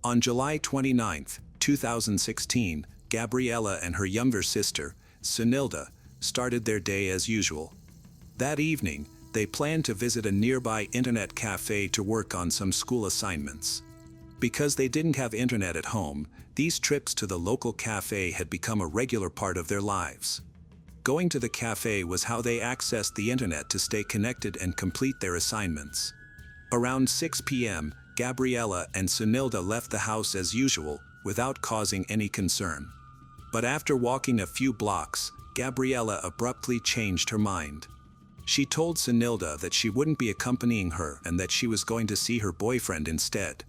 On July 29, 2016, Gabriela and her younger sister, Sunilda, started their day as usual. That evening, they planned to visit a nearby internet cafe to work on some school assignments. Because they didn't have internet at home, these trips to the local cafe had become a regular part of their lives. Going to the cafe was how they accessed the internet to stay connected and complete their assignments. Around 6 p.m., Gabriela and Sunilda left the house as usual, without causing any concern. But after walking a few blocks, Gabriela abruptly changed her mind. She told Sunilda that she wouldn't be accompanying her and that she was going to see her boyfriend instead.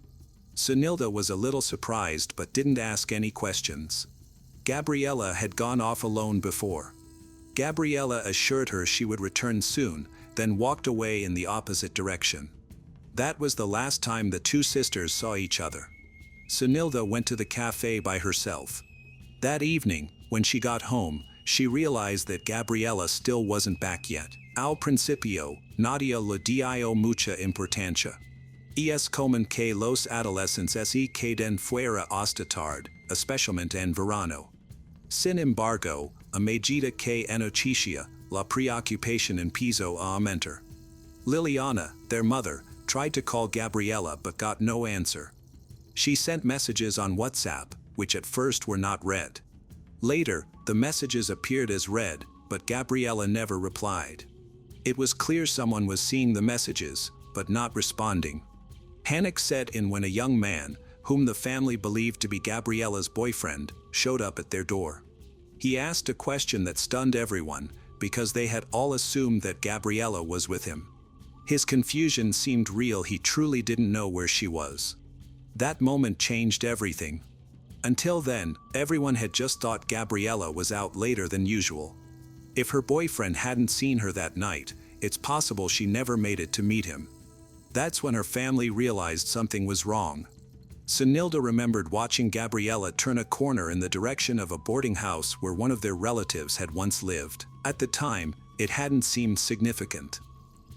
Sunilda was a little surprised but didn't ask any questions. Gabriela had gone off alone before. Gabriela assured her she would return soon, then walked away in the opposite direction. That was the last time the two sisters saw each other. Sunilda went to the cafe by herself. That evening, when she got home, she realized that Gabriela still wasn't back yet. Al principio, nadie le dio mucha importancia. Es como que los adolescentes se queden fuera hasta tarde, especialmente en verano. Sin embargo, a medida que anochecia, la preocupación empezó a aumentar. Liliana, their mother, tried to call Gabriela but got no answer. She sent messages on WhatsApp, which at first were not read. Later, the messages appeared as read, but Gabriela never replied. It was clear someone was seeing the messages, but not responding. Panic set in when a young man, whom the family believed to be Gabriela's boyfriend, showed up at their door. He asked a question that stunned everyone, because they had all assumed that Gabriela was with him. His confusion seemed real. He truly didn't know where she was. That moment changed everything. Until then, everyone had just thought Gabriela was out later than usual. If her boyfriend hadn't seen her that night, it's possible she never made it to meet him. That's when her family realized something was wrong. Sunilda remembered watching Gabriela turn a corner in the direction of a boarding house where one of their relatives had once lived. At the time, it hadn't seemed significant.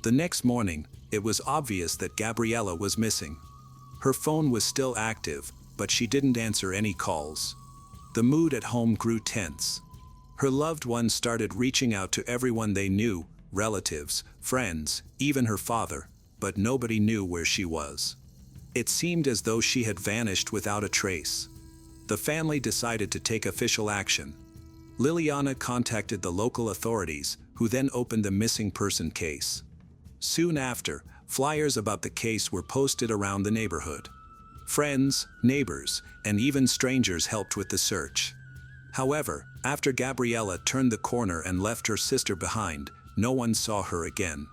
The next morning, it was obvious that Gabriela was missing. Her phone was still active, but she didn't answer any calls. The mood at home grew tense. Her loved ones started reaching out to everyone they knew, relatives, friends, even her father, but nobody knew where she was. It seemed as though she had vanished without a trace. The family decided to take official action. Liliana contacted the local authorities, who then opened the missing person case. Soon after, flyers about the case were posted around the neighborhood. Friends, neighbors, and even strangers helped with the search. However, after Gabriela turned the corner and left her sister behind, no one saw her again.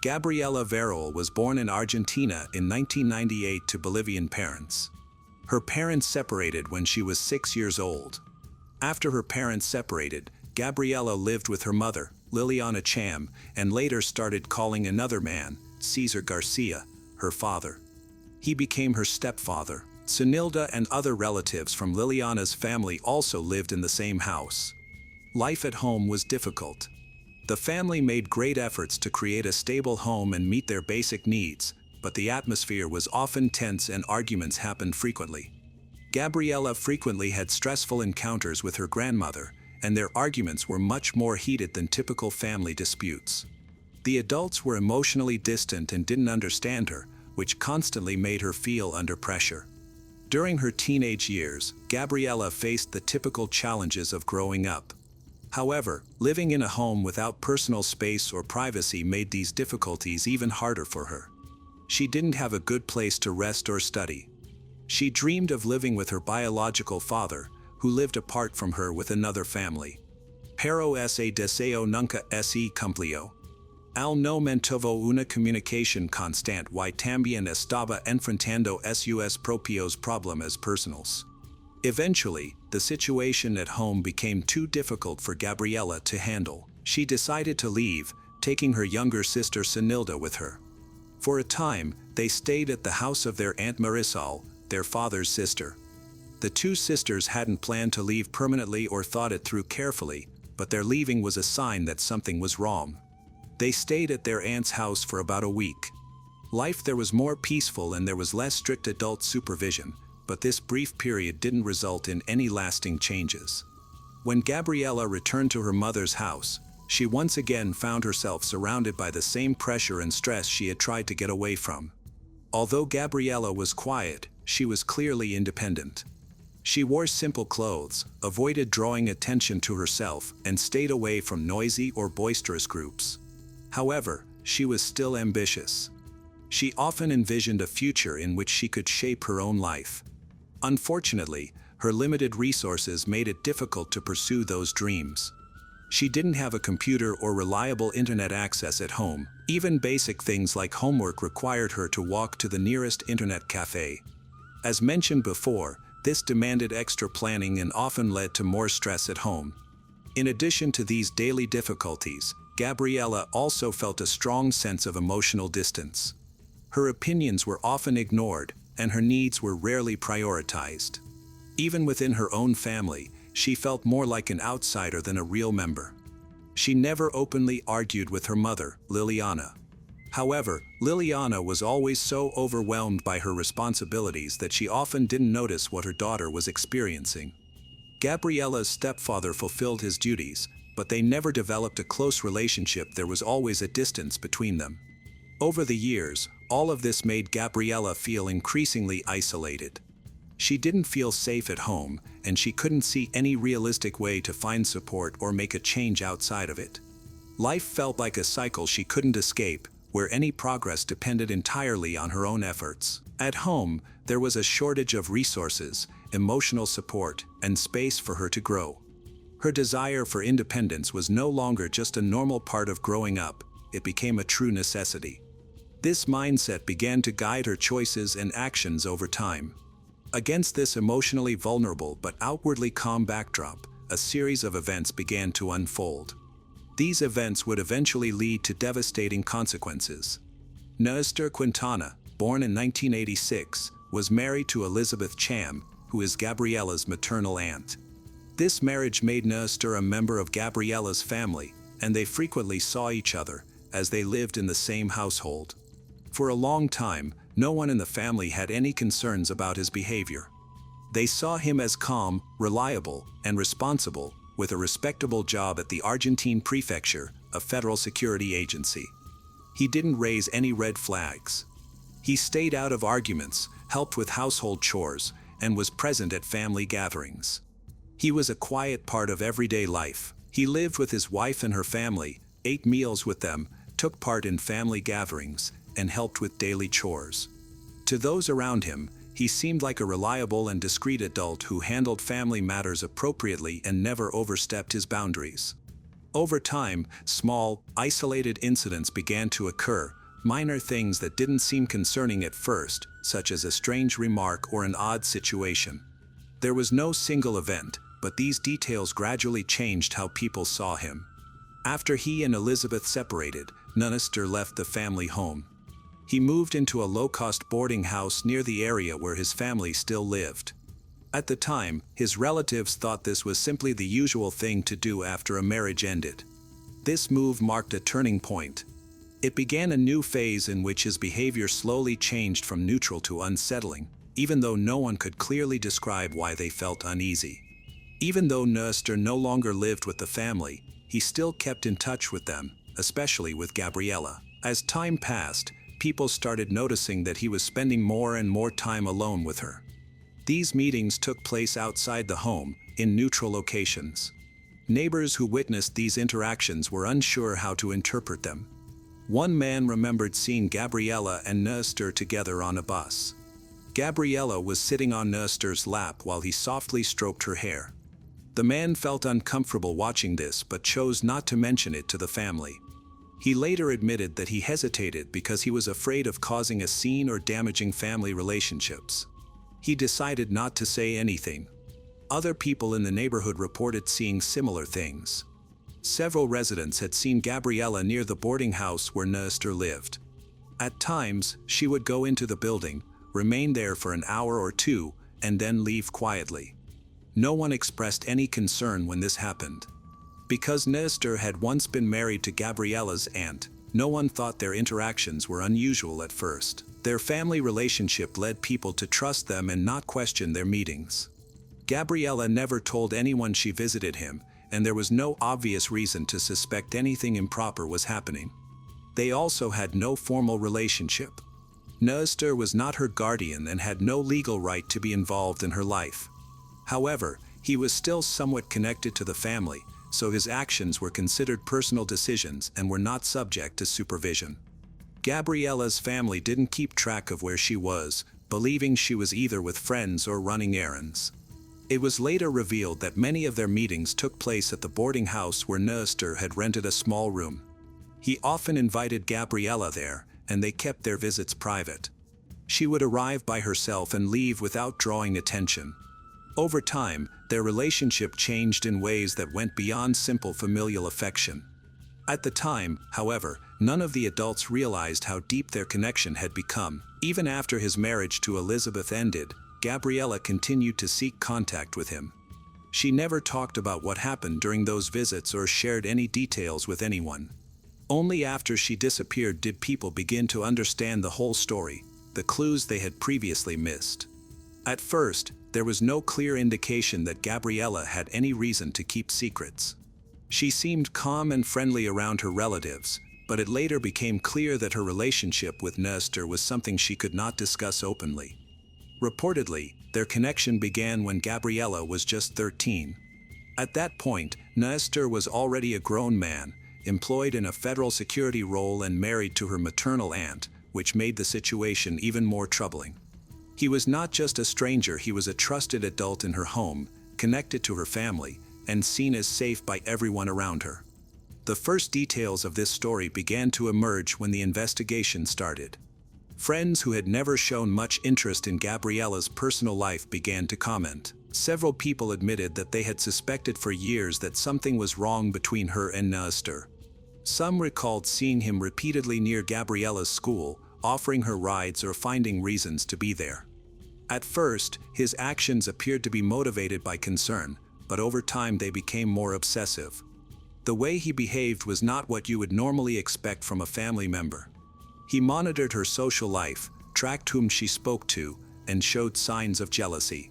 Gabriela Villarroel was born in Argentina in 1998 to Bolivian parents. Her parents separated when she was 6 years old. After her parents separated, Gabriela lived with her mother, Liliana Cham, and later started calling another man, Cesar Garcia, her father. He became her stepfather. Sunilda and other relatives from Liliana's family also lived in the same house. Life at home was difficult. The family made great efforts to create a stable home and meet their basic needs, but the atmosphere was often tense and arguments happened frequently. Gabriela frequently had stressful encounters with her grandmother, and their arguments were much more heated than typical family disputes. The adults were emotionally distant and didn't understand her, which constantly made her feel under pressure. During her teenage years, Gabriela faced the typical challenges of growing up. However, living in a home without personal space or privacy made these difficulties even harder for her. She didn't have a good place to rest or study. She dreamed of living with her biological father, who lived apart from her with another family. Pero ese deseo nunca se cumplió. Al no mantuvo una comunicación constante y también estaba enfrentando sus propios problemas personales. Eventually, the situation at home became too difficult for Gabriela to handle. She decided to leave, taking her younger sister Sunilda with her. For a time, they stayed at the house of their Aunt Marisol, their father's sister. The two sisters hadn't planned to leave permanently or thought it through carefully, but their leaving was a sign that something was wrong. They stayed at their aunt's house for about a week. Life there was more peaceful and there was less strict adult supervision, but this brief period didn't result in any lasting changes. When Gabriela returned to her mother's house, she once again found herself surrounded by the same pressure and stress she had tried to get away from. Although Gabriela was quiet, she was clearly independent. She wore simple clothes, avoided drawing attention to herself, and stayed away from noisy or boisterous groups. However, she was still ambitious. She often envisioned a future in which she could shape her own life. Unfortunately, her limited resources made it difficult to pursue those dreams. She didn't have a computer or reliable internet access at home. Even basic things like homework required her to walk to the nearest internet cafe. As mentioned before, this demanded extra planning and often led to more stress at home. In addition to these daily difficulties, Gabriela also felt a strong sense of emotional distance. Her opinions were often ignored, and her needs were rarely prioritized. Even within her own family, she felt more like an outsider than a real member. She never openly argued with her mother, Liliana. However, Liliana was always so overwhelmed by her responsibilities that she often didn't notice what her daughter was experiencing. Gabriela's stepfather fulfilled his duties, but they never developed a close relationship. There was always a distance between them. Over the years, all of this made Gabriela feel increasingly isolated. She didn't feel safe at home, and she couldn't see any realistic way to find support or make a change outside of it. Life felt like a cycle she couldn't escape, where any progress depended entirely on her own efforts. At home, there was a shortage of resources, emotional support, and space for her to grow. Her desire for independence was no longer just a normal part of growing up, it became a true necessity. This mindset began to guide her choices and actions over time. Against this emotionally vulnerable but outwardly calm backdrop, a series of events began to unfold. These events would eventually lead to devastating consequences. Néstor Quintana, born in 1986, was married to Elizabeth Cham, who is Gabriela's maternal aunt. This marriage made Néstor a member of Gabriela's family, and they frequently saw each other, as they lived in the same household. For a long time, no one in the family had any concerns about his behavior. They saw him as calm, reliable, and responsible, with a respectable job at the Argentine Prefecture, a federal security agency. He didn't raise any red flags. He stayed out of arguments, helped with household chores, and was present at family gatherings. He was a quiet part of everyday life. He lived with his wife and her family, ate meals with them, took part in family gatherings, and helped with daily chores. To those around him, he seemed like a reliable and discreet adult who handled family matters appropriately and never overstepped his boundaries. Over time, small, isolated incidents began to occur, minor things that didn't seem concerning at first, such as a strange remark or an odd situation. There was no single event, but these details gradually changed how people saw him. After he and Elizabeth separated, Néstor left the family home. He moved into a low-cost boarding house near the area where his family still lived. At the time, his relatives thought this was simply the usual thing to do after a marriage ended. This move marked a turning point. It began a new phase in which his behavior slowly changed from neutral to unsettling, even though no one could clearly describe why they felt uneasy. Even though Néstor no longer lived with the family, he still kept in touch with them, especially with Gabriela. As time passed, people started noticing that he was spending more and more time alone with her. These meetings took place outside the home, in neutral locations. Neighbors who witnessed these interactions were unsure how to interpret them. One man remembered seeing Gabriela and Néstor together on a bus. Gabriela was sitting on Néstor's lap while he softly stroked her hair. The man felt uncomfortable watching this but chose not to mention it to the family. He later admitted that he hesitated because he was afraid of causing a scene or damaging family relationships. He decided not to say anything. Other people in the neighborhood reported seeing similar things. Several residents had seen Gabriela near the boarding house where Néstor lived. At times, she would go into the building, remain there for an hour or two, and then leave quietly. No one expressed any concern when this happened. Because Néstor had once been married to Gabriela's aunt, No one thought their interactions were unusual at first. Their family relationship led people to trust them and not question their meetings. Gabriela never told anyone she visited him, and there was no obvious reason to suspect anything improper was happening. They also had no formal relationship. Néstor was not her guardian and had no legal right to be involved in her life. However, he was still somewhat connected to the family, so his actions were considered personal decisions and were not subject to supervision. Gabriela's family didn't keep track of where she was, believing she was either with friends or running errands. It was later revealed that many of their meetings took place at the boarding house where Néstor had rented a small room. He often invited Gabriela there, and they kept their visits private. She would arrive by herself and leave without drawing attention. Over time, their relationship changed in ways that went beyond simple familial affection. At the time, however, none of the adults realized how deep their connection had become. Even after his marriage to Elizabeth ended, Gabriela continued to seek contact with him. She never talked about what happened during those visits or shared any details with anyone. Only after she disappeared did people begin to understand the whole story, the clues they had previously missed. At first, there was no clear indication that Gabriela had any reason to keep secrets. She seemed calm and friendly around her relatives, but it later became clear that her relationship with Néstor was something she could not discuss openly. Reportedly, their connection began when Gabriela was just 13. At that point, Néstor was already a grown man, employed in a federal security role and married to her maternal aunt, which made the situation even more troubling. He was not just a stranger, he was a trusted adult in her home, connected to her family, and seen as safe by everyone around her. The first details of this story began to emerge when the investigation started. Friends who had never shown much interest in Gabriela's personal life began to comment. Several people admitted that they had suspected for years that something was wrong between her and Néstor. Some recalled seeing him repeatedly near Gabriela's school, offering her rides or finding reasons to be there. At first, his actions appeared to be motivated by concern, but over time they became more obsessive. The way he behaved was not what you would normally expect from a family member. He monitored her social life, tracked whom she spoke to, and showed signs of jealousy.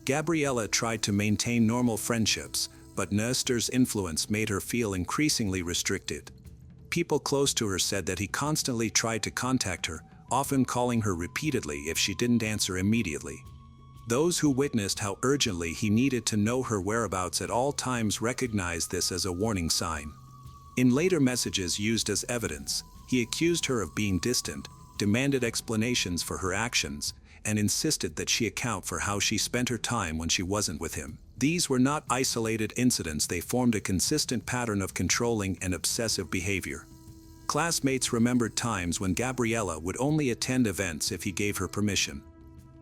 Gabriela tried to maintain normal friendships, but Néstor's influence made her feel increasingly restricted. People close to her said that he constantly tried to contact her, often calling her repeatedly if she didn't answer immediately. Those who witnessed how urgently he needed to know her whereabouts at all times recognized this as a warning sign. In later messages used as evidence, he accused her of being distant, demanded explanations for her actions, and insisted that she account for how she spent her time when she wasn't with him. These were not isolated incidents, they formed a consistent pattern of controlling and obsessive behavior. Classmates remembered times when Gabriela would only attend events if he gave her permission.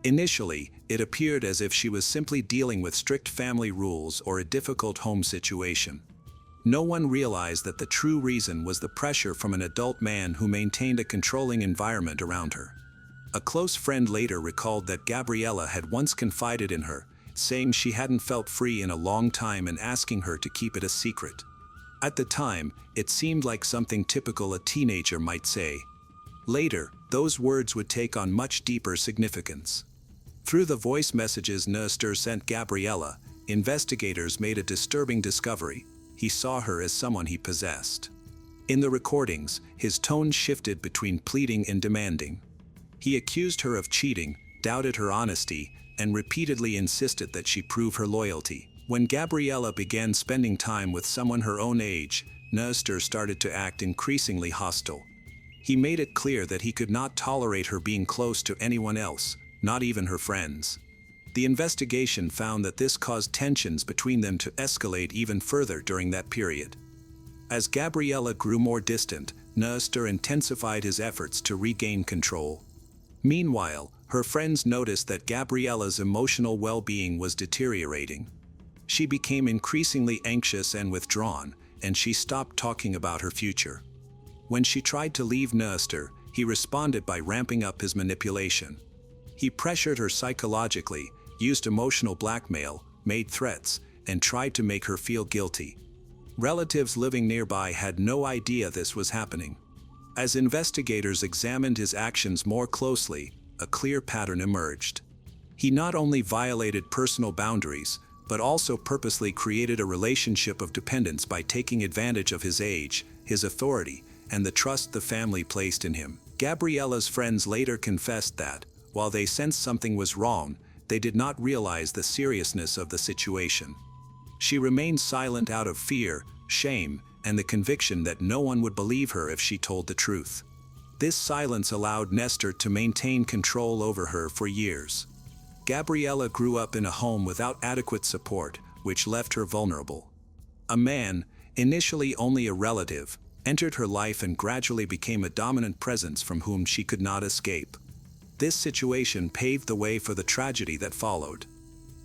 Initially, it appeared as if she was simply dealing with strict family rules or a difficult home situation. No one realized that the true reason was the pressure from an adult man who maintained a controlling environment around her. A close friend later recalled that Gabriela had once confided in her, saying she hadn't felt free in a long time and asking her to keep it a secret. At the time, it seemed like something typical a teenager might say. Later, those words would take on much deeper significance. Through the voice messages Néstor sent Gabriela, investigators made a disturbing discovery. He saw her as someone he possessed. In the recordings, his tone shifted between pleading and demanding. He accused her of cheating, doubted her honesty, and repeatedly insisted that she prove her loyalty. When Gabriela began spending time with someone her own age, Néstor started to act increasingly hostile. He made it clear that he could not tolerate her being close to anyone else, not even her friends. The investigation found that this caused tensions between them to escalate even further during that period. As Gabriela grew more distant, Néstor intensified his efforts to regain control. Meanwhile, her friends noticed that Gabriela's emotional well-being was deteriorating. She became increasingly anxious and withdrawn, and she stopped talking about her future. When she tried to leave Néstor, he responded by ramping up his manipulation. He pressured her psychologically, used emotional blackmail, made threats, and tried to make her feel guilty. Relatives living nearby had no idea this was happening. As investigators examined his actions more closely, a clear pattern emerged. He not only violated personal boundaries, but also purposely created a relationship of dependence by taking advantage of his age, his authority, and the trust the family placed in him. Gabriela's friends later confessed that, while they sensed something was wrong, they did not realize the seriousness of the situation. She remained silent out of fear, shame, and the conviction that no one would believe her if she told the truth. This silence allowed Néstor to maintain control over her for years. Gabriela grew up in a home without adequate support, which left her vulnerable. A man, initially only a relative, entered her life and gradually became a dominant presence from whom she could not escape. This situation paved the way for the tragedy that followed.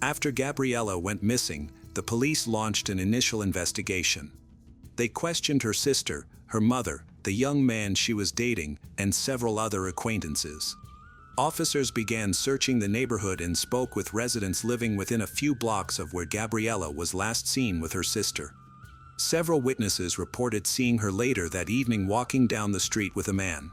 After Gabriela went missing, the police launched an initial investigation. They questioned her sister, her mother, the young man she was dating, and several other acquaintances. Officers began searching the neighborhood and spoke with residents living within a few blocks of where Gabriela was last seen with her sister. Several witnesses reported seeing her later that evening walking down the street with a man.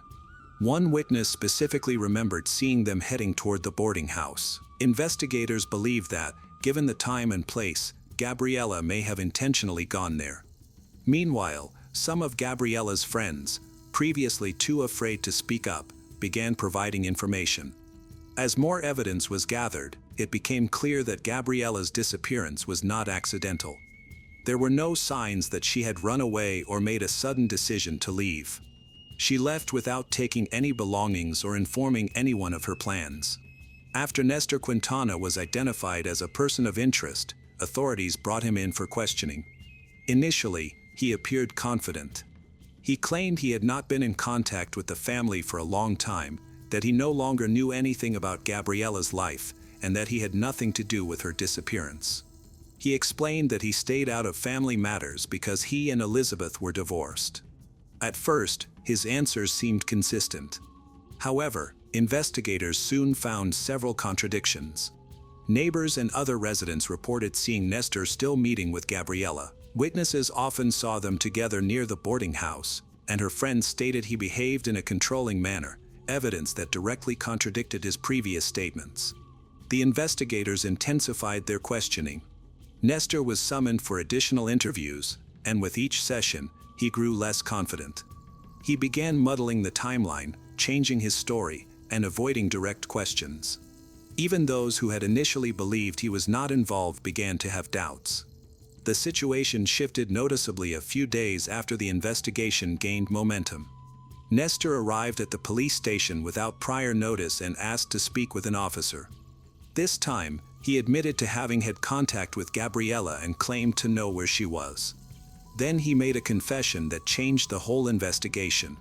One witness specifically remembered seeing them heading toward the boarding house. Investigators believe that, given the time and place, Gabriela may have intentionally gone there. Meanwhile, some of Gabriela's friends, previously too afraid to speak up, began providing information. As more evidence was gathered, it became clear that Gabriela's disappearance was not accidental. There were no signs that she had run away or made a sudden decision to leave. She left without taking any belongings or informing anyone of her plans. After Néstor Quintana was identified as a person of interest, authorities brought him in for questioning. Initially, he appeared confident. He claimed he had not been in contact with the family for a long time, that he no longer knew anything about Gabriela's life, and that he had nothing to do with her disappearance. He explained that he stayed out of family matters because he and Elizabeth were divorced. At first, his answers seemed consistent. However, investigators soon found several contradictions. Neighbors and other residents reported seeing Néstor still meeting with Gabriela. Witnesses often saw them together near the boarding house, and her friends stated he behaved in a controlling manner, evidence that directly contradicted his previous statements. The investigators intensified their questioning. Néstor was summoned for additional interviews, and with each session, he grew less confident. He began muddling the timeline, changing his story, and avoiding direct questions. Even those who had initially believed he was not involved began to have doubts. The situation shifted noticeably a few days after the investigation gained momentum. Néstor arrived at the police station without prior notice and asked to speak with an officer. This time, he admitted to having had contact with Gabriela and claimed to know where she was. Then he made a confession that changed the whole investigation.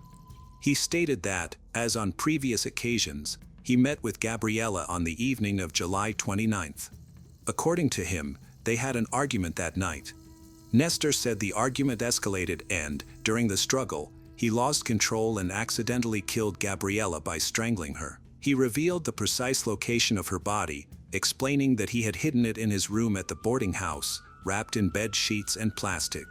He stated that, as on previous occasions, he met with Gabriela on the evening of July 29th. According to him, they had an argument that night. Néstor said the argument escalated and, during the struggle, he lost control and accidentally killed Gabriela by strangling her. He revealed the precise location of her body, explaining that he had hidden it in his room at the boarding house, wrapped in bed sheets and plastic.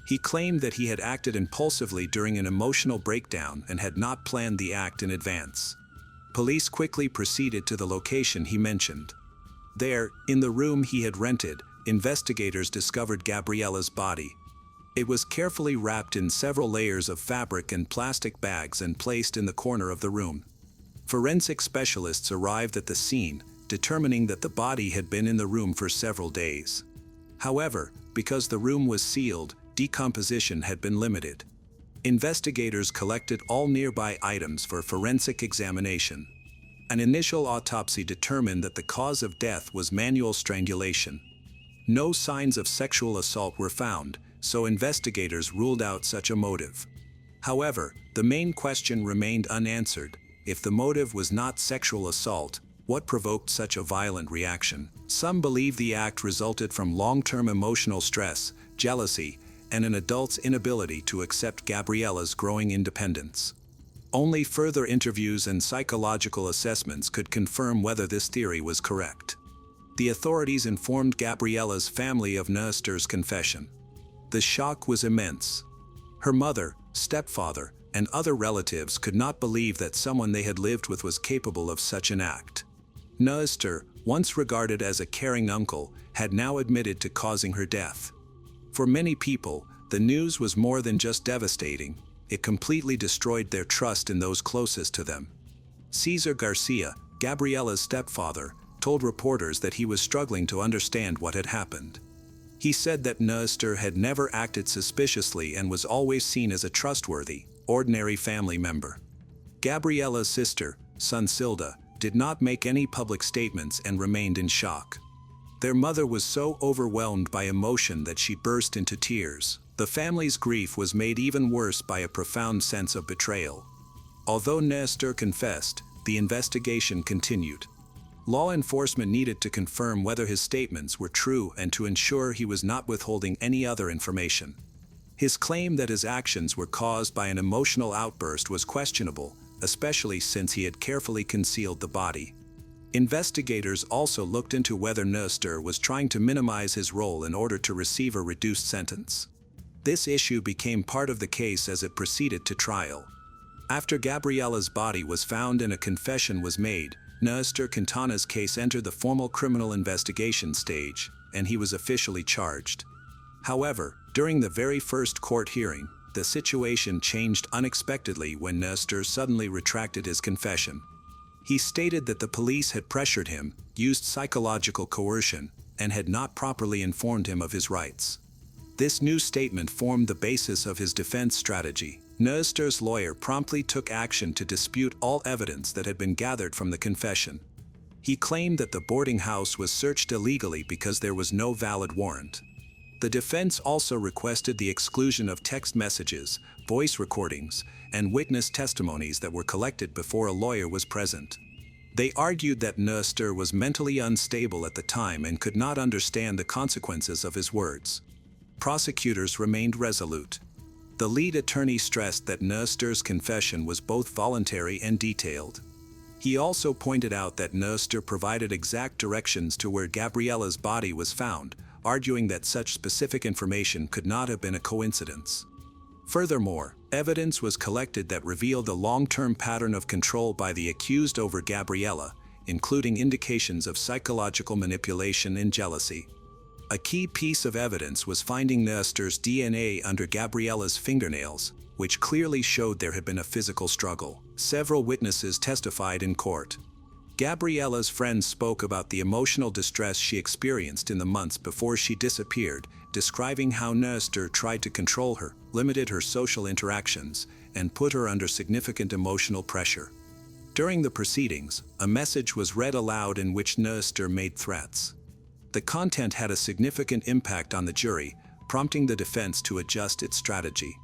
He claimed that he had acted impulsively during an emotional breakdown and had not planned the act in advance. Police quickly proceeded to the location he mentioned. There, in the room he had rented, investigators discovered Gabriela's body. It was carefully wrapped in several layers of fabric and plastic bags and placed in the corner of the room. Forensic specialists arrived at the scene, determining that the body had been in the room for several days. However, because the room was sealed, decomposition had been limited. Investigators collected all nearby items for forensic examination. An initial autopsy determined that the cause of death was manual strangulation. No signs of sexual assault were found, so investigators ruled out such a motive. However, the main question remained unanswered. If the motive was not sexual assault, what provoked such a violent reaction? Some believe the act resulted from long-term emotional stress, jealousy, and an adult's inability to accept Gabriela's growing independence. Only further interviews and psychological assessments could confirm whether this theory was correct. The authorities informed Gabriela's family of Néstor's confession. The shock was immense. Her mother, stepfather, and other relatives could not believe that someone they had lived with was capable of such an act. Néstor, once regarded as a caring uncle, had now admitted to causing her death. For many people, the news was more than just devastating, it completely destroyed their trust in those closest to them. Cesar Garcia, Gabriela's stepfather, told reporters that he was struggling to understand what had happened. He said that Néstor had never acted suspiciously and was always seen as a trustworthy, ordinary family member. Gabriela's sister, Sunsilda, did not make any public statements and remained in shock. Their mother was so overwhelmed by emotion that she burst into tears. The family's grief was made even worse by a profound sense of betrayal. Although Néstor confessed, the investigation continued. Law enforcement needed to confirm whether his statements were true and to ensure he was not withholding any other information. His claim that his actions were caused by an emotional outburst was questionable, especially since he had carefully concealed the body. Investigators also looked into whether Néstor was trying to minimize his role in order to receive a reduced sentence. This issue became part of the case as it proceeded to trial. After Gabriela's body was found and a confession was made, Néstor Quintana's case entered the formal criminal investigation stage, and he was officially charged. However, during the very first court hearing, the situation changed unexpectedly when Néstor suddenly retracted his confession. He stated that the police had pressured him, used psychological coercion, and had not properly informed him of his rights. This new statement formed the basis of his defense strategy. Néstor's lawyer promptly took action to dispute all evidence that had been gathered from the confession. He claimed that the boarding house was searched illegally because there was no valid warrant. The defense also requested the exclusion of text messages, voice recordings, and witness testimonies that were collected before a lawyer was present. They argued that Néstor was mentally unstable at the time and could not understand the consequences of his words. Prosecutors remained resolute. The lead attorney stressed that Néstor's confession was both voluntary and detailed. He also pointed out that Néstor provided exact directions to where Gabriela's body was found, arguing that such specific information could not have been a coincidence. Furthermore, evidence was collected that revealed a long-term pattern of control by the accused over Gabriela, including indications of psychological manipulation and jealousy. A key piece of evidence was finding Néstor's DNA under Gabriela's fingernails, which clearly showed there had been a physical struggle. Several witnesses testified in court. Gabriela's friends spoke about the emotional distress she experienced in the months before she disappeared, describing how Néstor tried to control her, limited her social interactions, and put her under significant emotional pressure. During the proceedings, a message was read aloud in which Néstor made threats. The content had a significant impact on the jury, prompting the defense to adjust its strategy.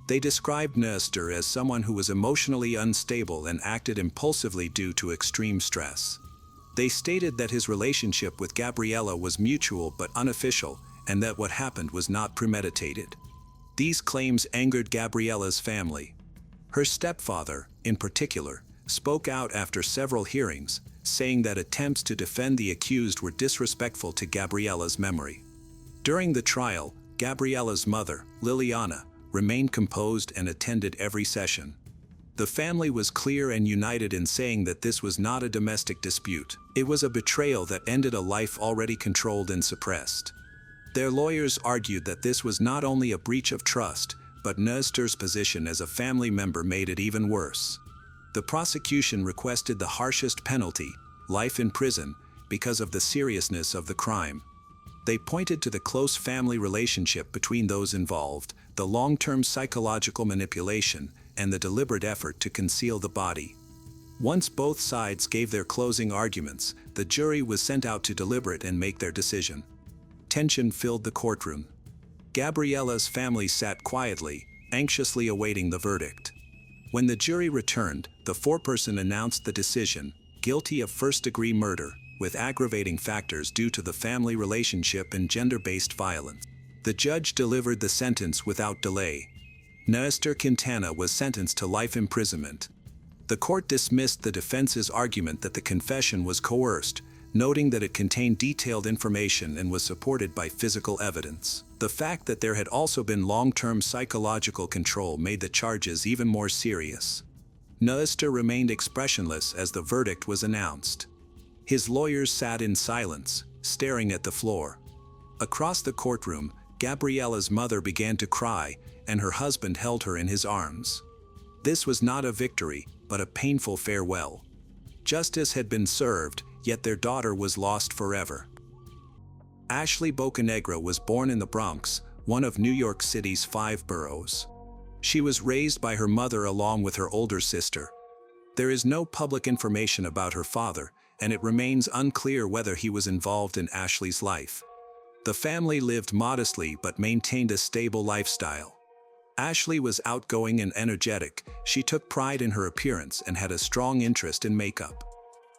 They described Néstor as someone who was emotionally unstable and acted impulsively due to extreme stress. They stated that his relationship with Gabriela was mutual but unofficial, and that what happened was not premeditated. These claims angered Gabriela's family. Her stepfather, in particular, spoke out after several hearings, saying that attempts to defend the accused were disrespectful to Gabriela's memory. During the trial, Gabriela's mother, Liliana, remained composed and attended every session. The family was clear and united in saying that this was not a domestic dispute. It was a betrayal that ended a life already controlled and suppressed. Their lawyers argued that this was not only a breach of trust, but Néstor's position as a family member made it even worse. The prosecution requested the harshest penalty, life in prison, because of the seriousness of the crime. They pointed to the close family relationship between those involved, the long-term psychological manipulation, and the deliberate effort to conceal the body. Once both sides gave their closing arguments, the jury was sent out to deliberate and make their decision. Tension filled the courtroom. Gabriela's family sat quietly, anxiously awaiting the verdict. When the jury returned, the foreperson announced the decision, guilty of first-degree murder, with aggravating factors due to the family relationship and gender-based violence. The judge delivered the sentence without delay. Néstor Quintana was sentenced to life imprisonment. The court dismissed the defense's argument that the confession was coerced, noting that it contained detailed information and was supported by physical evidence. The fact that there had also been long-term psychological control made the charges even more serious. Néstor remained expressionless as the verdict was announced. His lawyers sat in silence, staring at the floor. Across the courtroom, Gabriela's mother began to cry, and her husband held her in his arms. This was not a victory, but a painful farewell. Justice had been served, yet their daughter was lost forever. Ashley Bocanegra was born in the Bronx, one of New York City's 5 boroughs. She was raised by her mother along with her older sister. There is no public information about her father, and it remains unclear whether he was involved in Ashley's life. The family lived modestly but maintained a stable lifestyle. Ashley was outgoing and energetic. She took pride in her appearance and had a strong interest in makeup.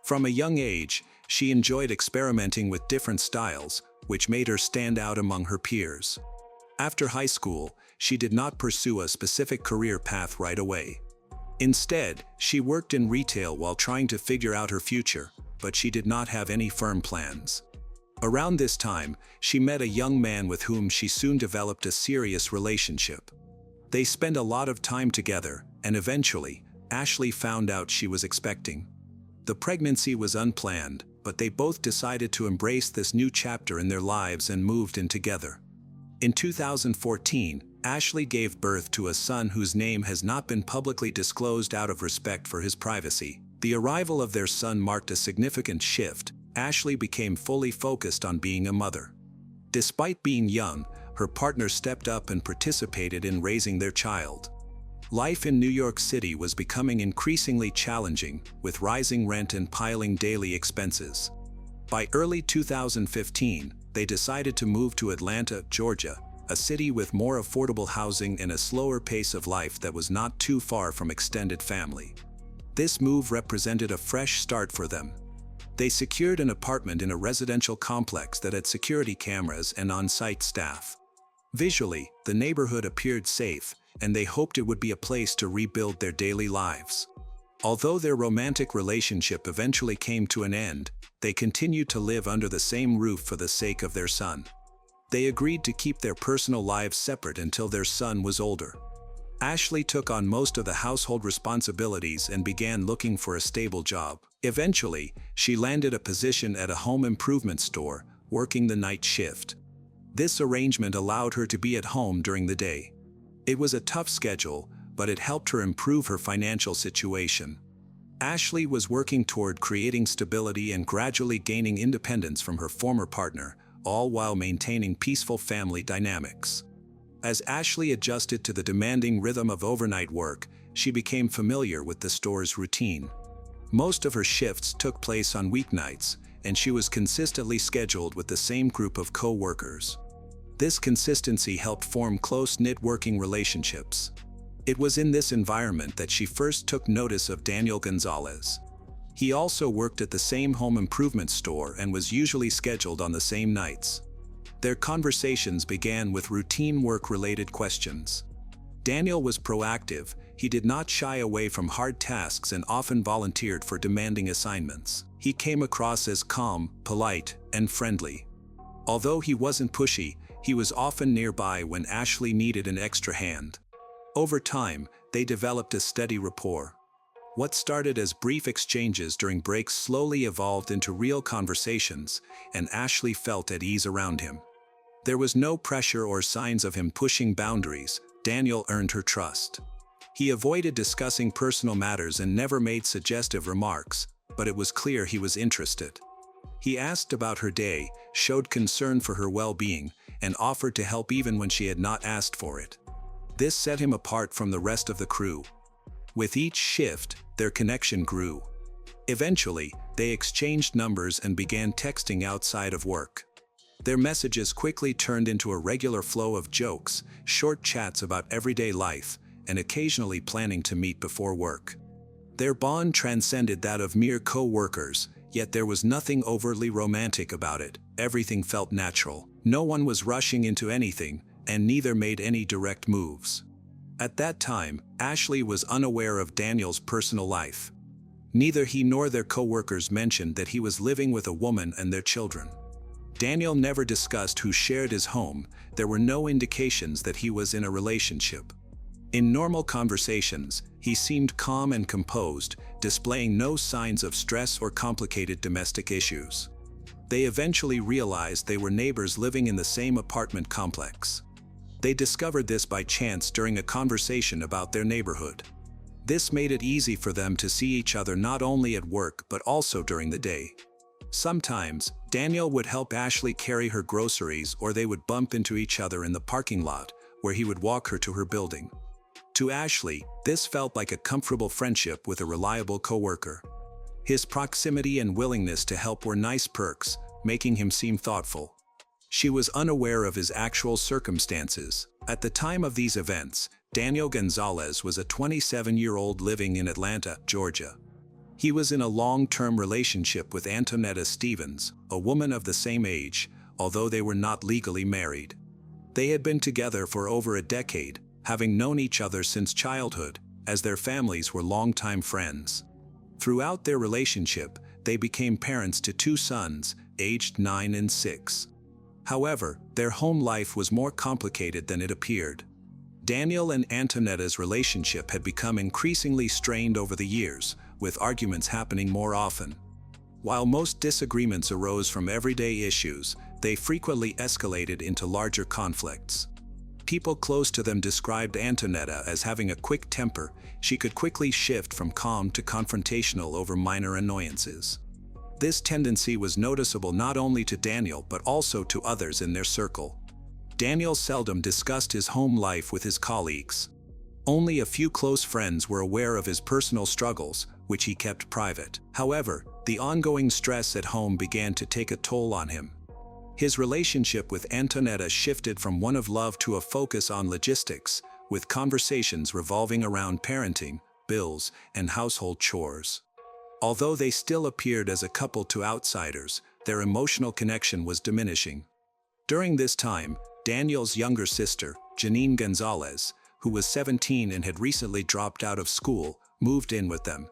From a young age, she enjoyed experimenting with different styles, which made her stand out among her peers. After high school, she did not pursue a specific career path right away. Instead, she worked in retail while trying to figure out her future, but she did not have any firm plans. Around this time, she met a young man with whom she soon developed a serious relationship. They spent a lot of time together, and eventually, Ashley found out she was expecting. The pregnancy was unplanned, but they both decided to embrace this new chapter in their lives and moved in together. In 2014, Ashley gave birth to a son whose name has not been publicly disclosed out of respect for his privacy. The arrival of their son marked a significant shift. Ashley became fully focused on being a mother. Despite being young, her partner stepped up and participated in raising their child. Life in New York City was becoming increasingly challenging, with rising rent and piling daily expenses. By early 2015, they decided to move to Atlanta, Georgia, a city with more affordable housing and a slower pace of life that was not too far from extended family. This move represented a fresh start for them. They secured an apartment in a residential complex that had security cameras and on-site staff. Visually, the neighborhood appeared safe, and they hoped it would be a place to rebuild their daily lives. Although their romantic relationship eventually came to an end, they continued to live under the same roof for the sake of their son. They agreed to keep their personal lives separate until their son was older. Ashley took on most of the household responsibilities and began looking for a stable job. Eventually, she landed a position at a home improvement store, working the night shift. This arrangement allowed her to be at home during the day. It was a tough schedule, but it helped her improve her financial situation. Ashley was working toward creating stability and gradually gaining independence from her former partner, all while maintaining peaceful family dynamics. As Ashley adjusted to the demanding rhythm of overnight work, she became familiar with the store's routine. Most of her shifts took place on weeknights, and she was consistently scheduled with the same group of co-workers. This consistency helped form close-knit working relationships. It was in this environment that she first took notice of Daniel Gonzalez. He also worked at the same home improvement store and was usually scheduled on the same nights. Their conversations began with routine work-related questions. Daniel was proactive. He did not shy away from hard tasks and often volunteered for demanding assignments. He came across as calm, polite, and friendly. Although he wasn't pushy, he was often nearby when Ashley needed an extra hand. Over time, they developed a steady rapport. What started as brief exchanges during breaks slowly evolved into real conversations, and Ashley felt at ease around him. There was no pressure or signs of him pushing boundaries. Daniel earned her trust. He avoided discussing personal matters and never made suggestive remarks, but it was clear he was interested. He asked about her day, showed concern for her well-being, and offered to help even when she had not asked for it. This set him apart from the rest of the crew. With each shift, their connection grew. Eventually, they exchanged numbers and began texting outside of work. Their messages quickly turned into a regular flow of jokes, short chats about everyday life, and occasionally planning to meet before work. Their bond transcended that of mere co-workers, yet there was nothing overtly romantic about it. Everything felt natural. No one was rushing into anything, and neither made any direct moves. At that time, Ashley was unaware of Daniel's personal life. Neither he nor their co-workers mentioned that he was living with a woman and their children. Daniel never discussed who shared his home. There were no indications that he was in a relationship. In normal conversations, he seemed calm and composed, displaying no signs of stress or complicated domestic issues. They eventually realized they were neighbors living in the same apartment complex. They discovered this by chance during a conversation about their neighborhood. This made it easy for them to see each other not only at work but also during the day. Sometimes, Daniel would help Ashley carry her groceries, or they would bump into each other in the parking lot, where he would walk her to her building. To Ashley, this felt like a comfortable friendship with a reliable coworker. His proximity and willingness to help were nice perks, making him seem thoughtful. She was unaware of his actual circumstances. At the time of these events, Daniel Gonzalez was a 27-year-old living in Atlanta, Georgia. He was in a long-term relationship with Antonetta Stevens, a woman of the same age, although they were not legally married. They had been together for over a decade, having known each other since childhood, as their families were longtime friends. Throughout their relationship, they became parents to 2 sons, aged 9 and 6. However, their home life was more complicated than it appeared. Daniel and Antonetta's relationship had become increasingly strained over the years, with arguments happening more often. While most disagreements arose from everyday issues, they frequently escalated into larger conflicts. People close to them described Antonetta as having a quick temper. She could quickly shift from calm to confrontational over minor annoyances. This tendency was noticeable not only to Daniel but also to others in their circle. Daniel seldom discussed his home life with his colleagues. Only a few close friends were aware of his personal struggles, which he kept private. However, the ongoing stress at home began to take a toll on him. His relationship with Antonetta shifted from one of love to a focus on logistics, with conversations revolving around parenting, bills, and household chores. Although they still appeared as a couple to outsiders, their emotional connection was diminishing. During this time, Daniel's younger sister, Janine Gonzalez, who was 17 and had recently dropped out of school, moved in with them.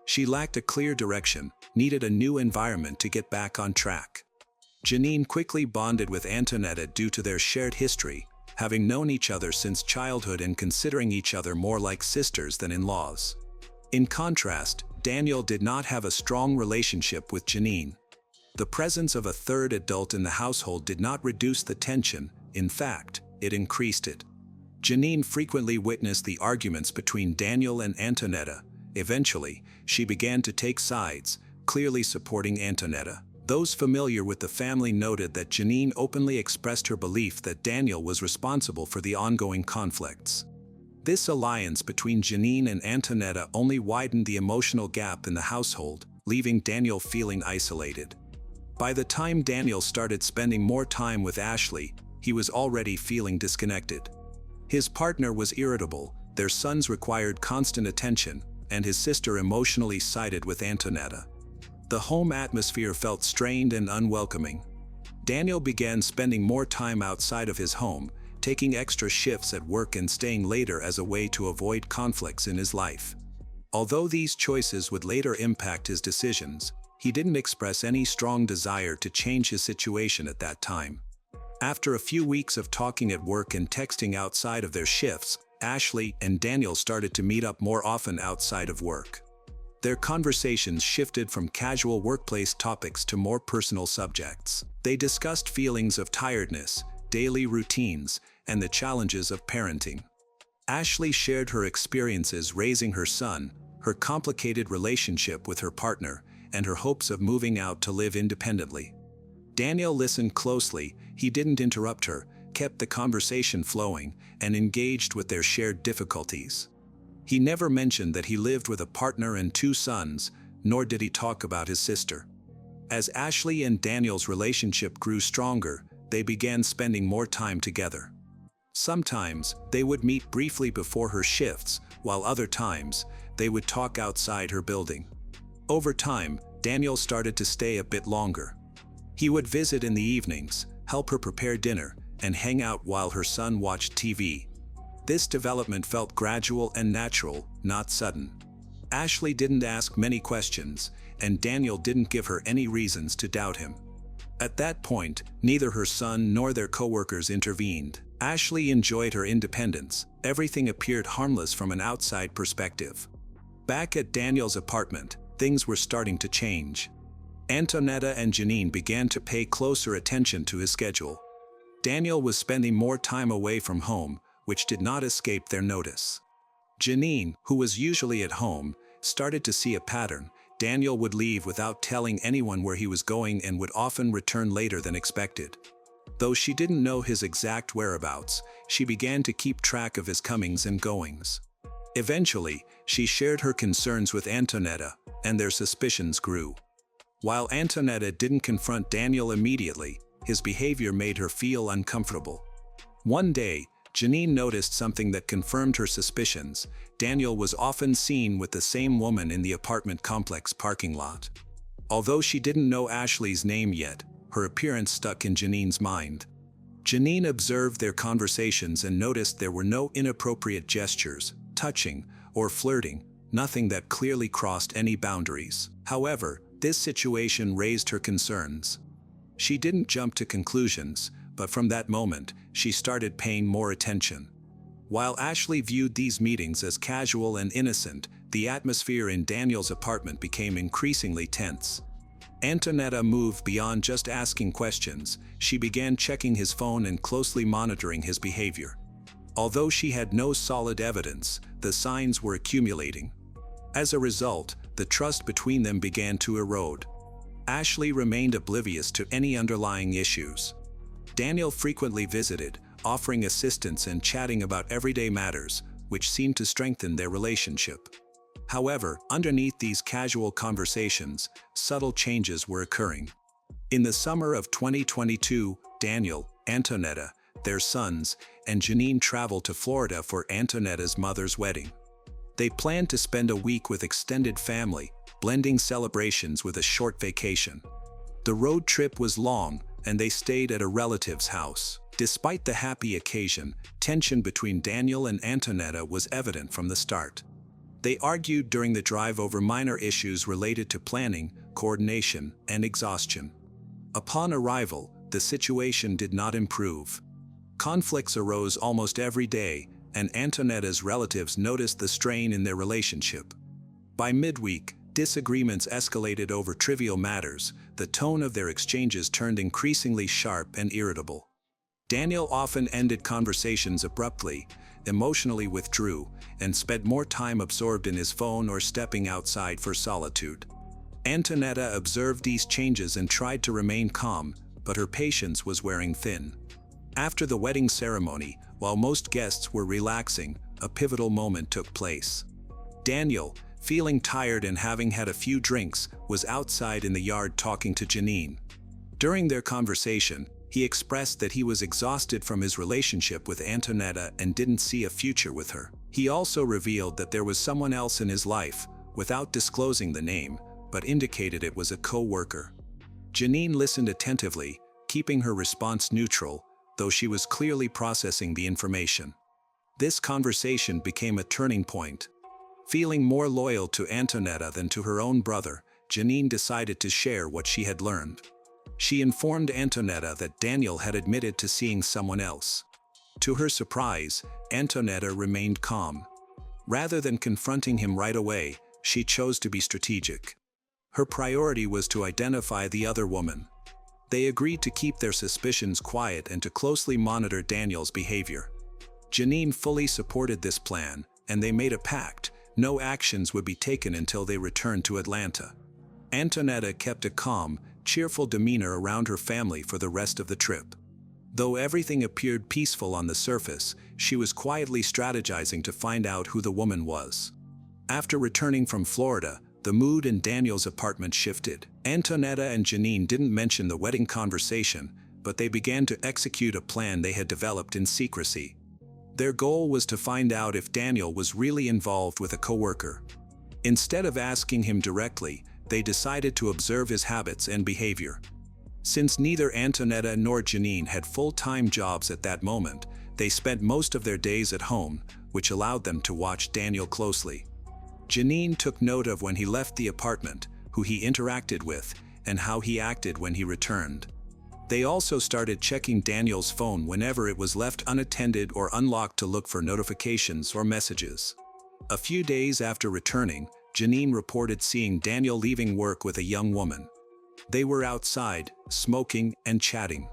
She lacked a clear direction, needed a new environment to get back on track. Janine quickly bonded with Antonetta due to their shared history, having known each other since childhood and considering each other more like sisters than in-laws. In contrast, Daniel did not have a strong relationship with Janine. The presence of a third adult in the household did not reduce the tension. In fact, it increased it. Janine frequently witnessed the arguments between Daniel and Antonetta. Eventually, she began to take sides, clearly supporting Antonetta. Those familiar with the family noted that Janine openly expressed her belief that Daniel was responsible for the ongoing conflicts. This alliance between Janine and Antonetta only widened the emotional gap in the household, leaving Daniel feeling isolated. By the time Daniel started spending more time with Ashley, he was already feeling disconnected. His partner was irritable, their sons required constant attention, and his sister emotionally sided with Antonetta. The home atmosphere felt strained and unwelcoming. Daniel began spending more time outside of his home, taking extra shifts at work and staying later as a way to avoid conflicts in his life. Although these choices would later impact his decisions, he didn't express any strong desire to change his situation at that time. After a few weeks of talking at work and texting outside of their shifts, Ashley and Daniel started to meet up more often outside of work. Their conversations shifted from casual workplace topics to more personal subjects. They discussed feelings of tiredness, daily routines, and the challenges of parenting. Ashley shared her experiences raising her son, her complicated relationship with her partner, and her hopes of moving out to live independently. Daniel listened closely. He didn't interrupt her, kept the conversation flowing, and engaged with their shared difficulties. He never mentioned that he lived with a partner and 2 sons, nor did he talk about his sister. As Ashley and Daniel's relationship grew stronger, they began spending more time together. Sometimes, they would meet briefly before her shifts, while other times, they would talk outside her building. Over time, Daniel started to stay a bit longer. He would visit in the evenings, help her prepare dinner, and hang out while her son watched TV. This development felt gradual and natural, not sudden. Ashley didn't ask many questions, and Daniel didn't give her any reasons to doubt him. At that point, neither her son nor their coworkers intervened. Ashley enjoyed her independence. Everything appeared harmless from an outside perspective. Back at Daniel's apartment, things were starting to change. Antonetta and Janine began to pay closer attention to his schedule. Daniel was spending more time away from home, which did not escape their notice. Janine, who was usually at home, started to see a pattern. Daniel would leave without telling anyone where he was going and would often return later than expected. Though she didn't know his exact whereabouts, she began to keep track of his comings and goings. Eventually, she shared her concerns with Antonetta, and their suspicions grew. While Antonetta didn't confront Daniel immediately, his behavior made her feel uncomfortable. One day, Janine noticed something that confirmed her suspicions. Daniel was often seen with the same woman in the apartment complex parking lot. Although she didn't know Ashley's name yet, her appearance stuck in Janine's mind. Janine observed their conversations and noticed there were no inappropriate gestures, touching, or flirting, nothing that clearly crossed any boundaries. However, this situation raised her concerns. She didn't jump to conclusions, but from that moment, she started paying more attention. While Ashley viewed these meetings as casual and innocent, the atmosphere in Daniel's apartment became increasingly tense. Antonetta moved beyond just asking questions. She began checking his phone and closely monitoring his behavior. Although she had no solid evidence, the signs were accumulating. As a result, the trust between them began to erode. Ashley remained oblivious to any underlying issues. Daniel frequently visited, offering assistance and chatting about everyday matters, which seemed to strengthen their relationship. However, underneath these casual conversations, subtle changes were occurring. In the summer of 2022, Daniel, Antonetta, their sons, and Janine traveled to Florida for Antonetta's mother's wedding. They planned to spend a week with extended family, blending celebrations with a short vacation. The road trip was long, and they stayed at a relative's house. Despite the happy occasion, tension between Daniel and Antonetta was evident from the start. They argued during the drive over minor issues related to planning, coordination, and exhaustion. Upon arrival, the situation did not improve. Conflicts arose almost every day, and Antonetta's relatives noticed the strain in their relationship. By midweek, disagreements escalated over trivial matters. The tone of their exchanges turned increasingly sharp and irritable. Daniel often ended conversations abruptly, emotionally withdrew, and spent more time absorbed in his phone or stepping outside for solitude. Antonetta observed these changes and tried to remain calm, but her patience was wearing thin. After the wedding ceremony, while most guests were relaxing, a pivotal moment took place. Daniel, feeling tired and having had a few drinks, was outside in the yard talking to Janine. During their conversation, he expressed that he was exhausted from his relationship with Antonetta and didn't see a future with her. He also revealed that there was someone else in his life, without disclosing the name, but indicated it was a co-worker. Janine listened attentively, keeping her response neutral, though she was clearly processing the information. This conversation became a turning point. Feeling more loyal to Antonetta than to her own brother, Janine decided to share what she had learned. She informed Antonetta that Daniel had admitted to seeing someone else. To her surprise, Antonetta remained calm. Rather than confronting him right away, she chose to be strategic. Her priority was to identify the other woman. They agreed to keep their suspicions quiet and to closely monitor Daniel's behavior. Janine fully supported this plan, and they made a pact. No actions would be taken until they returned to Atlanta. Antonetta kept a calm, cheerful demeanor around her family for the rest of the trip. Though everything appeared peaceful on the surface, she was quietly strategizing to find out who the woman was. After returning from Florida, the mood in Daniel's apartment shifted. Antonetta and Janine didn't mention the wedding conversation, but they began to execute a plan they had developed in secrecy. Their goal was to find out if Daniel was really involved with a coworker. Instead of asking him directly, they decided to observe his habits and behavior. Since neither Antonetta nor Janine had full-time jobs at that moment, they spent most of their days at home, which allowed them to watch Daniel closely. Janine took note of when he left the apartment, who he interacted with, and how he acted when he returned. They also started checking Daniel's phone whenever it was left unattended or unlocked to look for notifications or messages. A few days after returning, Janine reported seeing Daniel leaving work with a young woman. They were outside, smoking and chatting.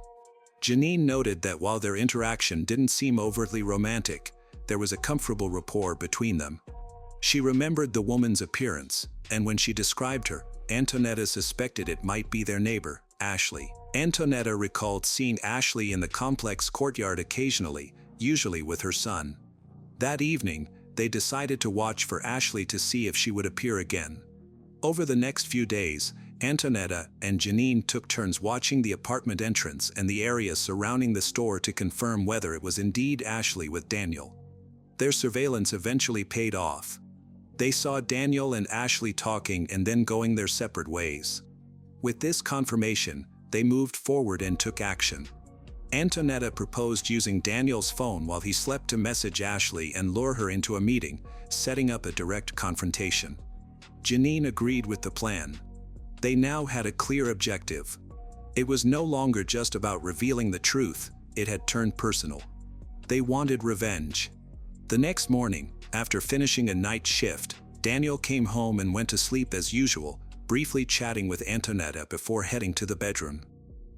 Janine noted that while their interaction didn't seem overtly romantic, there was a comfortable rapport between them. She remembered the woman's appearance, and when she described her, Antonetta suspected it might be their neighbor, Ashley. Antonetta recalled seeing Ashley in the complex courtyard occasionally, usually with her son. That evening, they decided to watch for Ashley to see if she would appear again. Over the next few days, Antonetta and Janine took turns watching the apartment entrance and the area surrounding the store to confirm whether it was indeed Ashley with Daniel. Their surveillance eventually paid off. They saw Daniel and Ashley talking and then going their separate ways. With this confirmation, they moved forward and took action. Antonetta proposed using Daniel's phone while he slept to message Ashley and lure her into a meeting, setting up a direct confrontation. Janine agreed with the plan. They now had a clear objective. It was no longer just about revealing the truth, it had turned personal. They wanted revenge. The next morning, after finishing a night shift, Daniel came home and went to sleep as usual, briefly chatting with Antonetta before heading to the bedroom.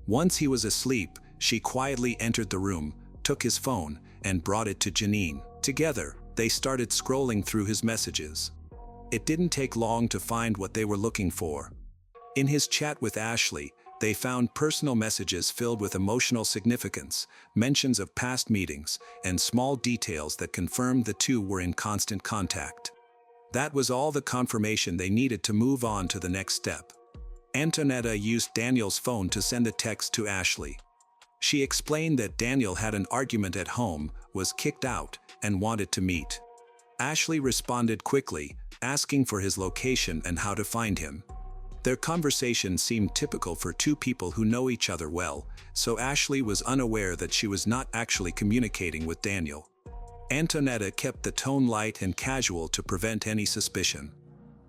Once he was asleep, she quietly entered the room, took his phone, and brought it to Janine. Together, they started scrolling through his messages. It didn't take long to find what they were looking for. In his chat with Ashley, they found personal messages filled with emotional significance, mentions of past meetings, and small details that confirmed the two were in constant contact. That was all the confirmation they needed to move on to the next step. Antonetta used Daniel's phone to send a text to Ashley. She explained that Daniel had an argument at home, was kicked out, and wanted to meet. Ashley responded quickly, asking for his location and how to find him. Their conversation seemed typical for two people who know each other well, so Ashley was unaware that she was not actually communicating with Daniel. Antonetta kept the tone light and casual to prevent any suspicion.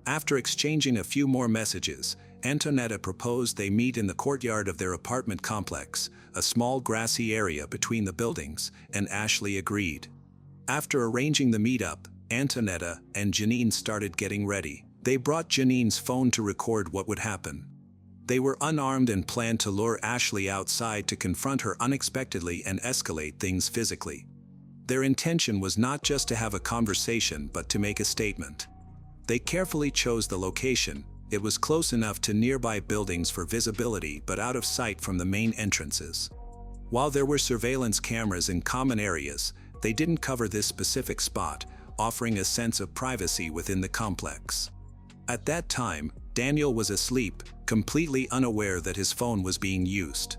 After exchanging a few more messages, Antonetta proposed they meet in the courtyard of their apartment complex, a small grassy area between the buildings, and Ashley agreed. After arranging the meetup, Antonetta and Janine started getting ready. They brought Janine's phone to record what would happen. They were unarmed and planned to lure Ashley outside to confront her unexpectedly and escalate things physically. Their intention was not just to have a conversation but to make a statement. They carefully chose the location. It was close enough to nearby buildings for visibility but out of sight from the main entrances. While there were surveillance cameras in common areas, they didn't cover this specific spot, offering a sense of privacy within the complex. At that time, Daniel was asleep, completely unaware that his phone was being used.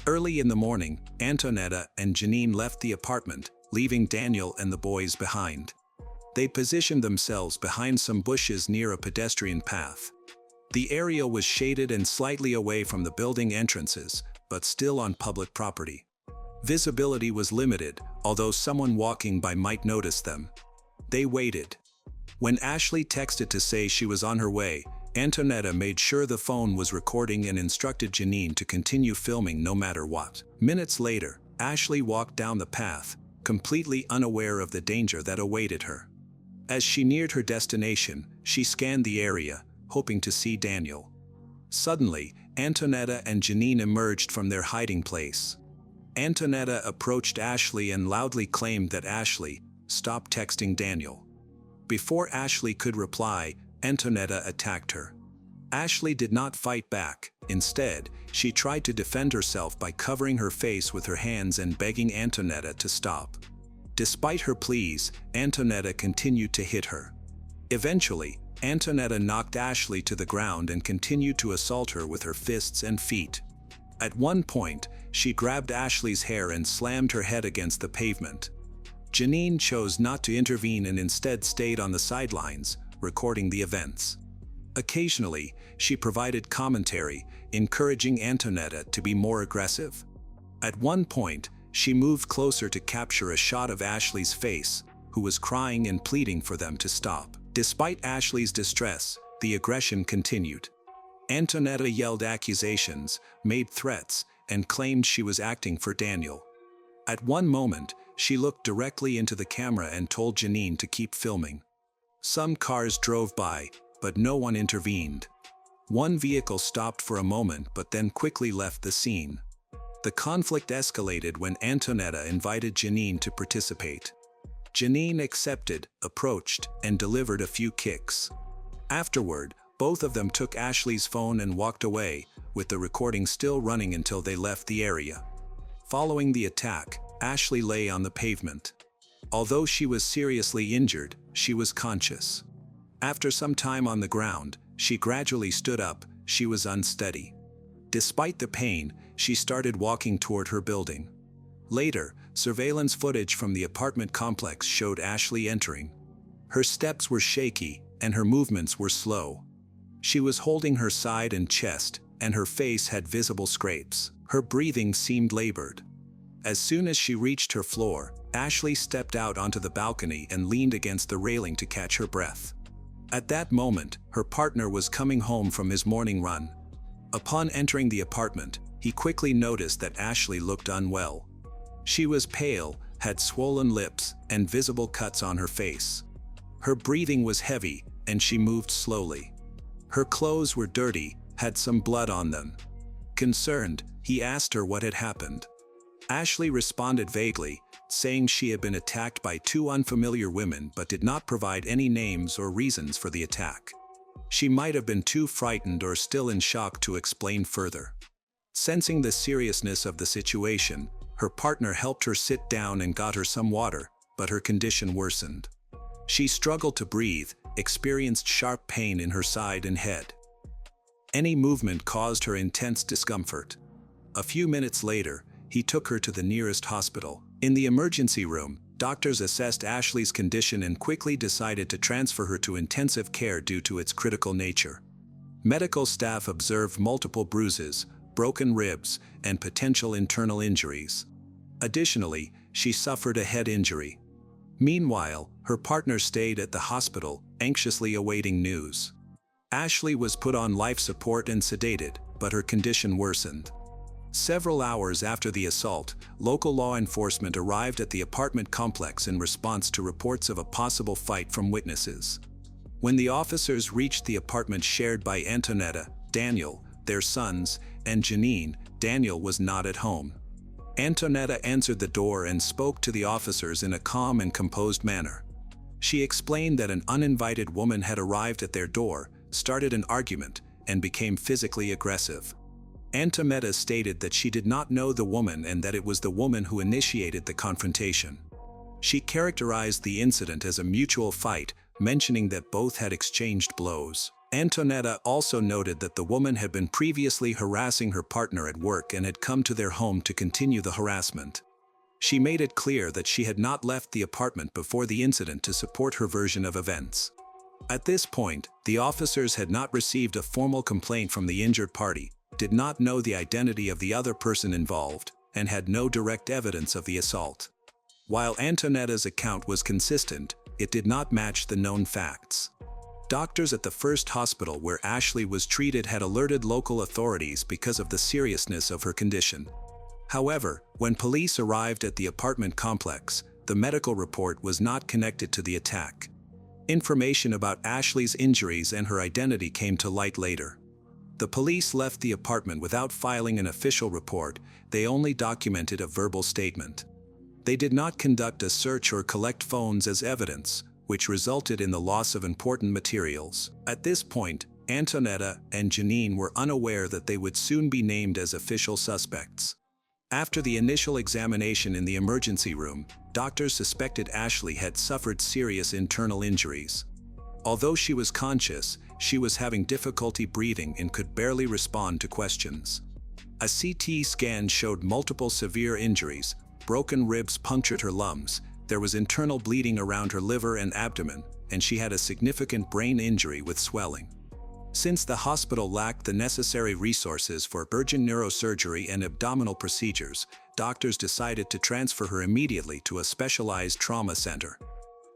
Early in the morning, Antonetta and Janine left the apartment, leaving Daniel and the boys behind. They positioned themselves behind some bushes near a pedestrian path. The area was shaded and slightly away from the building entrances, but still on public property. Visibility was limited, although someone walking by might notice them. They waited. When Ashley texted to say she was on her way, Antonetta made sure the phone was recording and instructed Janine to continue filming no matter what. Minutes later, Ashley walked down the path, completely unaware of the danger that awaited her. As she neared her destination, she scanned the area, hoping to see Daniel. Suddenly, Antonetta and Janine emerged from their hiding place. Antonetta approached Ashley and loudly claimed that Ashley stopped texting Daniel. Before Ashley could reply, Antonetta attacked her. Ashley did not fight back. Instead, she tried to defend herself by covering her face with her hands and begging Antonetta to stop. Despite her pleas, Antonetta continued to hit her. Eventually, Antonetta knocked Ashley to the ground and continued to assault her with her fists and feet. At one point, she grabbed Ashley's hair and slammed her head against the pavement. Janine chose not to intervene and instead stayed on the sidelines, recording the events. Occasionally, she provided commentary, encouraging Antonetta to be more aggressive. At one point, she moved closer to capture a shot of Ashley's face, who was crying and pleading for them to stop. Despite Ashley's distress, the aggression continued. Antonetta yelled accusations, made threats, and claimed she was acting for Daniel. At one moment, she looked directly into the camera and told Janine to keep filming. Some cars drove by, but no one intervened. One vehicle stopped for a moment but then quickly left the scene. The conflict escalated when Antonetta invited Janine to participate. Janine accepted, approached, and delivered a few kicks. Afterward, both of them took Ashley's phone and walked away, with the recording still running until they left the area. Following the attack, Ashley lay on the pavement. Although she was seriously injured, she was conscious. After some time on the ground, she gradually stood up. She was unsteady. Despite the pain, she started walking toward her building. Later, surveillance footage from the apartment complex showed Ashley entering. Her steps were shaky, and her movements were slow. She was holding her side and chest, and her face had visible scrapes. Her breathing seemed labored. As soon as she reached her floor, Ashley stepped out onto the balcony and leaned against the railing to catch her breath. At that moment, her partner was coming home from his morning run. Upon entering the apartment, he quickly noticed that Ashley looked unwell. She was pale, had swollen lips, and visible cuts on her face. Her breathing was heavy, and she moved slowly. Her clothes were dirty, had some blood on them. Concerned, he asked her what had happened. Ashley responded vaguely, saying she had been attacked by two unfamiliar women but did not provide any names or reasons for the attack. She might have been too frightened or still in shock to explain further. Sensing the seriousness of the situation, her partner helped her sit down and got her some water, but her condition worsened. She struggled to breathe, experienced sharp pain in her side and head. Any movement caused her intense discomfort. A few minutes later, he took her to the nearest hospital. In the emergency room, doctors assessed Ashley's condition and quickly decided to transfer her to intensive care due to its critical nature. Medical staff observed multiple bruises, broken ribs, and potential internal injuries. Additionally, she suffered a head injury. Meanwhile, her partner stayed at the hospital, anxiously awaiting news. Ashley was put on life support and sedated, but her condition worsened. Several hours after the assault, local law enforcement arrived at the apartment complex in response to reports of a possible fight from witnesses. When the officers reached the apartment shared by Antonetta, Daniel, their sons, and Janine, Daniel was not at home. Antonetta answered the door and spoke to the officers in a calm and composed manner. She explained that an uninvited woman had arrived at their door, started an argument, and became physically aggressive. Antonetta stated that she did not know the woman and that it was the woman who initiated the confrontation. She characterized the incident as a mutual fight, mentioning that both had exchanged blows. Antonetta also noted that the woman had been previously harassing her partner at work and had come to their home to continue the harassment. She made it clear that she had not left the apartment before the incident to support her version of events. At this point, the officers had not received a formal complaint from the injured party, did not know the identity of the other person involved, and had no direct evidence of the assault. While Antonetta's account was consistent, it did not match the known facts. Doctors at the first hospital where Ashley was treated had alerted local authorities because of the seriousness of her condition. However, when police arrived at the apartment complex, the medical report was not connected to the attack. Information about Ashley's injuries and her identity came to light later. The police left the apartment without filing an official report. They only documented a verbal statement. They did not conduct a search or collect phones as evidence, which resulted in the loss of important materials. At this point, Antonetta and Janine were unaware that they would soon be named as official suspects. After the initial examination in the emergency room, doctors suspected Ashley had suffered serious internal injuries. Although she was conscious, she was having difficulty breathing and could barely respond to questions. A CT scan showed multiple severe injuries. Broken ribs punctured her lungs, there was internal bleeding around her liver and abdomen, and she had a significant brain injury with swelling. Since the hospital lacked the necessary resources for urgent neurosurgery and abdominal procedures, doctors decided to transfer her immediately to a specialized trauma center.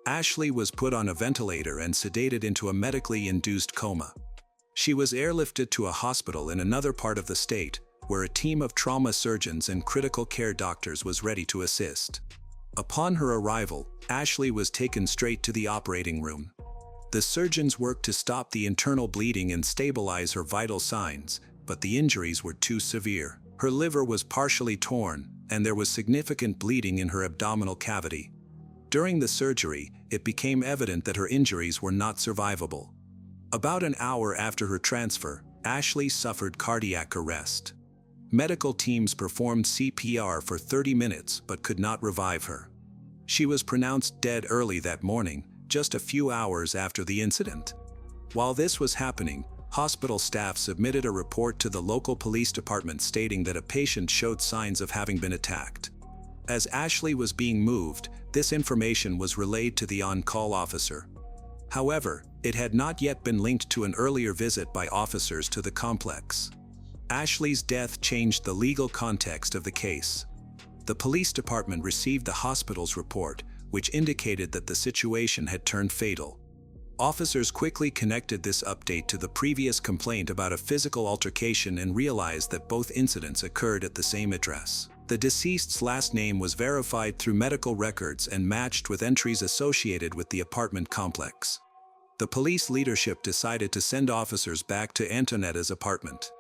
Ashley was put on a ventilator and sedated into a medically induced coma. She was airlifted to a hospital in another part of the state, where a team of trauma surgeons and critical care doctors was ready to assist. Upon her arrival, Ashley was taken straight to the operating room. The surgeons worked to stop the internal bleeding and stabilize her vital signs, but the injuries were too severe. Her liver was partially torn, and there was significant bleeding in her abdominal cavity. During the surgery, it became evident that her injuries were not survivable. About an hour after her transfer, Ashley suffered cardiac arrest. Medical teams performed CPR for 30 minutes but could not revive her. She was pronounced dead early that morning, just a few hours after the incident. While this was happening, hospital staff submitted a report to the local police department stating that a patient showed signs of having been attacked. As Ashley was being moved, this information was relayed to the on-call officer. However, it had not yet been linked to an earlier visit by officers to the complex. Ashley's death changed the legal context of the case. The police department received the hospital's report, which indicated that the situation had turned fatal. Officers quickly connected this update to the previous complaint about a physical altercation and realized that both incidents occurred at the same address. The deceased's last name was verified through medical records and matched with entries associated with the apartment complex. The police leadership decided to send officers back to Antonetta's apartment.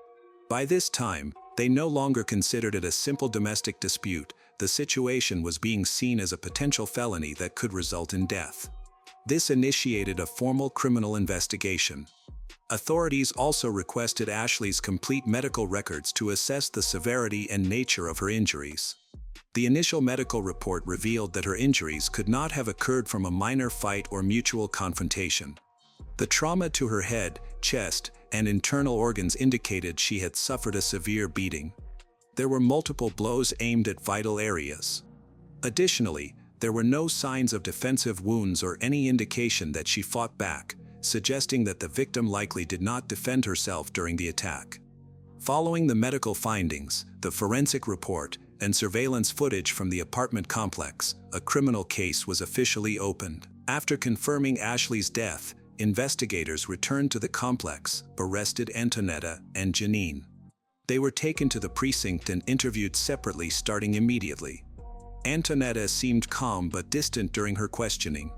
By this time, they no longer considered it a simple domestic dispute. The situation was being seen as a potential felony that could result in death. This initiated a formal criminal investigation. Authorities also requested Ashley's complete medical records to assess the severity and nature of her injuries. The initial medical report revealed that her injuries could not have occurred from a minor fight or mutual confrontation. The trauma to her head, chest, and internal organs indicated she had suffered a severe beating. There were multiple blows aimed at vital areas. Additionally, there were no signs of defensive wounds or any indication that she fought back, suggesting that the victim likely did not defend herself during the attack. Following the medical findings, the forensic report, and surveillance footage from the apartment complex, a criminal case was officially opened. After confirming Ashley's death, investigators returned to the complex, arrested Antonetta and Janine. They were taken to the precinct and interviewed separately starting immediately. Antonetta seemed calm but distant during her questioning.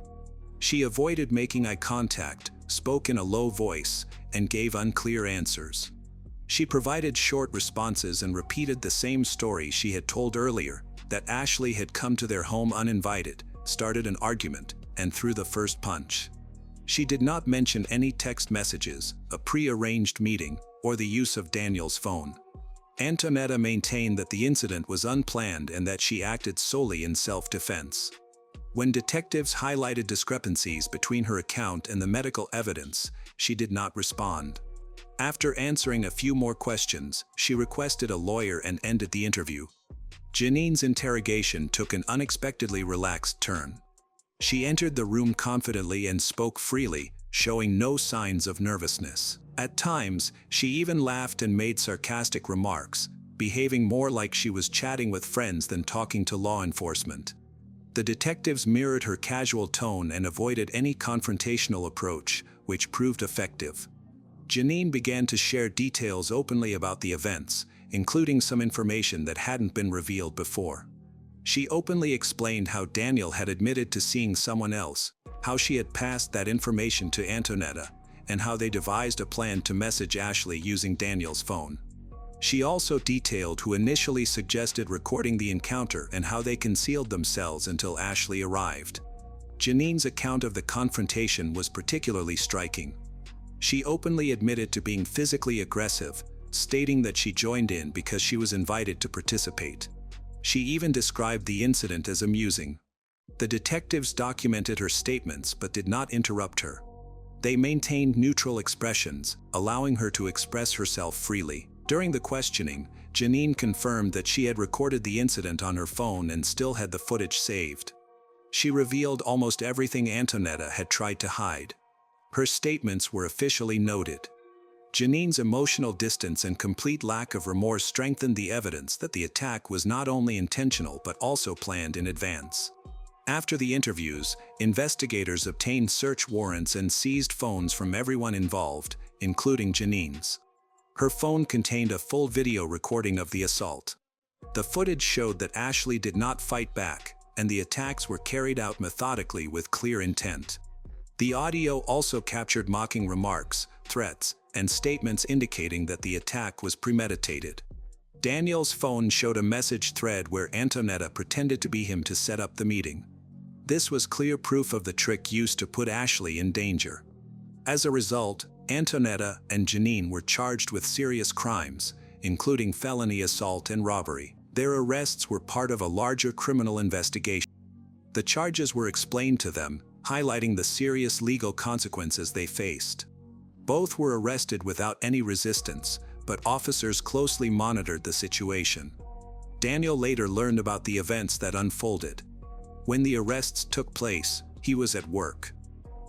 She avoided making eye contact, spoke in a low voice, and gave unclear answers. She provided short responses and repeated the same story she had told earlier, that Ashley had come to their home uninvited, started an argument, and threw the first punch. She did not mention any text messages, a pre-arranged meeting, or the use of Daniel's phone. Antonetta maintained that the incident was unplanned and that she acted solely in self-defense. When detectives highlighted discrepancies between her account and the medical evidence, she did not respond. After answering a few more questions, she requested a lawyer and ended the interview. Janine's interrogation took an unexpectedly relaxed turn. She entered the room confidently and spoke freely, showing no signs of nervousness. At times, she even laughed and made sarcastic remarks, behaving more like she was chatting with friends than talking to law enforcement. The detectives mirrored her casual tone and avoided any confrontational approach, which proved effective. Janine began to share details openly about the events, including some information that hadn't been revealed before. She openly explained how Daniel had admitted to seeing someone else, how she had passed that information to Antonetta, and how they devised a plan to message Ashley using Daniel's phone. She also detailed who initially suggested recording the encounter and how they concealed themselves until Ashley arrived. Janine's account of the confrontation was particularly striking. She openly admitted to being physically aggressive, stating that she joined in because she was invited to participate. She even described the incident as amusing. The detectives documented her statements but did not interrupt her. They maintained neutral expressions, allowing her to express herself freely. During the questioning, Janine confirmed that she had recorded the incident on her phone and still had the footage saved. She revealed almost everything Antonetta had tried to hide. Her statements were officially noted. Janine's emotional distance and complete lack of remorse strengthened the evidence that the attack was not only intentional but also planned in advance. After the interviews, investigators obtained search warrants and seized phones from everyone involved, including Janine's. Her phone contained a full video recording of the assault. The footage showed that Ashley did not fight back, and the attacks were carried out methodically with clear intent. The audio also captured mocking remarks, threats, and statements indicating that the attack was premeditated. Daniel's phone showed a message thread where Antonetta pretended to be him to set up the meeting. This was clear proof of the trick used to put Ashley in danger. As a result, Antonetta and Janine were charged with serious crimes, including felony assault and robbery. Their arrests were part of a larger criminal investigation. The charges were explained to them, highlighting the serious legal consequences they faced. Both were arrested without any resistance, but officers closely monitored the situation. Daniel later learned about the events that unfolded. When the arrests took place, he was at work.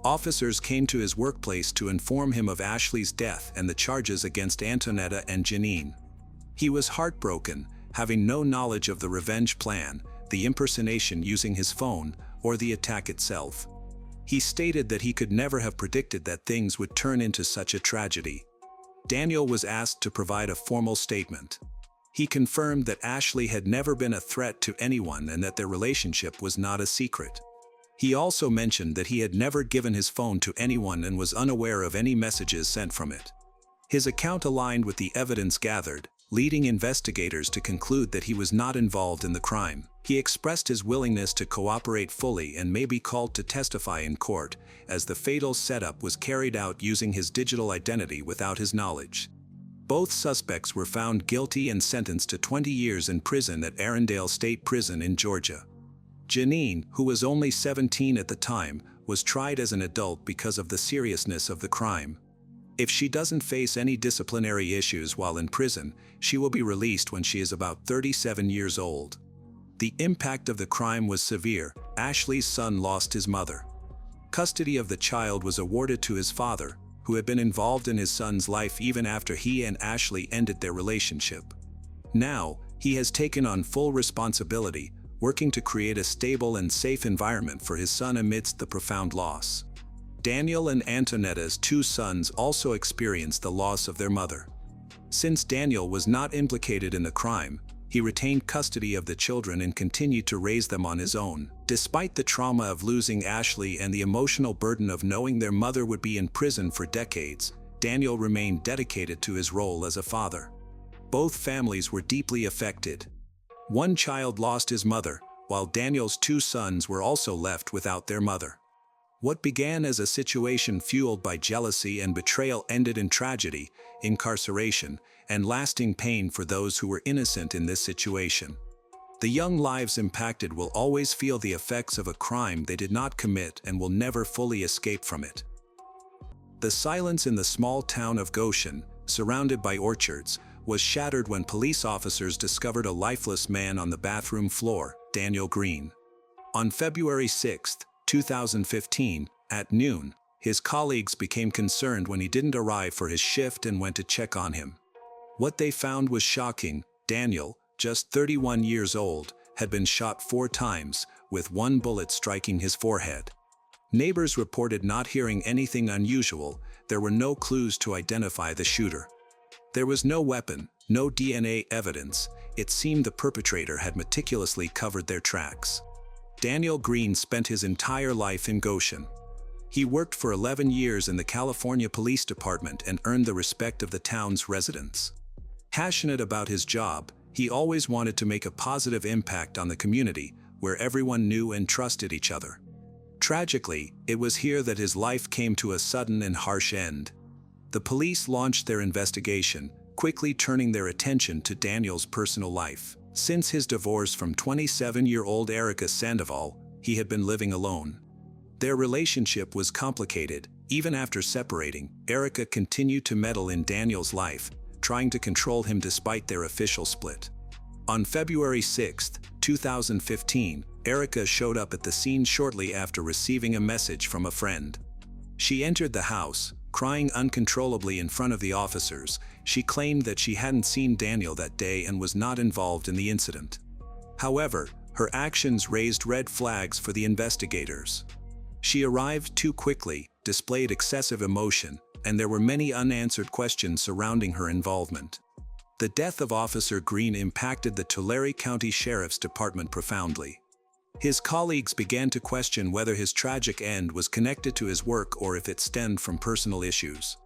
Officers came to his workplace to inform him of Ashley's death and the charges against Antonetta and Janine. He was heartbroken, having no knowledge of the revenge plan, the impersonation using his phone, or the attack itself. He stated that he could never have predicted that things would turn into such a tragedy. Daniel was asked to provide a formal statement. He confirmed that Ashley had never been a threat to anyone and that their relationship was not a secret. He also mentioned that he had never given his phone to anyone and was unaware of any messages sent from it. His account aligned with the evidence gathered, leading investigators to conclude that he was not involved in the crime. He expressed his willingness to cooperate fully and may be called to testify in court, as the fatal setup was carried out using his digital identity without his knowledge. Both suspects were found guilty and sentenced to 20 years in prison at Arundel State Prison in Georgia. Janine, who was only 17 at the time, was tried as an adult because of the seriousness of the crime. If she doesn't face any disciplinary issues while in prison, she will be released when she is about 37 years old. The impact of the crime was severe. Ashley's son lost his mother. Custody of the child was awarded to his father, who had been involved in his son's life even after he and Ashley ended their relationship. Now, he has taken on full responsibility, working to create a stable and safe environment for his son amidst the profound loss. Daniel and Antonetta's two sons also experienced the loss of their mother. Since Daniel was not implicated in the crime, he retained custody of the children and continued to raise them on his own. Despite the trauma of losing Ashley and the emotional burden of knowing their mother would be in prison for decades, Daniel remained dedicated to his role as a father. Both families were deeply affected. One child lost his mother, while Daniel's two sons were also left without their mother. What began as a situation fueled by jealousy and betrayal ended in tragedy, incarceration, and lasting pain for those who were innocent in this situation. The young lives impacted will always feel the effects of a crime they did not commit and will never fully escape from it. The silence in the small town of Goshen, surrounded by orchards, was shattered when police officers discovered a lifeless man on the bathroom floor, Daniel Green. On February 6, 2015, at noon, his colleagues became concerned when he didn't arrive for his shift and went to check on him. What they found was shocking. Daniel, just 31 years old, had been shot 4 times, with one bullet striking his forehead. Neighbors reported not hearing anything unusual. There were no clues to identify the shooter. There was no weapon, no DNA evidence. It seemed the perpetrator had meticulously covered their tracks. Daniel Green spent his entire life in Goshen. He worked for 11 years in the California Police Department and earned the respect of the town's residents. Passionate about his job, he always wanted to make a positive impact on the community, where everyone knew and trusted each other. Tragically, it was here that his life came to a sudden and harsh end. The police launched their investigation, quickly turning their attention to Daniel's personal life. Since his divorce from 27-year-old Erica Sandoval, he had been living alone. Their relationship was complicated. Even after separating, Erica continued to meddle in Daniel's life, trying to control him despite their official split. On February 6, 2015, Erica showed up at the scene shortly after receiving a message from a friend. She entered the house, crying uncontrollably in front of the officers. She claimed that she hadn't seen Daniel that day and was not involved in the incident. However, Her actions raised red flags for the investigators. She arrived too quickly, displayed excessive emotion, and there were many unanswered questions surrounding her involvement. The death of Officer Green impacted the Tulare County Sheriff's Department profoundly. His colleagues began to question whether his tragic end was connected to his work or if it stemmed from personal issues.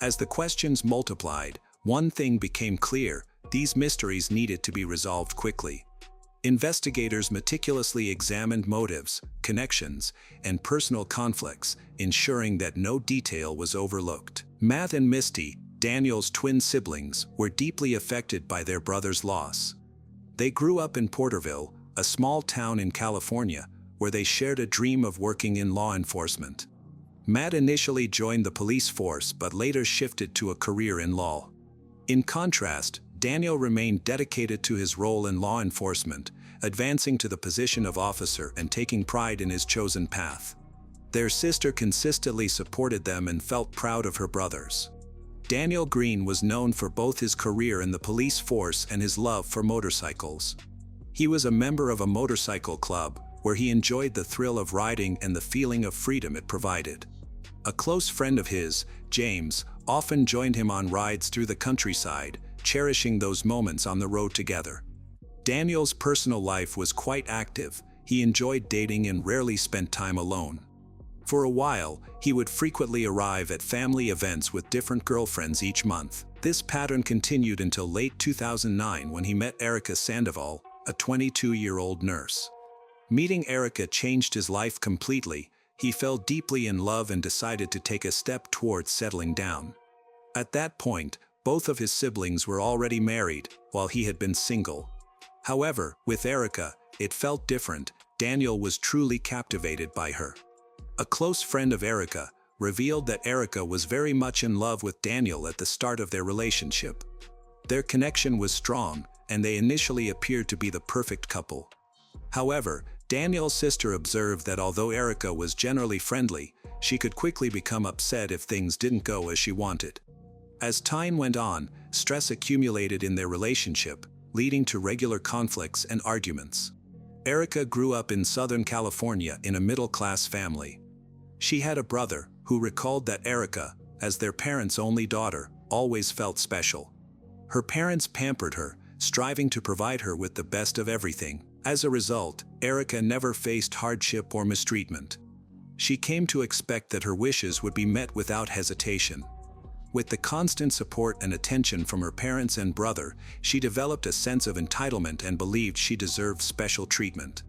As the questions multiplied, one thing became clear: these mysteries needed to be resolved quickly. Investigators meticulously examined motives, connections, and personal conflicts, ensuring that no detail was overlooked. Matt and Misty, Daniel's twin siblings, were deeply affected by their brother's loss. They grew up in Porterville, a small town in California, where they shared a dream of working in law enforcement. Matt initially joined the police force but later shifted to a career in law. In contrast, Daniel remained dedicated to his role in law enforcement, advancing to the position of officer and taking pride in his chosen path. Their sister consistently supported them and felt proud of her brothers. Daniel Green was known for both his career in the police force and his love for motorcycles. He was a member of a motorcycle club, where he enjoyed the thrill of riding and the feeling of freedom it provided. A close friend of his, James, often joined him on rides through the countryside, cherishing those moments on the road together. Daniel's personal life was quite active. He enjoyed dating and rarely spent time alone. For a while, he would frequently arrive at family events with different girlfriends each month. This pattern continued until late 2009 when he met Erica Sandoval, a 22-year-old nurse. Meeting Erica changed his life completely. He fell deeply in love and decided to take a step towards settling down. At that point, both of his siblings were already married, while he had been single. However, with Erica, it felt different. Daniel was truly captivated by her. A close friend of Erica revealed that Erica was very much in love with Daniel at the start of their relationship. Their connection was strong, and they initially appeared to be the perfect couple. However, Daniel's sister observed that although Erica was generally friendly, she could quickly become upset if things didn't go as she wanted. As time went on, stress accumulated in their relationship, leading to regular conflicts and arguments. Erica grew up in Southern California in a middle-class family. She had a brother who recalled that Erica, as their parents' only daughter, always felt special. Her parents pampered her, striving to provide her with the best of everything. As a result, Erica never faced hardship or mistreatment. She came to expect that her wishes would be met without hesitation. With the constant support and attention from her parents and brother, she developed a sense of entitlement and believed she deserved special treatment.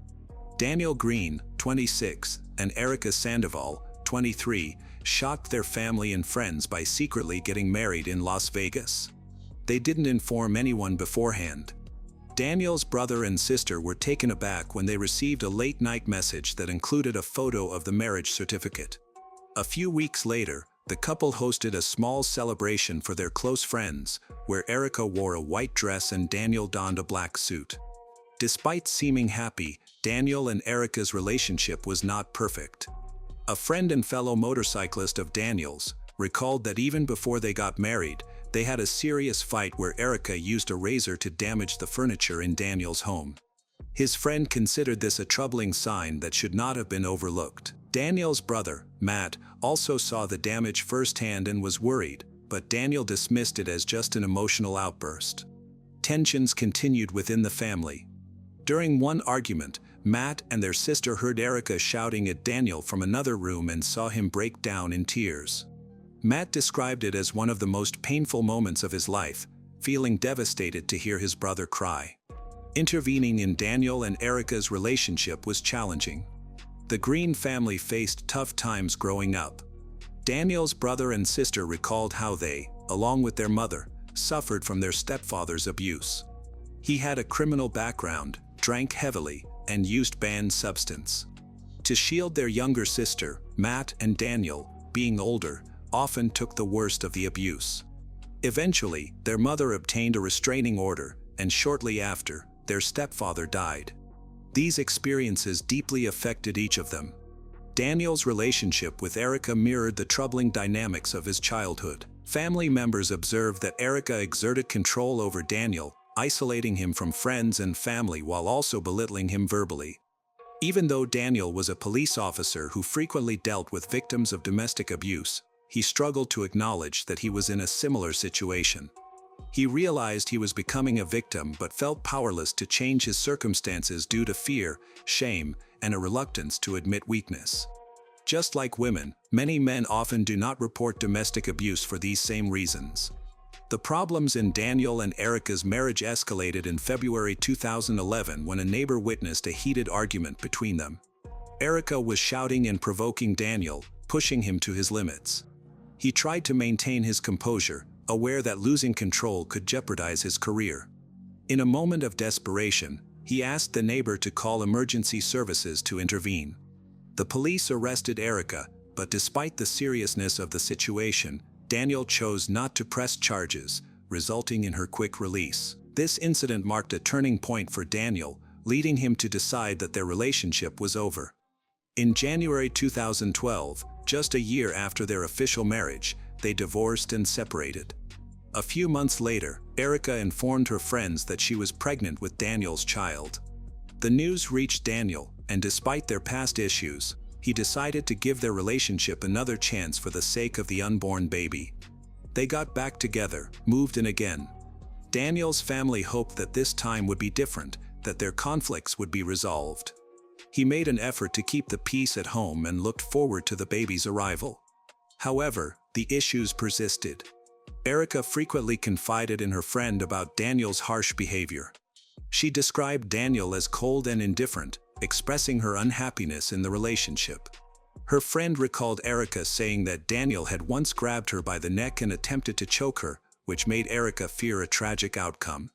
Daniel Green, 26, and Erica Sandoval, 23, shocked their family and friends by secretly getting married in Las Vegas. They didn't inform anyone beforehand. Daniel's brother and sister were taken aback when they received a late-night message that included a photo of the marriage certificate. A few weeks later, the couple hosted a small celebration for their close friends, where Erica wore a white dress and Daniel donned a black suit. Despite seeming happy, Daniel and Erica's relationship was not perfect. A friend and fellow motorcyclist of Daniel's recalled that even before they got married, they had a serious fight where Erica used a razor to damage the furniture in Daniel's home. His friend considered this a troubling sign that should not have been overlooked. Daniel's brother, Matt, also saw the damage firsthand and was worried, but Daniel dismissed it as just an emotional outburst. Tensions continued within the family. During one argument, Matt and their sister heard Erica shouting at Daniel from another room and saw him break down in tears. Matt described it as one of the most painful moments of his life, feeling devastated to hear his brother cry. Intervening in Daniel and Erica's relationship was challenging. The Green family faced tough times growing up. Daniel's brother and sister recalled how they, along with their mother, suffered from their stepfather's abuse. He had a criminal background, drank heavily, and used banned substance. To shield their younger sister, Matt and Daniel, being older, often took the worst of the abuse. Eventually, their mother obtained a restraining order, and shortly after, their stepfather died. These experiences deeply affected each of them. Daniel's relationship with Erica mirrored the troubling dynamics of his childhood. Family members observed that Erica exerted control over Daniel, isolating him from friends and family while also belittling him verbally. Even though Daniel was a police officer who frequently dealt with victims of domestic abuse, he struggled to acknowledge that he was in a similar situation. He realized he was becoming a victim but felt powerless to change his circumstances due to fear, shame, and a reluctance to admit weakness. Just like women, many men often do not report domestic abuse for these same reasons. The problems in Daniel and Erica's marriage escalated in February 2011 when a neighbor witnessed a heated argument between them. Erica was shouting and provoking Daniel, pushing him to his limits. He tried to maintain his composure, aware that losing control could jeopardize his career. In a moment of desperation, he asked the neighbor to call emergency services to intervene. The police arrested Erica, but despite the seriousness of the situation, Daniel chose not to press charges, resulting in her quick release. This incident marked a turning point for Daniel, leading him to decide that their relationship was over. In January 2012, just a year after their official marriage, they divorced and separated. A few months later, Erica informed her friends that she was pregnant with Daniel's child. The news reached Daniel, and despite their past issues, he decided to give their relationship another chance for the sake of the unborn baby. They got back together, moved in again. Daniel's family hoped that this time would be different, that their conflicts would be resolved. He made an effort to keep the peace at home and looked forward to the baby's arrival. However, the issues persisted. Erica frequently confided in her friend about Daniel's harsh behavior. She described Daniel as cold and indifferent, expressing her unhappiness in the relationship. Her friend recalled Erica saying that Daniel had once grabbed her by the neck and attempted to choke her, which made Erica fear a tragic outcome.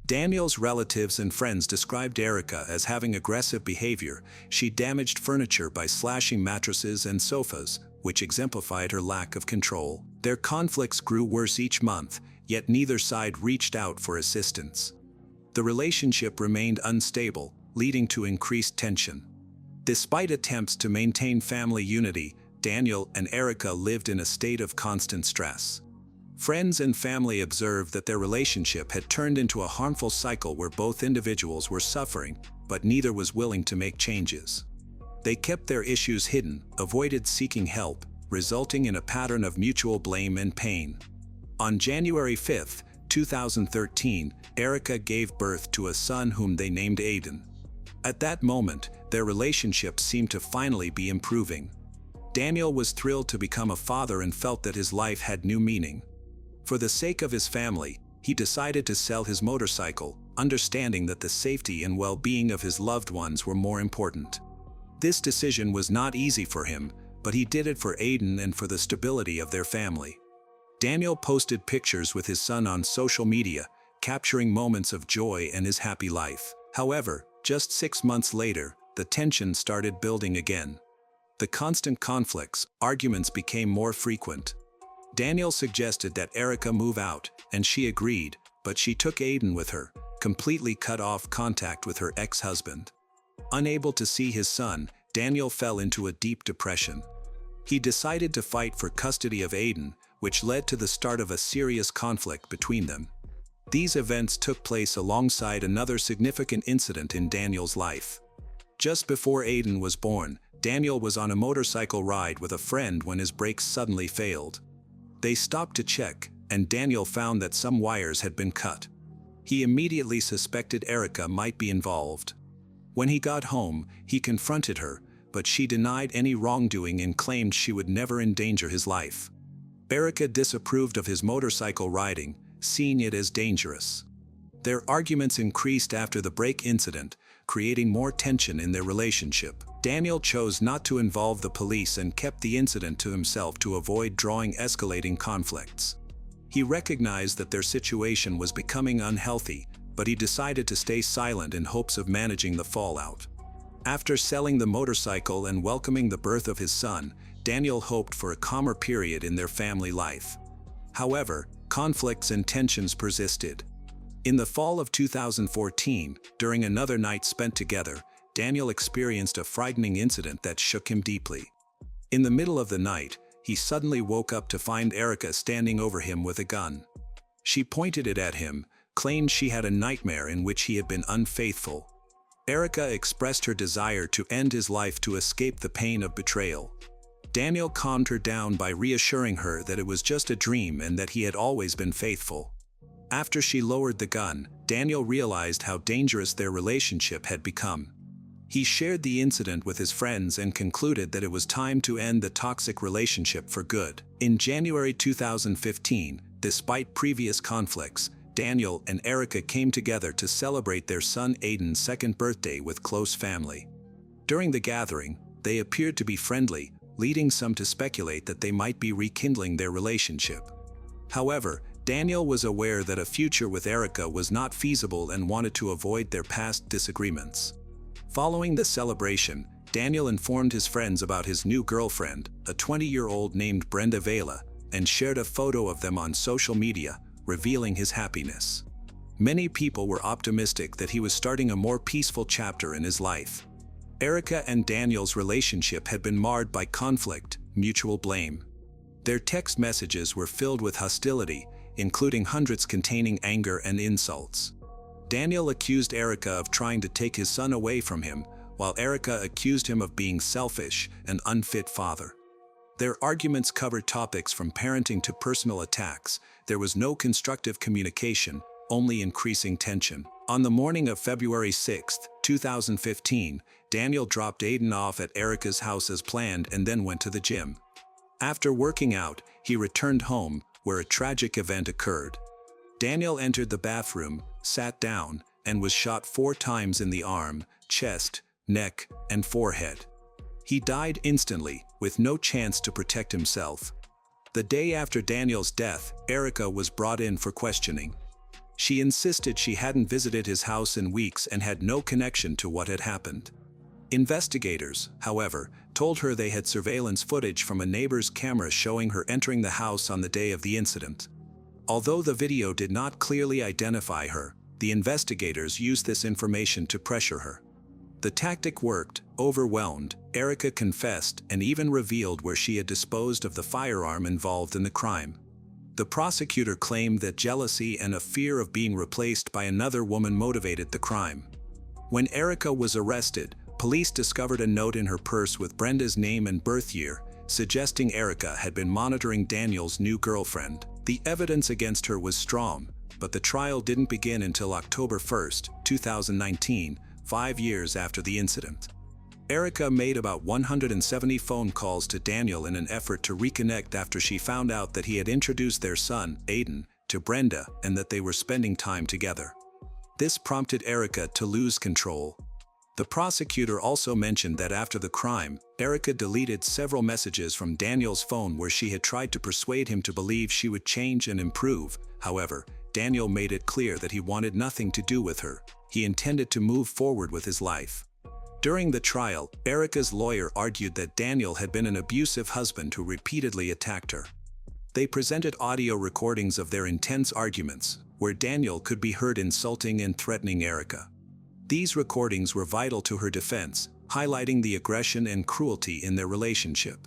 Daniel's relatives and friends described Erica as having aggressive behavior. She damaged furniture by slashing mattresses and sofas, which exemplified her lack of control. Their conflicts grew worse each month, yet neither side reached out for assistance. The relationship remained unstable, leading to increased tension. Despite attempts to maintain family unity, Daniel and Erica lived in a state of constant stress. Friends and family observed that their relationship had turned into a harmful cycle where both individuals were suffering, but neither was willing to make changes. They kept their issues hidden, avoided seeking help, resulting in a pattern of mutual blame and pain. On January 5, 2013, Erica gave birth to a son whom they named Aiden. At that moment, their relationship seemed to finally be improving. Daniel was thrilled to become a father and felt that his life had new meaning. For the sake of his family, he decided to sell his motorcycle, understanding that the safety and well-being of his loved ones were more important. This decision was not easy for him, but he did it for Aiden and for the stability of their family. Daniel posted pictures with his son on social media, capturing moments of joy and his happy life. However, just 6 months later, the tension started building again. The constant conflicts, arguments became more frequent. Daniel suggested that Erica move out, and she agreed, but she took Aiden with her, completely cut off contact with her ex-husband. Unable to see his son, Daniel fell into a deep depression. He decided to fight for custody of Aiden, which led to the start of a serious conflict between them. These events took place alongside another significant incident in Daniel's life. Just before Aiden was born, Daniel was on a motorcycle ride with a friend when his brakes suddenly failed. They stopped to check, and Daniel found that some wires had been cut. He immediately suspected Erica might be involved. When he got home, he confronted her, but she denied any wrongdoing and claimed she would never endanger his life. Erica disapproved of his motorcycle riding, seeing it as dangerous. Their arguments increased after the brake incident, creating more tension in their relationship. Daniel chose not to involve the police and kept the incident to himself to avoid drawing escalating conflicts. He recognized that their situation was becoming unhealthy, but he decided to stay silent in hopes of managing the fallout. After selling the motorcycle and welcoming the birth of his son, Daniel hoped for a calmer period in their family life. However, conflicts and tensions persisted. In the fall of 2014, during another night spent together, Daniel experienced a frightening incident that shook him deeply. In the middle of the night, he suddenly woke up to find Erica standing over him with a gun. She pointed it at him, claimed she had a nightmare in which he had been unfaithful. Erica expressed her desire to end his life to escape the pain of betrayal. Daniel calmed her down by reassuring her that it was just a dream and that he had always been faithful. After she lowered the gun, Daniel realized how dangerous their relationship had become. He shared the incident with his friends and concluded that it was time to end the toxic relationship for good. In January 2015, despite previous conflicts, Daniel and Erica came together to celebrate their son Aiden's second birthday with close family. During the gathering, they appeared to be friendly, leading some to speculate that they might be rekindling their relationship. However, Daniel was aware that a future with Erica was not feasible and wanted to avoid their past disagreements. Following the celebration, Daniel informed his friends about his new girlfriend, a 20-year-old named Brenda Vela, and shared a photo of them on social media, revealing his happiness. Many people were optimistic that he was starting a more peaceful chapter in his life. Erica and Daniel's relationship had been marred by conflict, mutual blame. Their text messages were filled with hostility, including hundreds containing anger and insults. Daniel accused Erica of trying to take his son away from him, while Erica accused him of being selfish and unfit father. Their arguments covered topics from parenting to personal attacks. There was no constructive communication, only increasing tension. On the morning of February 6, 2015, Daniel dropped Aiden off at Erica's house as planned and then went to the gym. After working out, he returned home, where a tragic event occurred. Daniel entered the bathroom, sat down, and was shot 4 times in the arm, chest, neck, and forehead. He died instantly, with no chance to protect himself. The day after Daniel's death, Erica was brought in for questioning. She insisted she hadn't visited his house in weeks and had no connection to what had happened. Investigators, however, told her they had surveillance footage from a neighbor's camera showing her entering the house on the day of the incident. Although the video did not clearly identify her, the investigators used this information to pressure her. The tactic worked. Overwhelmed, Erica confessed and even revealed where she had disposed of the firearm involved in the crime. The prosecutor claimed that jealousy and a fear of being replaced by another woman motivated the crime. When Erica was arrested, police discovered a note in her purse with Brenda's name and birth year, suggesting Erica had been monitoring Daniel's new girlfriend. The evidence against her was strong, but the trial didn't begin until October 1, 2019, 5 years after the incident. Erica made about 170 phone calls to Daniel in an effort to reconnect after she found out that he had introduced their son, Aiden, to Brenda and that they were spending time together. This prompted Erica to lose control. The prosecutor also mentioned that after the crime, Erica deleted several messages from Daniel's phone where she had tried to persuade him to believe she would change and improve. However, Daniel made it clear that he wanted nothing to do with her. He intended to move forward with his life. During the trial, Erica's lawyer argued that Daniel had been an abusive husband who repeatedly attacked her. They presented audio recordings of their intense arguments, where Daniel could be heard insulting and threatening Erica. These recordings were vital to her defense, highlighting the aggression and cruelty in their relationship.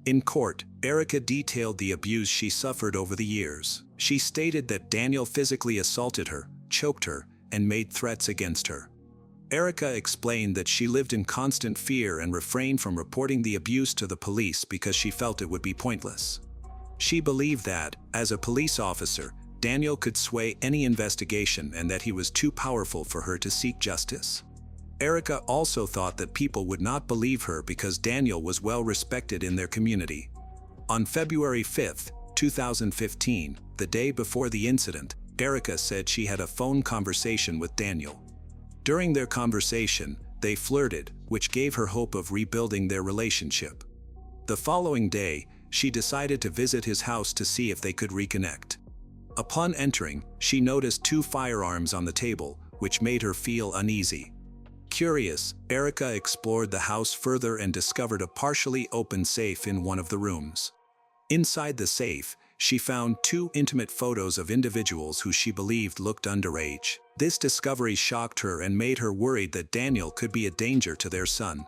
In court, Erica detailed the abuse she suffered over the years. She stated that Daniel physically assaulted her, choked her, and made threats against her. Erica explained that she lived in constant fear and refrained from reporting the abuse to the police because she felt it would be pointless. She believed that, as a police officer, Daniel could sway any investigation and that he was too powerful for her to seek justice. Erica also thought that people would not believe her because Daniel was well respected in their community. On February 5, 2015, the day before the incident, Erica said she had a phone conversation with Daniel. During their conversation, they flirted, which gave her hope of rebuilding their relationship. The following day, she decided to visit his house to see if they could reconnect. Upon entering, she noticed 2 firearms on the table, which made her feel uneasy. Curious, Erica explored the house further and discovered a partially open safe in one of the rooms. Inside the safe, she found 2 intimate photos of individuals who she believed looked underage. This discovery shocked her and made her worried that Daniel could be a danger to their son.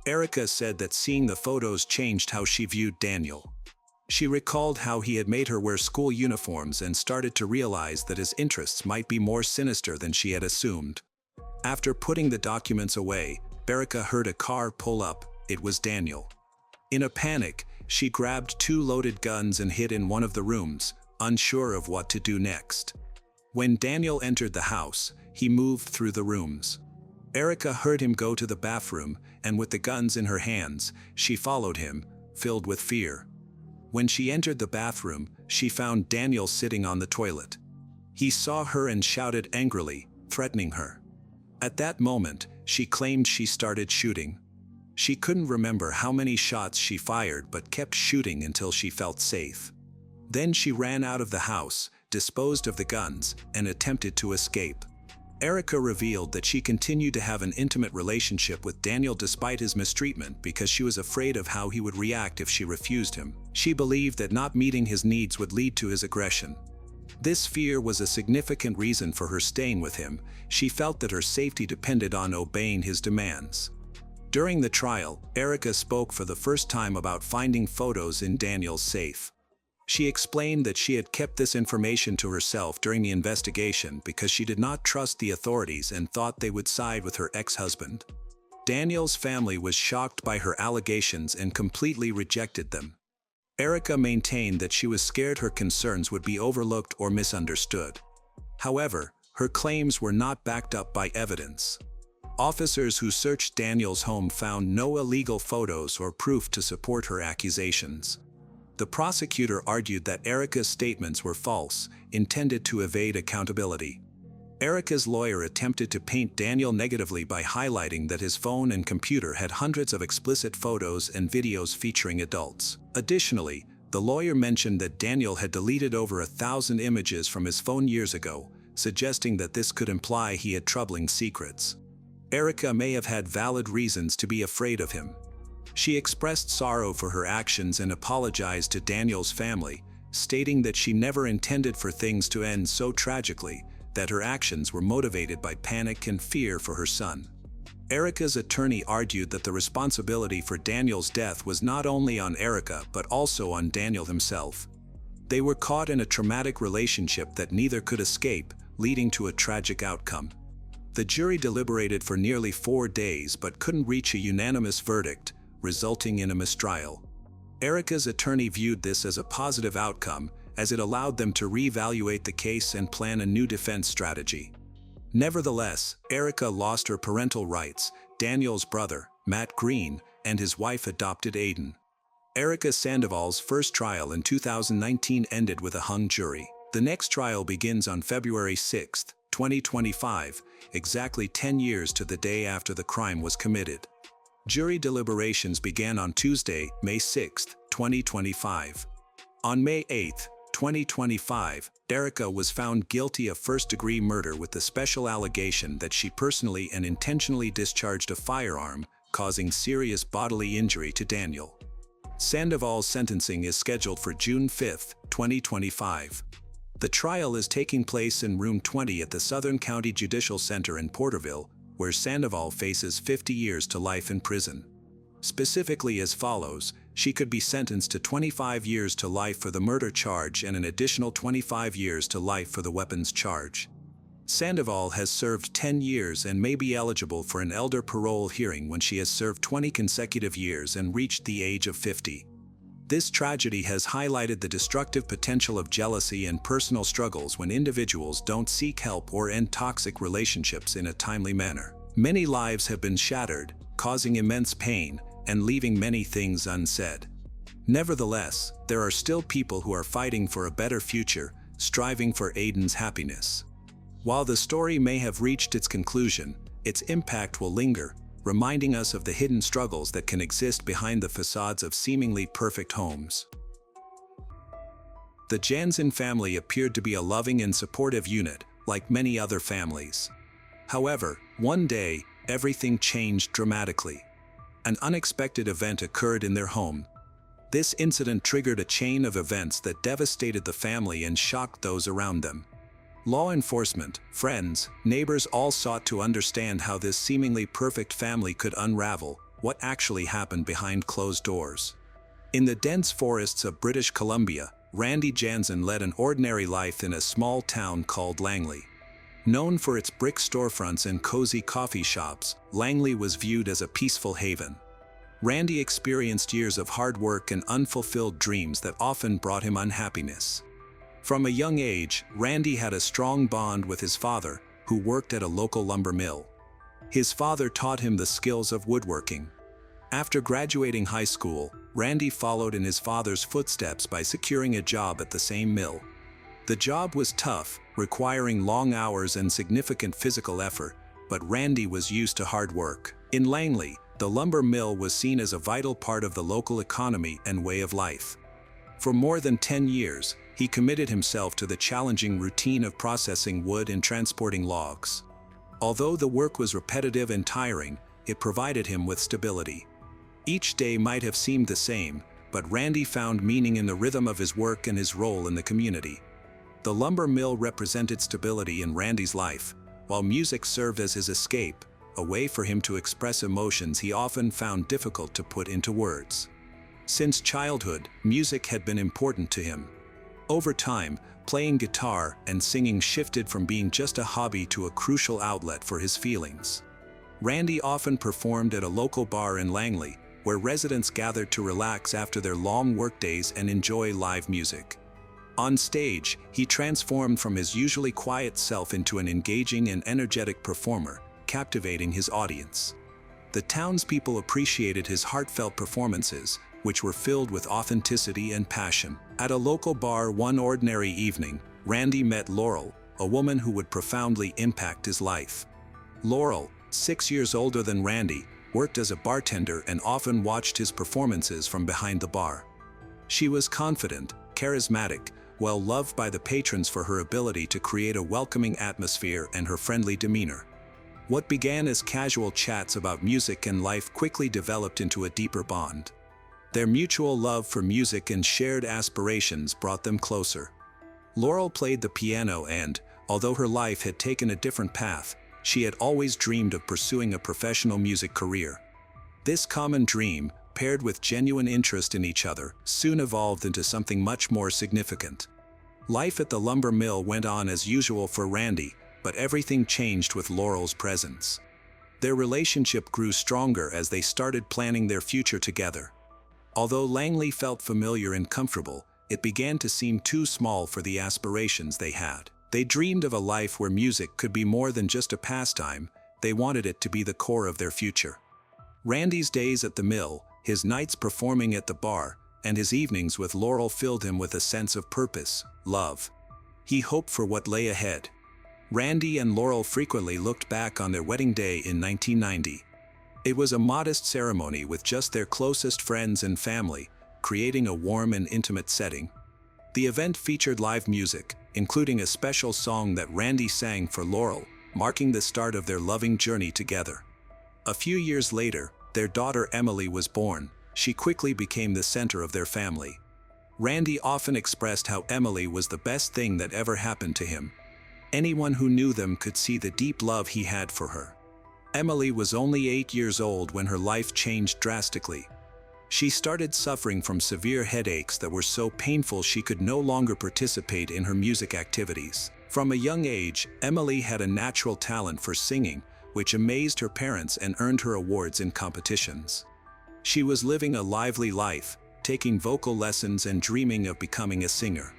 Erica said that seeing the photos changed how she viewed Daniel. She recalled how he had made her wear school uniforms and started to realize that his interests might be more sinister than she had assumed. After putting the documents away, Gabriela heard a car pull up. It was Daniel. In a panic, she grabbed 2 loaded guns and hid in one of the rooms, unsure of what to do next. When Daniel entered the house, he moved through the rooms. Gabriela heard him go to the bathroom, and with the guns in her hands, she followed him, filled with fear. When she entered the bathroom, she found Daniel sitting on the toilet. He saw her and shouted angrily, threatening her. At that moment, she claimed she started shooting. She couldn't remember how many shots she fired but kept shooting until she felt safe. Then she ran out of the house, disposed of the guns, and attempted to escape. Gabriela revealed that she continued to have an intimate relationship with Daniel despite his mistreatment because she was afraid of how he would react if she refused him. She believed that not meeting his needs would lead to his aggression. This fear was a significant reason for her staying with him. She felt that her safety depended on obeying his demands. During the trial, Gabriela spoke for the first time about finding photos in Daniel's safe. She explained that she had kept this information to herself during the investigation because she did not trust the authorities and thought they would side with her ex-husband. Daniel's family was shocked by her allegations and completely rejected them. Gabriela maintained that she was scared her concerns would be overlooked or misunderstood. However, her claims were not backed up by evidence. Officers who searched Daniel's home found no illegal photos or proof to support her accusations. The prosecutor argued that Gabriela's statements were false, intended to evade accountability. Gabriela's lawyer attempted to paint Daniel negatively by highlighting that his phone and computer had hundreds of explicit photos and videos featuring adults. Additionally, the lawyer mentioned that Daniel had deleted over 1,000 images from his phone years ago, suggesting that this could imply he had troubling secrets. Gabriela may have had valid reasons to be afraid of him. She expressed sorrow for her actions and apologized to Daniel's family, stating that she never intended for things to end so tragically, that her actions were motivated by panic and fear for her son. Gabriela's attorney argued that the responsibility for Daniel's death was not only on Gabriela but also on Daniel himself. They were caught in a traumatic relationship that neither could escape, leading to a tragic outcome. The jury deliberated for nearly 4 days but couldn't reach a unanimous verdict, resulting in a mistrial. Gabriela's attorney viewed this as a positive outcome, as it allowed them to reevaluate the case and plan a new defense strategy. Nevertheless, Gabriela lost her parental rights. Daniel's brother, Matt Green, and his wife adopted Aiden. Gabriela Sandoval's first trial in 2019 ended with a hung jury. The next trial begins on February 6, 2025, exactly 10 years to the day after the crime was committed. Jury deliberations began on Tuesday, May 6, 2025. On May 8, 2025, Gabriela was found guilty of first-degree murder with the special allegation that she personally and intentionally discharged a firearm, causing serious bodily injury to Daniel. Sandoval's sentencing is scheduled for June 5, 2025. The trial is taking place in Room 20 at the Southern County Judicial Center in Porterville, where Sandoval faces 50 years to life in prison. Specifically as follows: she could be sentenced to 25 years to life for the murder charge and an additional 25 years to life for the weapons charge. Sandoval has served 10 years and may be eligible for an elder parole hearing when she has served 20 consecutive years and reached the age of 50. This tragedy has highlighted the destructive potential of jealousy and personal struggles when individuals don't seek help or end toxic relationships in a timely manner. Many lives have been shattered, causing immense pain and leaving many things unsaid. Nevertheless, there are still people who are fighting for a better future, striving for Aiden's happiness. While the story may have reached its conclusion, its impact will linger, reminding us of the hidden struggles that can exist behind the facades of seemingly perfect homes. The Jansen family appeared to be a loving and supportive unit, like many other families. However, one day, everything changed dramatically. An unexpected event occurred in their home. This incident triggered a chain of events that devastated the family and shocked those around them. Law enforcement, friends, neighbors all sought to understand how this seemingly perfect family could unravel, what actually happened behind closed doors. In the dense forests of British Columbia, Randy Jansen led an ordinary life in a small town called Langley. Known for its brick storefronts and cozy coffee shops, Langley was viewed as a peaceful haven. Randy experienced years of hard work and unfulfilled dreams that often brought him unhappiness. From a young age, Randy had a strong bond with his father, who worked at a local lumber mill. His father taught him the skills of woodworking. After graduating high school, Randy followed in his father's footsteps by securing a job at the same mill. The job was tough, requiring long hours and significant physical effort, but Randy was used to hard work. In Langley, the lumber mill was seen as a vital part of the local economy and way of life. For more than 10 years, he committed himself to the challenging routine of processing wood and transporting logs. Although the work was repetitive and tiring, it provided him with stability. Each day might have seemed the same, but Randy found meaning in the rhythm of his work and his role in the community. The lumber mill represented stability in Randy's life, while music served as his escape, a way for him to express emotions he often found difficult to put into words. Since childhood, music had been important to him. Over time, playing guitar and singing shifted from being just a hobby to a crucial outlet for his feelings. Randy often performed at a local bar in Langley, where residents gathered to relax after their long workdays and enjoy live music. On stage, he transformed from his usually quiet self into an engaging and energetic performer, captivating his audience. The townspeople appreciated his heartfelt performances, which were filled with authenticity and passion. At a local bar one ordinary evening, Randy met Laurel, a woman who would profoundly impact his life. Laurel, 6 years older than Randy, worked as a bartender and often watched his performances from behind the bar. She was confident, charismatic, well loved by the patrons for her ability to create a welcoming atmosphere and her friendly demeanor. What began as casual chats about music and life quickly developed into a deeper bond. Their mutual love for music and shared aspirations brought them closer. Laurel played the piano and, although her life had taken a different path, she had always dreamed of pursuing a professional music career. This common dream, paired with genuine interest in each other, soon evolved into something much more significant. Life at the lumber mill went on as usual for Randy, but everything changed with Laurel's presence. Their relationship grew stronger as they started planning their future together. Although Langley felt familiar and comfortable, it began to seem too small for the aspirations they had. They dreamed of a life where music could be more than just a pastime. They wanted it to be the core of their future. Randy's days at the mill, his nights performing at the bar, and his evenings with Laurel filled him with a sense of purpose, love. He hoped for what lay ahead. Randy and Laurel frequently looked back on their wedding day in 1990. It was a modest ceremony with just their closest friends and family, creating a warm and intimate setting. The event featured live music, including a special song that Randy sang for Laurel, marking the start of their loving journey together. A few years later, their daughter Emily was born. She quickly became the center of their family. Randy often expressed how Emily was the best thing that ever happened to him. Anyone who knew them could see the deep love he had for her. Emily was only 8 years old when her life changed drastically. She started suffering from severe headaches that were so painful she could no longer participate in her music activities. From a young age, Emily had a natural talent for singing, which amazed her parents and earned her awards in competitions. She was living a lively life, taking vocal lessons and dreaming of becoming a singer.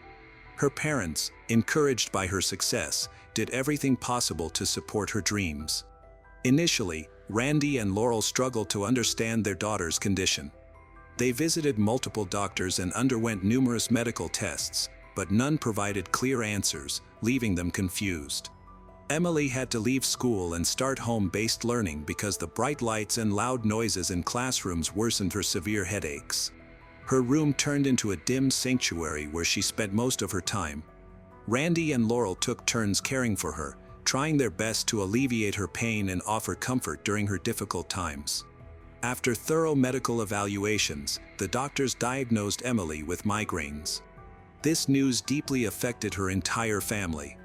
Her parents, encouraged by her success, did everything possible to support her dreams. Initially, Randy and Laurel struggled to understand their daughter's condition. They visited multiple doctors and underwent numerous medical tests, but none provided clear answers, leaving them confused. Emily had to leave school and start home-based learning because the bright lights and loud noises in classrooms worsened her severe headaches. Her room turned into a dim sanctuary where she spent most of her time. Randy and Laurel took turns caring for her, trying their best to alleviate her pain and offer comfort during her difficult times. After thorough medical evaluations, the doctors diagnosed Emily with migraines. This news deeply affected her entire family.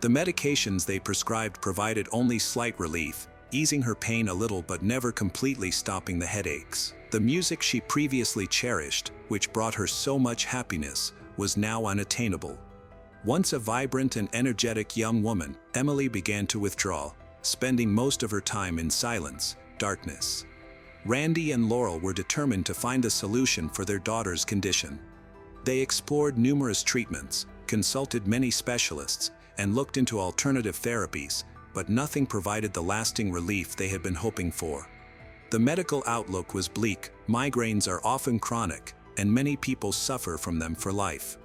The medications they prescribed provided only slight relief, easing her pain a little but never completely stopping the headaches. The music she previously cherished, which brought her so much happiness, was now unattainable. Once a vibrant and energetic young woman, Emily began to withdraw, spending most of her time in silence, darkness. Randy and Laurel were determined to find a solution for their daughter's condition. They explored numerous treatments, consulted many specialists, and looked into alternative therapies, but nothing provided the lasting relief they had been hoping for. The medical outlook was bleak. Migraines are often chronic, and many people suffer from them for life.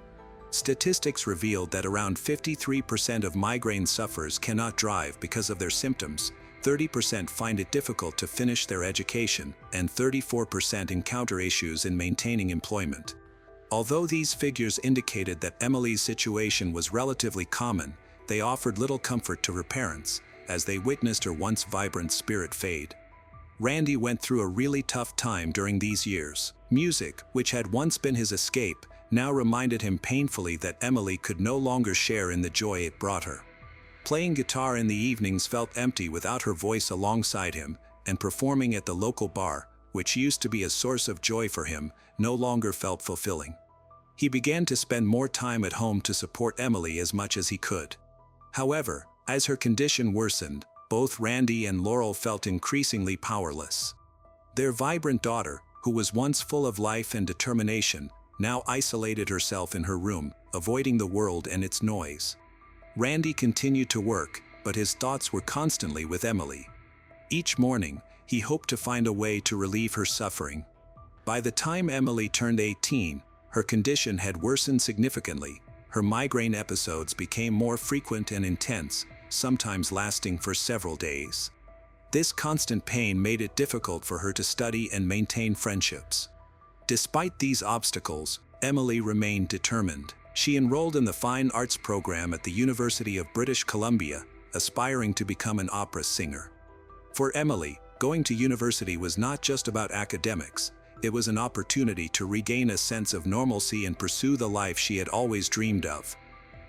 Statistics revealed that around 53% of migraine sufferers cannot drive because of their symptoms, 30% find it difficult to finish their education, and 34% encounter issues in maintaining employment. Although these figures indicated that Emily's situation was relatively common, they offered little comfort to her parents, as they witnessed her once vibrant spirit fade. Randy went through a really tough time during these years. Music, which had once been his escape, now reminded him painfully that Emily could no longer share in the joy it brought her. Playing guitar in the evenings felt empty without her voice alongside him, and performing at the local bar, which used to be a source of joy for him, no longer felt fulfilling. He began to spend more time at home to support Emily as much as he could. However, as her condition worsened, both Randy and Laurel felt increasingly powerless. Their vibrant daughter, who was once full of life and determination, now isolated herself in her room, avoiding the world and its noise. Randy continued to work, but his thoughts were constantly with Emily. Each morning, he hoped to find a way to relieve her suffering. By the time Emily turned 18, her condition had worsened significantly. Her migraine episodes became more frequent and intense, sometimes lasting for several days. This constant pain made it difficult for her to study and maintain friendships. Despite these obstacles, Emily remained determined. She enrolled in the Fine Arts program at the University of British Columbia, aspiring to become an opera singer. For Emily, going to university was not just about academics. It was an opportunity to regain a sense of normalcy and pursue the life she had always dreamed of.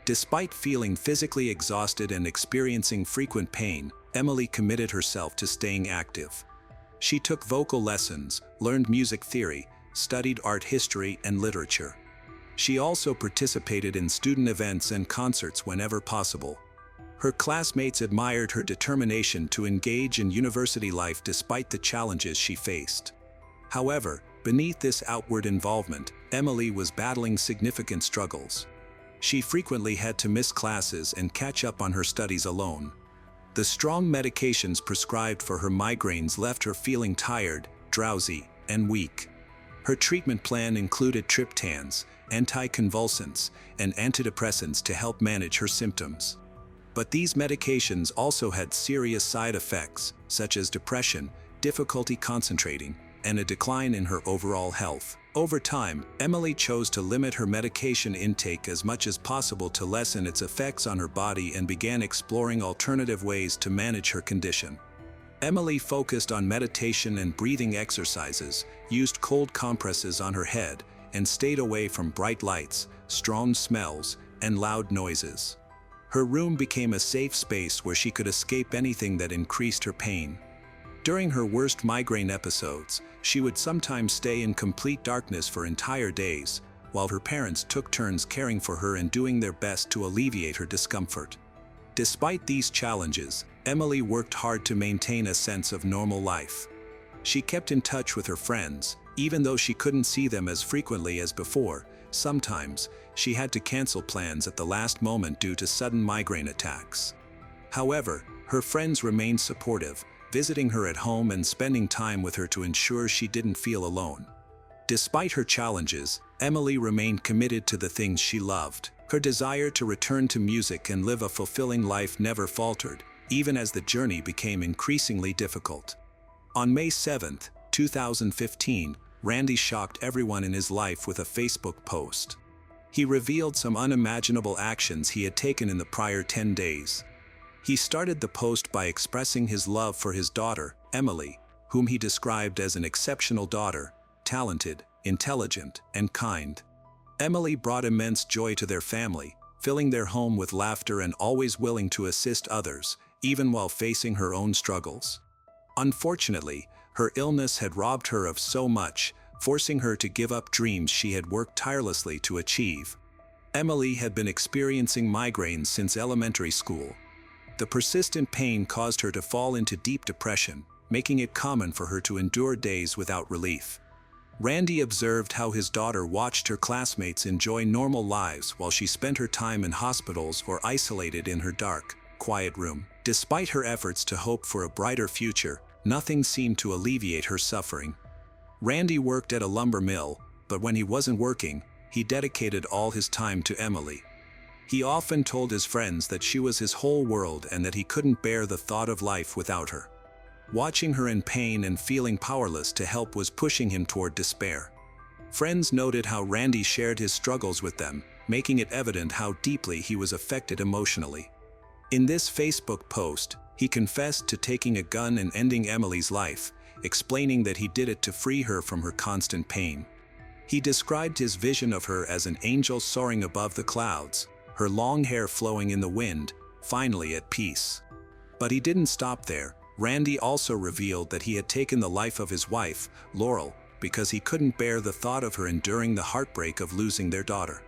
Despite feeling physically exhausted and experiencing frequent pain, Emily committed herself to staying active. She took vocal lessons, learned music theory, studied art history and literature. She also participated in student events and concerts whenever possible. Her classmates admired her determination to engage in university life despite the challenges she faced. However, beneath this outward involvement, Emily was battling significant struggles. She frequently had to miss classes and catch up on her studies alone. The strong medications prescribed for her migraines left her feeling tired, drowsy, and weak. Her treatment plan included triptans, anticonvulsants, and antidepressants to help manage her symptoms. But these medications also had serious side effects, such as depression, difficulty concentrating, and a decline in her overall health. Over time, Emily chose to limit her medication intake as much as possible to lessen its effects on her body and began exploring alternative ways to manage her condition. Emily focused on meditation and breathing exercises, used cold compresses on her head, and stayed away from bright lights, strong smells, and loud noises. Her room became a safe space where she could escape anything that increased her pain. During her worst migraine episodes, she would sometimes stay in complete darkness for entire days, while her parents took turns caring for her and doing their best to alleviate her discomfort. Despite these challenges, Emily worked hard to maintain a sense of normal life. She kept in touch with her friends, even though she couldn't see them as frequently as before. Sometimes, she had to cancel plans at the last moment due to sudden migraine attacks. However, her friends remained supportive, visiting her at home and spending time with her to ensure she didn't feel alone. Despite her challenges, Emily remained committed to the things she loved. Her desire to return to music and live a fulfilling life never faltered, even as the journey became increasingly difficult. On May 7, 2015, Randy shocked everyone in his life with a Facebook post. He revealed some unimaginable actions he had taken in the prior 10 days. He started the post by expressing his love for his daughter, Emily, whom he described as an exceptional daughter, talented, intelligent, and kind. Emily brought immense joy to their family, filling their home with laughter and always willing to assist others, even while facing her own struggles. Unfortunately, Her illness had robbed her of so much, forcing her to give up dreams she had worked tirelessly to achieve. Emily had been experiencing migraines since elementary school. The persistent pain caused her to fall into deep depression, making it common for her to endure days without relief. Randy observed how his daughter watched her classmates enjoy normal lives while she spent her time in hospitals or isolated in her dark, quiet room. Despite her efforts to hope for a brighter future, nothing seemed to alleviate her suffering. Randy worked at a lumber mill, but when he wasn't working, he dedicated all his time to Emily. He often told his friends that she was his whole world and that he couldn't bear the thought of life without her. Watching her in pain and feeling powerless to help was pushing him toward despair. Friends noted how Randy shared his struggles with them, making it evident how deeply he was affected emotionally. In this Facebook post, he confessed to taking a gun and ending Emily's life, explaining that he did it to free her from her constant pain. He described his vision of her as an angel soaring above the clouds, her long hair flowing in the wind, finally at peace. But he didn't stop there. Randy also revealed that he had taken the life of his wife, Laurel, because he couldn't bear the thought of her enduring the heartbreak of losing their daughter.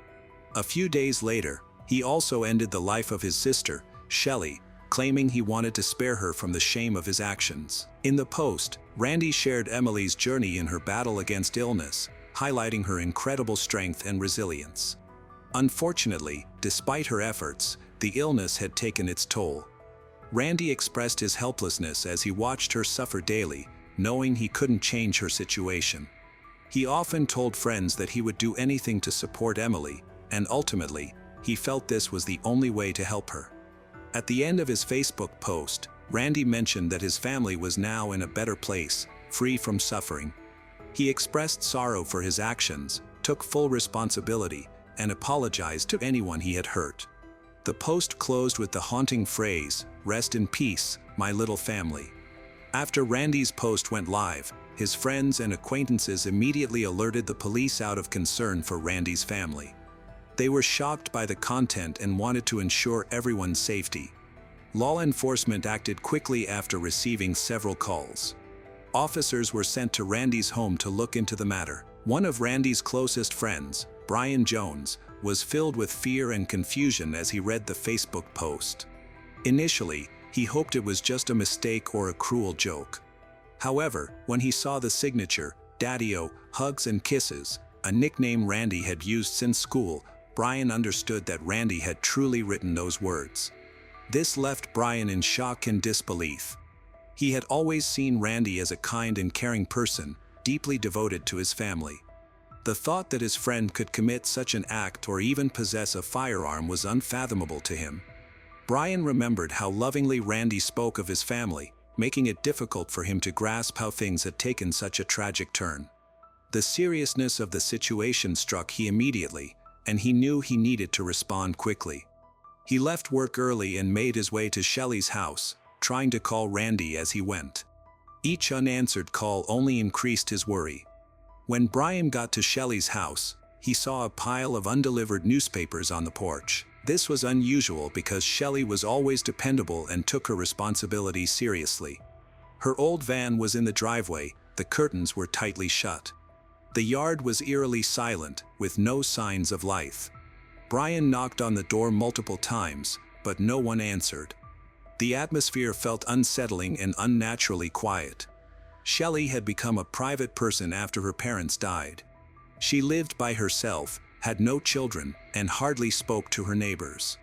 A few days later, he also ended the life of his sister, Shelley, claiming he wanted to spare her from the shame of his actions. In the post, Randy shared Emily's journey in her battle against illness, highlighting her incredible strength and resilience. Unfortunately, despite her efforts, the illness had taken its toll. Randy expressed his helplessness as he watched her suffer daily, knowing he couldn't change her situation. He often told friends that he would do anything to support Emily, and ultimately, he felt this was the only way to help her. At the end of his Facebook post, Randy mentioned that his family was now in a better place, free from suffering. He expressed sorrow for his actions, took full responsibility, and apologized to anyone he had hurt. The post closed with the haunting phrase, "Rest in peace, my little family." After Randy's post went live, his friends and acquaintances immediately alerted the police out of concern for Randy's family. They were shocked by the content and wanted to ensure everyone's safety. Law enforcement acted quickly after receiving several calls. Officers were sent to Randy's home to look into the matter. One of Randy's closest friends, Brian Jones, was filled with fear and confusion as he read the Facebook post. Initially, he hoped it was just a mistake or a cruel joke. However, when he saw the signature, Daddy-O, Hugs and Kisses, a nickname Randy had used since school, Brian understood that Randy had truly written those words. This left Brian in shock and disbelief. He had always seen Randy as a kind and caring person, deeply devoted to his family. The thought that his friend could commit such an act or even possess a firearm was unfathomable to him. Brian remembered how lovingly Randy spoke of his family, making it difficult for him to grasp how things had taken such a tragic turn. The seriousness of the situation struck him immediately, and he knew he needed to respond quickly. He left work early and made his way to Shelley's house, trying to call Randy as he went. Each unanswered call only increased his worry. When Brian got to Shelley's house, he saw a pile of undelivered newspapers on the porch. This was unusual because Shelley was always dependable and took her responsibility seriously. Her old van was in the driveway, the curtains were tightly shut. The yard was eerily silent, with no signs of life. Brian knocked on the door multiple times, but no one answered. The atmosphere felt unsettling and unnaturally quiet. Shelley had become a private person after her parents died. She lived by herself, had no children, and hardly spoke to her neighbors.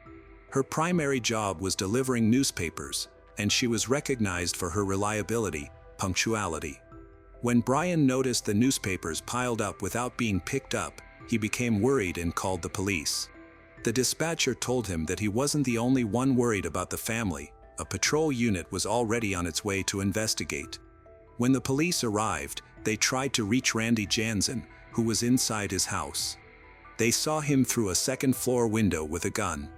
Her primary job was delivering newspapers, and she was recognized for her reliability, punctuality. When Brian noticed the newspapers piled up without being picked up, he became worried and called the police. The dispatcher told him that he wasn't the only one worried about the family. A patrol unit was already on its way to investigate. When the police arrived, they tried to reach Randy Jansen, who was inside his house. They saw him through a second-floor window with a gun.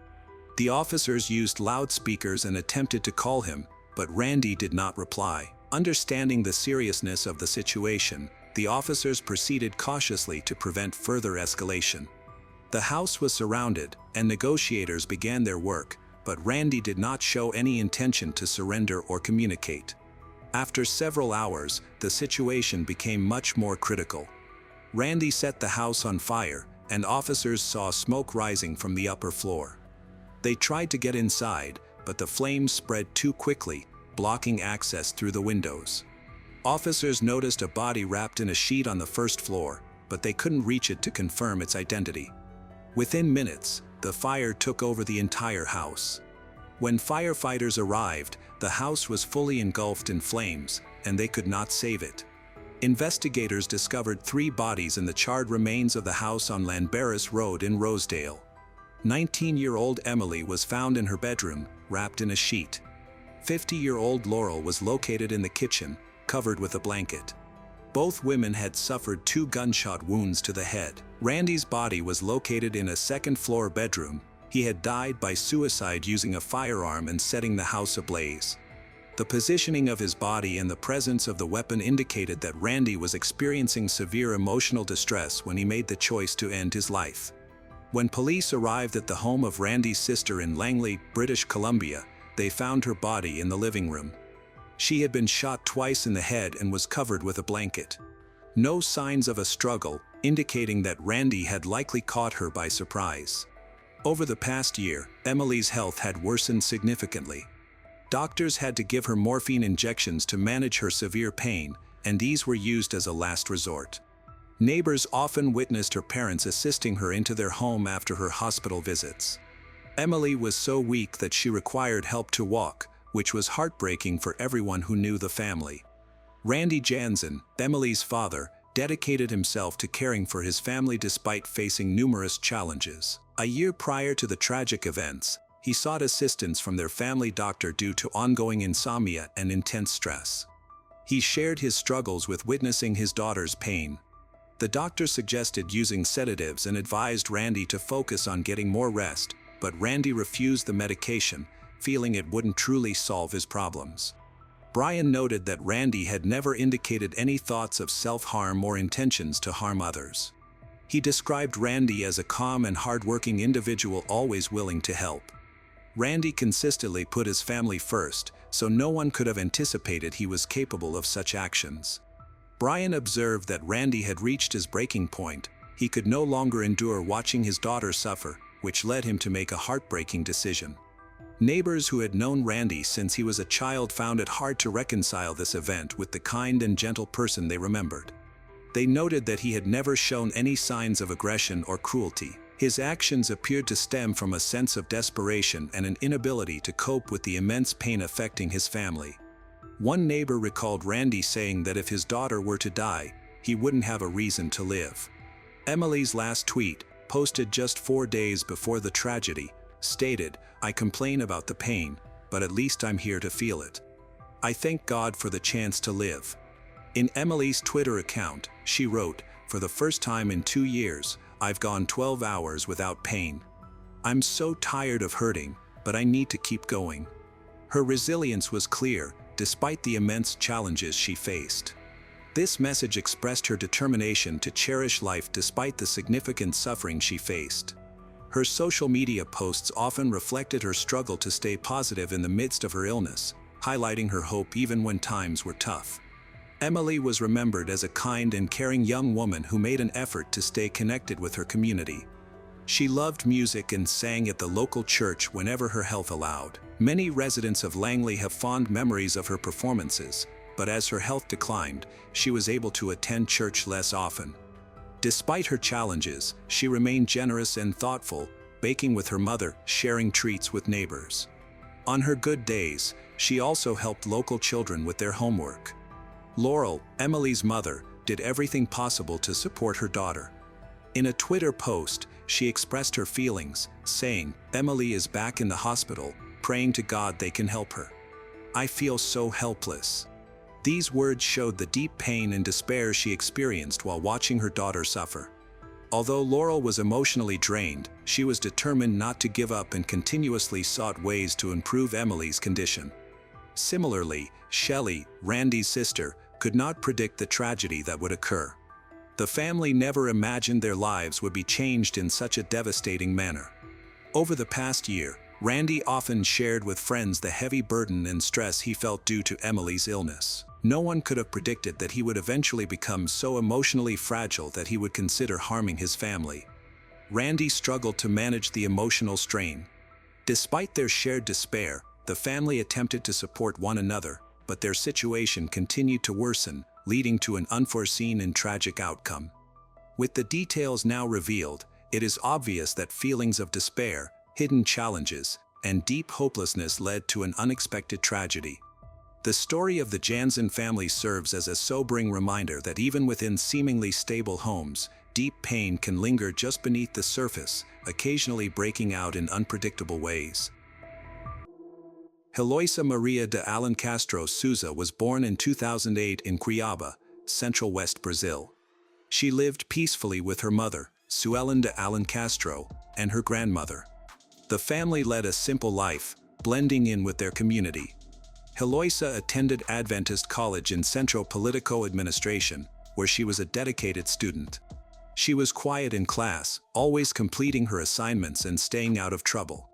The officers used loudspeakers and attempted to call him, but Randy did not reply. Understanding the seriousness of the situation, the officers proceeded cautiously to prevent further escalation. The house was surrounded, and negotiators began their work, but Randy did not show any intention to surrender or communicate. After several hours, the situation became much more critical. Randy set the house on fire, and officers saw smoke rising from the upper floor. They tried to get inside, but the flames spread too quickly, blocking access through the windows. Officers noticed a body wrapped in a sheet on the first floor, but they couldn't reach it to confirm its identity. Within minutes, the fire took over the entire house. When firefighters arrived, the house was fully engulfed in flames, and they could not save it. Investigators discovered 3 bodies in the charred remains of the house on Lanberis Road in Rosedale. 19-year-old Emily was found in her bedroom, wrapped in a sheet. 50-year-old Laurel was located in the kitchen, covered with a blanket. Both women had suffered 2 gunshot wounds to the head. Randy's body was located in a second-floor bedroom. He had died by suicide using a firearm and setting the house ablaze. The positioning of his body and the presence of the weapon indicated that Randy was experiencing severe emotional distress when he made the choice to end his life. When police arrived at the home of Randy's sister in Langley, British Columbia, they found her body in the living room. She had been shot twice in the head and was covered with a blanket. No signs of a struggle, indicating that Randy had likely caught her by surprise. Over the past year, Emily's health had worsened significantly. Doctors had to give her morphine injections to manage her severe pain, and these were used as a last resort. Neighbors often witnessed her parents assisting her into their home after her hospital visits. Emily was so weak that she required help to walk, which was heartbreaking for everyone who knew the family. Randy Jansen, Emily's father, dedicated himself to caring for his family despite facing numerous challenges. A year prior to the tragic events, he sought assistance from their family doctor due to ongoing insomnia and intense stress. He shared his struggles with witnessing his daughter's pain. The doctor suggested using sedatives and advised Randy to focus on getting more rest, but Randy refused the medication, feeling it wouldn't truly solve his problems. Brian noted that Randy had never indicated any thoughts of self-harm or intentions to harm others. He described Randy as a calm and hardworking individual always willing to help. Randy consistently put his family first, so no one could have anticipated he was capable of such actions. Brian observed that Randy had reached his breaking point. He could no longer endure watching his daughter suffer, which led him to make a heartbreaking decision. Neighbors who had known Randy since he was a child found it hard to reconcile this event with the kind and gentle person they remembered. They noted that he had never shown any signs of aggression or cruelty. His actions appeared to stem from a sense of desperation and an inability to cope with the immense pain affecting his family. One neighbor recalled Randy saying that if his daughter were to die, he wouldn't have a reason to live. Emily's last tweet, posted just 4 days before the tragedy, stated, "I complain about the pain, but at least I'm here to feel it. I thank God for the chance to live." In Emily's Twitter account, she wrote, "For the first time in 2 years, I've gone 12 hours without pain. I'm so tired of hurting, but I need to keep going." Her resilience was clear, despite the immense challenges she faced. This message expressed her determination to cherish life despite the significant suffering she faced. Her social media posts often reflected her struggle to stay positive in the midst of her illness, highlighting her hope even when times were tough. Emily was remembered as a kind and caring young woman who made an effort to stay connected with her community. She loved music and sang at the local church whenever her health allowed. Many residents of Langley have fond memories of her performances, but as her health declined, she was able to attend church less often. Despite her challenges, she remained generous and thoughtful, baking with her mother, sharing treats with neighbors. On her good days, she also helped local children with their homework. Laurel, Emily's mother, did everything possible to support her daughter. In a Twitter post, she expressed her feelings, saying, "Emily is back in the hospital, praying to God they can help her. I feel so helpless." These words showed the deep pain and despair she experienced while watching her daughter suffer. Although Laurel was emotionally drained, she was determined not to give up and continuously sought ways to improve Emily's condition. Similarly, Shelley, Randy's sister, could not predict the tragedy that would occur. The family never imagined their lives would be changed in such a devastating manner. Over the past year, Randy often shared with friends the heavy burden and stress he felt due to Emily's illness. No one could have predicted that he would eventually become so emotionally fragile that he would consider harming his family. Randy struggled to manage the emotional strain. Despite their shared despair, the family attempted to support one another, but their situation continued to worsen, leading to an unforeseen and tragic outcome. With the details now revealed, it is obvious that feelings of despair, hidden challenges, and deep hopelessness led to an unexpected tragedy. The story of the Jansen family serves as a sobering reminder that even within seemingly stable homes, deep pain can linger just beneath the surface, occasionally breaking out in unpredictable ways. Heloísa Maria de Alencastro Souza was born in 2008 in Cuiabá, Central West Brazil. She lived peacefully with her mother, Suelen de Alencastro, and her grandmother. The family led a simple life, blending in with their community. Heloísa attended Adventist College in Centro Politico Administration, where she was a dedicated student. She was quiet in class, always completing her assignments and staying out of trouble.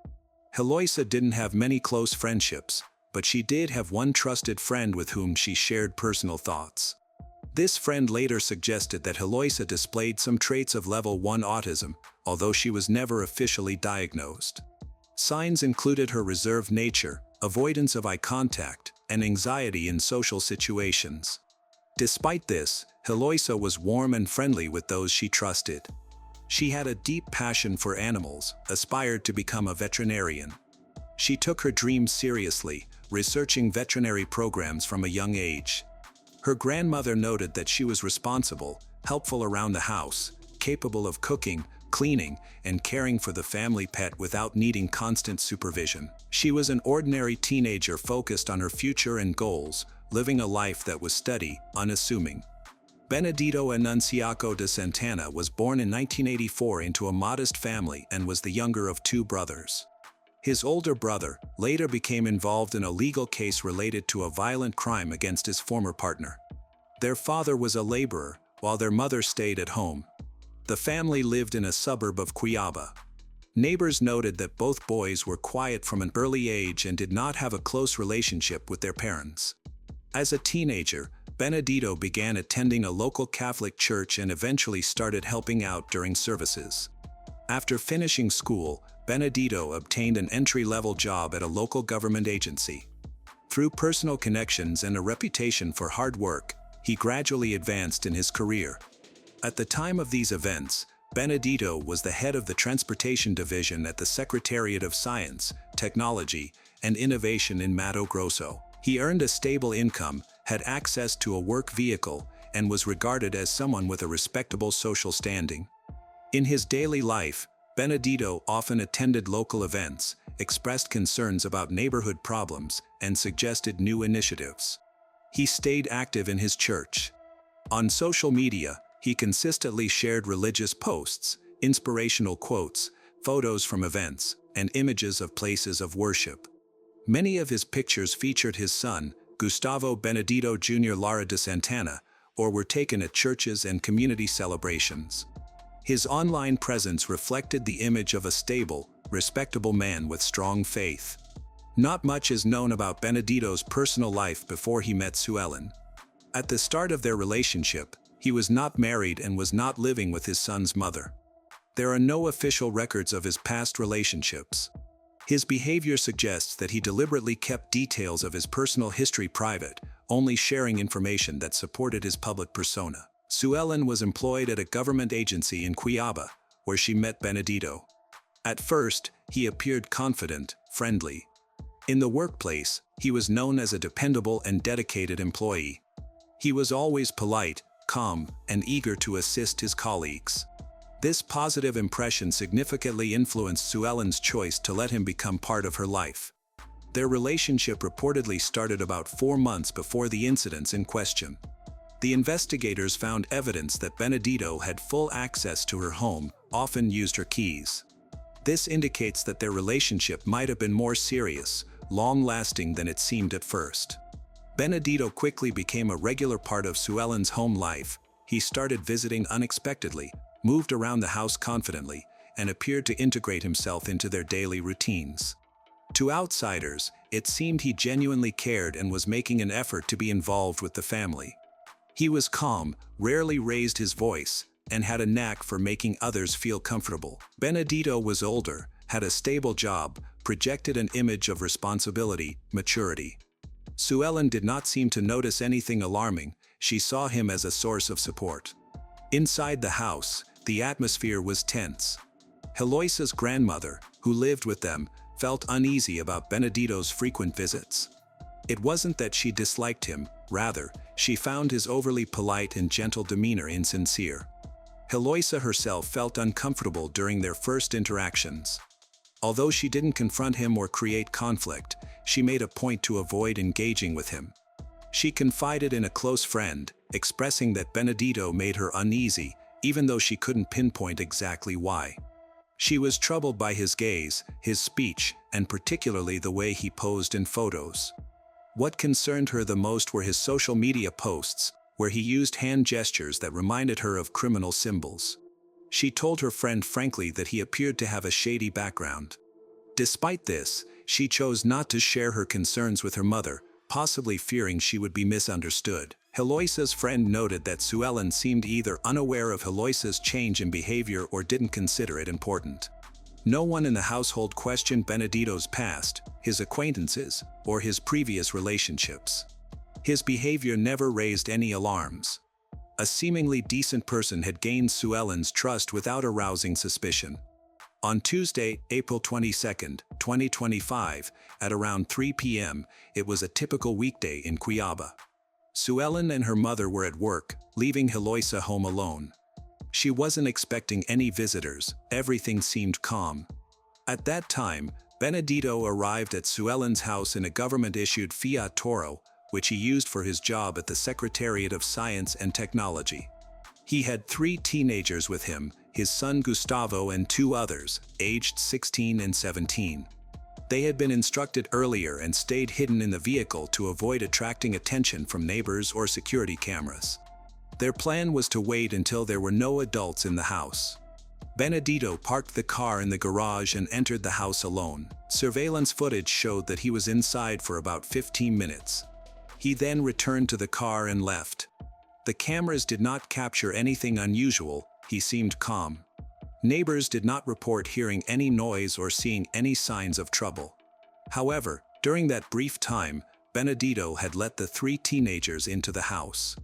Heloísa didn't have many close friendships, but she did have one trusted friend with whom she shared personal thoughts. This friend later suggested that Heloísa displayed some traits of level 1 autism, although she was never officially diagnosed. Signs included her reserved nature, avoidance of eye contact, and anxiety in social situations. Despite this, Heloísa was warm and friendly with those she trusted. She had a deep passion for animals, aspired to become a veterinarian. She took her dreams seriously, researching veterinary programs from a young age. Her grandmother noted that she was responsible, helpful around the house, capable of cooking, cleaning, and caring for the family pet without needing constant supervision. She was an ordinary teenager focused on her future and goals, living a life that was steady, unassuming. Benedito Anunciaco de Santana was born in 1984 into a modest family and was the younger of 2 brothers. His older brother later became involved in a legal case related to a violent crime against his former partner. Their father was a laborer, while their mother stayed at home. The family lived in a suburb of Cuiabá. Neighbors noted that both boys were quiet from an early age and did not have a close relationship with their parents. As a teenager, Benedito began attending a local Catholic church and eventually started helping out during services. After finishing school, Benedito obtained an entry-level job at a local government agency. Through personal connections and a reputation for hard work, he gradually advanced in his career. At the time of these events, Benedito was the head of the Transportation Division at the Secretariat of Science, Technology, and Innovation in Mato Grosso. He earned a stable income, had access to a work vehicle, and was regarded as someone with a respectable social standing. In his daily life, Benedito often attended local events, expressed concerns about neighborhood problems, and suggested new initiatives. He stayed active in his church. On social media, he consistently shared religious posts, inspirational quotes, photos from events, and images of places of worship. Many of his pictures featured his son, Gustavo Benedito Jr. Lara de Santana, or were taken at churches and community celebrations. His online presence reflected the image of a stable, respectable man with strong faith. Not much is known about Benedito's personal life before he met Suelen. At the start of their relationship, he was not married and was not living with his son's mother. There are no official records of his past relationships. His behavior suggests that he deliberately kept details of his personal history private, only sharing information that supported his public persona. Suelen was employed at a government agency in Cuiabá, where she met Benedito. At first, he appeared confident, friendly. In the workplace, he was known as a dependable and dedicated employee. He was always polite, calm, and eager to assist his colleagues. This positive impression significantly influenced Suelen's choice to let him become part of her life. Their relationship reportedly started about 4 months before the incidents in question. The investigators found evidence that Benedito had full access to her home, often used her keys. This indicates that their relationship might have been more serious, long-lasting than it seemed at first. Benedito quickly became a regular part of Suelen's home life. He started visiting unexpectedly, moved around the house confidently, and appeared to integrate himself into their daily routines. To outsiders, it seemed he genuinely cared and was making an effort to be involved with the family. He was calm, rarely raised his voice, and had a knack for making others feel comfortable. Benedito was older, had a stable job, projected an image of responsibility, maturity. Sue Ellen did not seem to notice anything alarming. She saw him as a source of support. Inside the house, the atmosphere was tense. Heloisa's grandmother, who lived with them, felt uneasy about Benedito's frequent visits. It wasn't that she disliked him, rather, she found his overly polite and gentle demeanor insincere. Heloisa herself felt uncomfortable during their first interactions. Although she didn't confront him or create conflict, she made a point to avoid engaging with him. She confided in a close friend, expressing that Benedito made her uneasy, even though she couldn't pinpoint exactly why. She was troubled by his gaze, his speech, and particularly the way he posed in photos. What concerned her the most were his social media posts, where he used hand gestures that reminded her of criminal symbols. She told her friend frankly that he appeared to have a shady background. Despite this, she chose not to share her concerns with her mother, possibly fearing she would be misunderstood. Heloisa's friend noted that Sue Ellen seemed either unaware of Heloisa's change in behavior or didn't consider it important. No one in the household questioned Benedito's past, his acquaintances, or his previous relationships. His behavior never raised any alarms. A seemingly decent person had gained Sue Ellen's trust without arousing suspicion. On Tuesday, April 22, 2025, at around 3 p.m., it was a typical weekday in Cuiabá. Sue Ellen and her mother were at work, leaving Heloisa home alone. She wasn't expecting any visitors, everything seemed calm. At that time, Benedito arrived at Sue Ellen's house in a government-issued Fiat Toro, which he used for his job at the Secretariat of Science and Technology. He had 3 teenagers with him, his son Gustavo and 2 others, aged 16 and 17. They had been instructed earlier and stayed hidden in the vehicle to avoid attracting attention from neighbors or security cameras. Their plan was to wait until there were no adults in the house. Benedito parked the car in the garage and entered the house alone. Surveillance footage showed that he was inside for about 15 minutes. He then returned to the car and left. The cameras did not capture anything unusual. He seemed calm. Neighbors did not report hearing any noise or seeing any signs of trouble. However, during that brief time, Benedito had let the 3 teenagers into the house.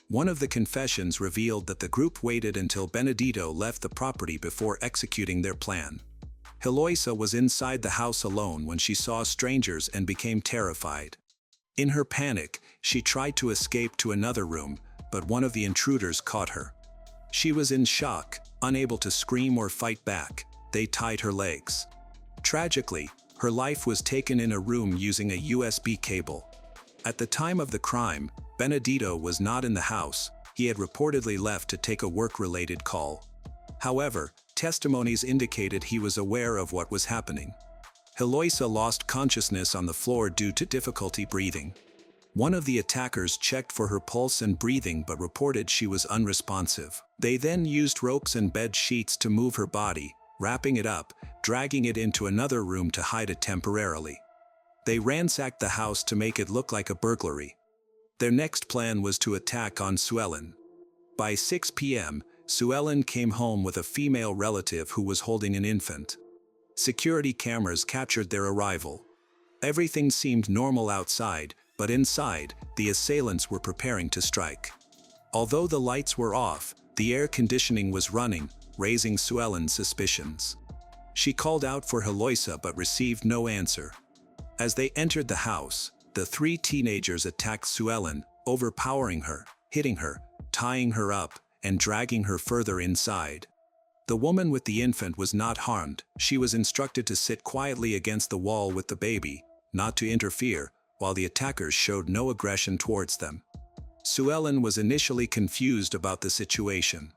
One of the confessions revealed that the group waited until Benedito left the property before executing their plan. Heloisa was inside the house alone when she saw strangers and became terrified. In her panic, she tried to escape to another room, but one of the intruders caught her. She was in shock, unable to scream or fight back. They tied her legs. Tragically, her life was taken in a room using a USB cable. At the time of the crime, Benedito was not in the house. He had reportedly left to take a work-related call. However, testimonies indicated he was aware of what was happening. Heloisa lost consciousness on the floor due to difficulty breathing. One of the attackers checked for her pulse and breathing but reported she was unresponsive. They then used ropes and bed sheets to move her body, wrapping it up, dragging it into another room to hide it temporarily. They ransacked the house to make it look like a burglary. Their next plan was to attack on Sue Ellen. By 6 p.m., Sue Ellen came home with a female relative who was holding an infant. Security cameras captured their arrival. Everything seemed normal outside, but inside, the assailants were preparing to strike. Although the lights were off, the air conditioning was running, raising Sue Ellen's suspicions. She called out for Heloisa but received no answer. As they entered the house, the 3 teenagers attacked Sue Ellen, overpowering her, hitting her, tying her up, and dragging her further inside. The woman with the infant was not harmed. She was instructed to sit quietly against the wall with the baby, not to interfere, while the attackers showed no aggression towards them. Sue Ellen was initially confused about the situation.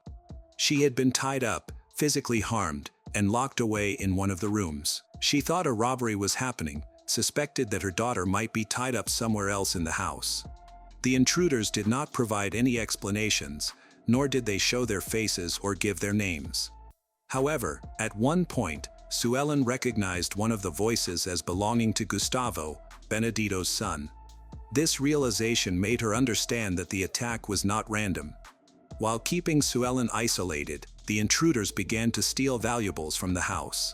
She had been tied up, physically harmed, and locked away in one of the rooms. She thought a robbery was happening, suspected that her daughter might be tied up somewhere else in the house. The intruders did not provide any explanations, nor did they show their faces or give their names. However, at one point, Suellen recognized one of the voices as belonging to Gustavo, Benedito's son. This realization made her understand that the attack was not random. While keeping Suellen isolated, the intruders began to steal valuables from the house.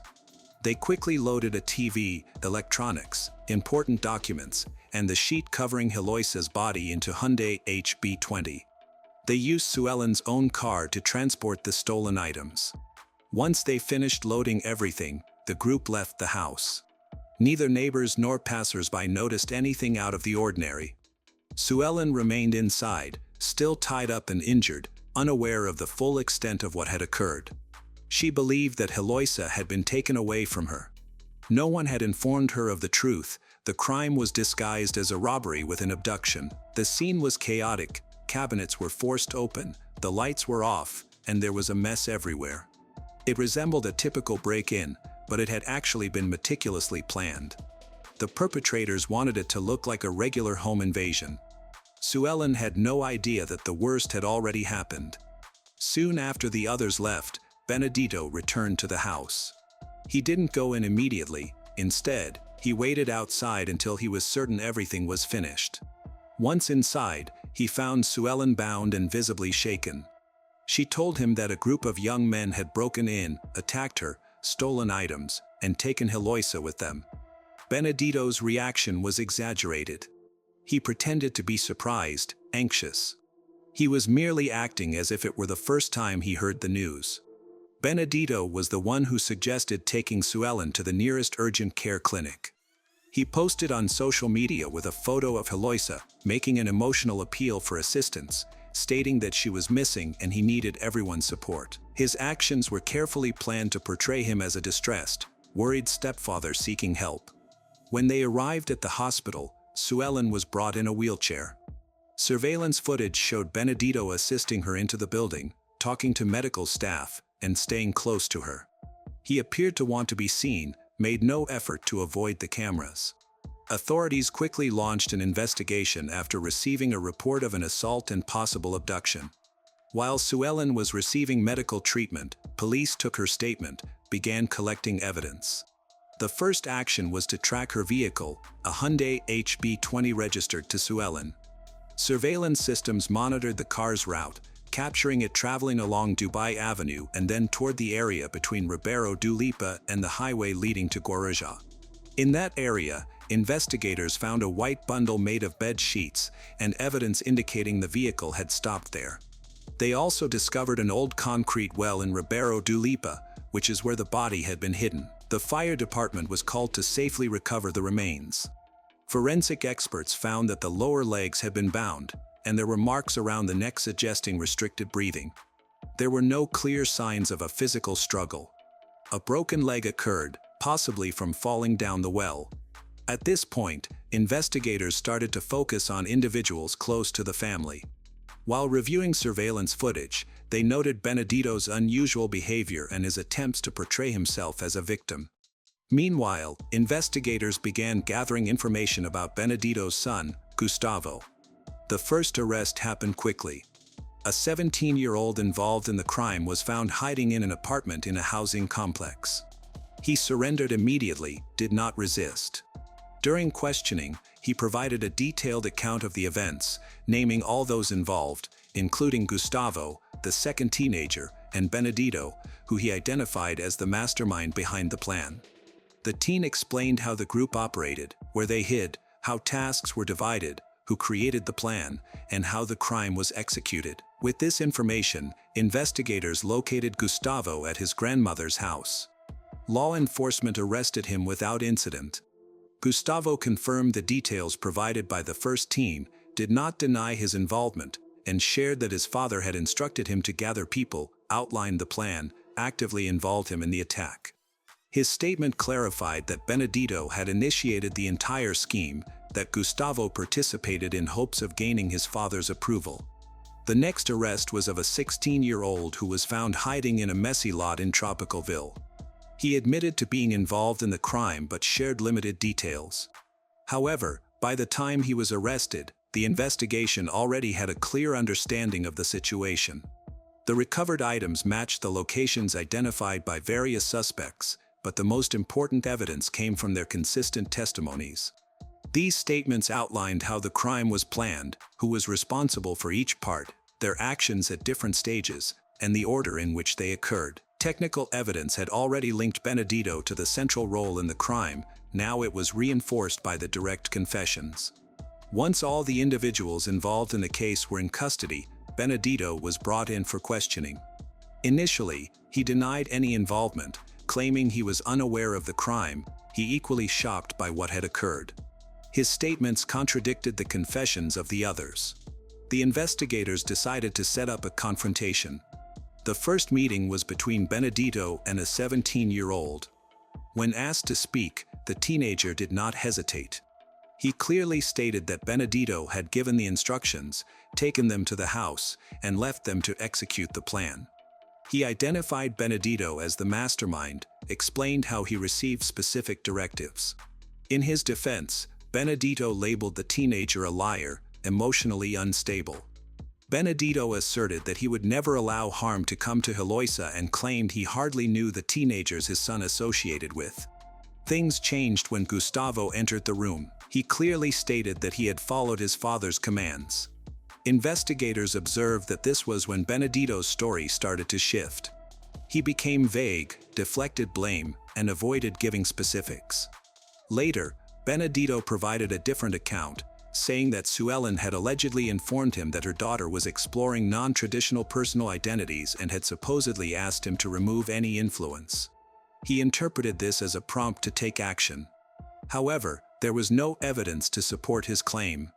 They quickly loaded a TV, electronics, important documents, and the sheet covering Heloisa's body into Hyundai HB20. They used Suellen's own car to transport the stolen items. Once they finished loading everything, the group left the house. Neither neighbors nor passers-by noticed anything out of the ordinary. Suellen remained inside, still tied up and injured, unaware of the full extent of what had occurred. She believed that Heloisa had been taken away from her. No one had informed her of the truth. The crime was disguised as a robbery with an abduction. The scene was chaotic. Cabinets were forced open, the lights were off, and there was a mess everywhere. It resembled a typical break-in, but it had actually been meticulously planned. The perpetrators wanted it to look like a regular home invasion. Suellen had no idea that the worst had already happened. Soon after the others left, Benedito returned to the house. He didn't go in immediately. Instead, he waited outside until he was certain everything was finished. Once inside, he found Suellen bound and visibly shaken. She told him that a group of young men had broken in, attacked her, stolen items, and taken Heloisa with them. Benedito's reaction was exaggerated. He pretended to be surprised, anxious. He was merely acting as if it were the first time he heard the news. Benedito was the one who suggested taking Suellen to the nearest urgent care clinic. He posted on social media with a photo of Heloisa, making an emotional appeal for assistance, stating that she was missing and he needed everyone's support. His actions were carefully planned to portray him as a distressed, worried stepfather seeking help. When they arrived at the hospital, Suellen was brought in a wheelchair. Surveillance footage showed Benedito assisting her into the building, talking to medical staff, and staying close to her. He appeared to want to be seen, made no effort to avoid the cameras. Authorities quickly launched an investigation after receiving a report of an assault and possible abduction. While Suellen was receiving medical treatment, police took her statement, began collecting evidence. The first action was to track her vehicle, a Hyundai HB20 registered to Suellen. Surveillance systems monitored the car's route, capturing it traveling along Dubai Avenue and then toward the area between Ribeiro du Lipa and the highway leading to Guarujá. In that area, investigators found a white bundle made of bed sheets and evidence indicating the vehicle had stopped there. They also discovered an old concrete well in Ribeiro du Lipa, which is where the body had been hidden. The fire department was called to safely recover the remains. Forensic experts found that the lower legs had been bound, and there were marks around the neck suggesting restricted breathing. There were no clear signs of a physical struggle. A broken leg occurred, possibly from falling down the well. At this point, investigators started to focus on individuals close to the family. While reviewing surveillance footage, they noted Benedito's unusual behavior and his attempts to portray himself as a victim. Meanwhile, investigators began gathering information about Benedito's son, Gustavo. The first arrest happened quickly. A 17-year-old involved in the crime was found hiding in an apartment in a housing complex. He surrendered immediately, did not resist. During questioning, he provided a detailed account of the events, naming all those involved, including Gustavo, the second teenager, and Benedito, who he identified as the mastermind behind the plan. The teen explained how the group operated, where they hid, how tasks were divided, who created the plan, and how the crime was executed. With this information, investigators located Gustavo at his grandmother's house. Law enforcement arrested him without incident. Gustavo confirmed the details provided by the first teen, did not deny his involvement, and shared that his father had instructed him to gather people, outline the plan, actively involved him in the attack. His statement clarified that Benedito had initiated the entire scheme, that Gustavo participated in hopes of gaining his father's approval. The next arrest was of a 16-year-old who was found hiding in a messy lot in Tropicalville. He admitted to being involved in the crime but shared limited details. However, by the time he was arrested, the investigation already had a clear understanding of the situation. The recovered items matched the locations identified by various suspects, but the most important evidence came from their consistent testimonies. These statements outlined how the crime was planned, who was responsible for each part, their actions at different stages, and the order in which they occurred. Technical evidence had already linked Benedito to the central role in the crime, now it was reinforced by the direct confessions. Once all the individuals involved in the case were in custody, Benedito was brought in for questioning. Initially, he denied any involvement, claiming he was unaware of the crime, he equally shocked by what had occurred. His statements contradicted the confessions of the others. The investigators decided to set up a confrontation. The first meeting was between Benedito and a 17-year-old. When asked to speak, the teenager did not hesitate. He clearly stated that Benedito had given the instructions, taken them to the house, and left them to execute the plan. He identified Benedito as the mastermind, explained how he received specific directives. In his defense, Benedito labeled the teenager a liar, emotionally unstable. Benedito asserted that he would never allow harm to come to Eloisa and claimed he hardly knew the teenagers his son associated with. Things changed when Gustavo entered the room. He clearly stated that he had followed his father's commands. Investigators observed that this was when Benedito's story started to shift. He became vague, deflected blame, and avoided giving specifics. Later, Benedito provided a different account, saying that Suellen had allegedly informed him that her daughter was exploring non-traditional personal identities and had supposedly asked him to remove any influence. He interpreted this as a prompt to take action. However, there was no evidence to support his claim.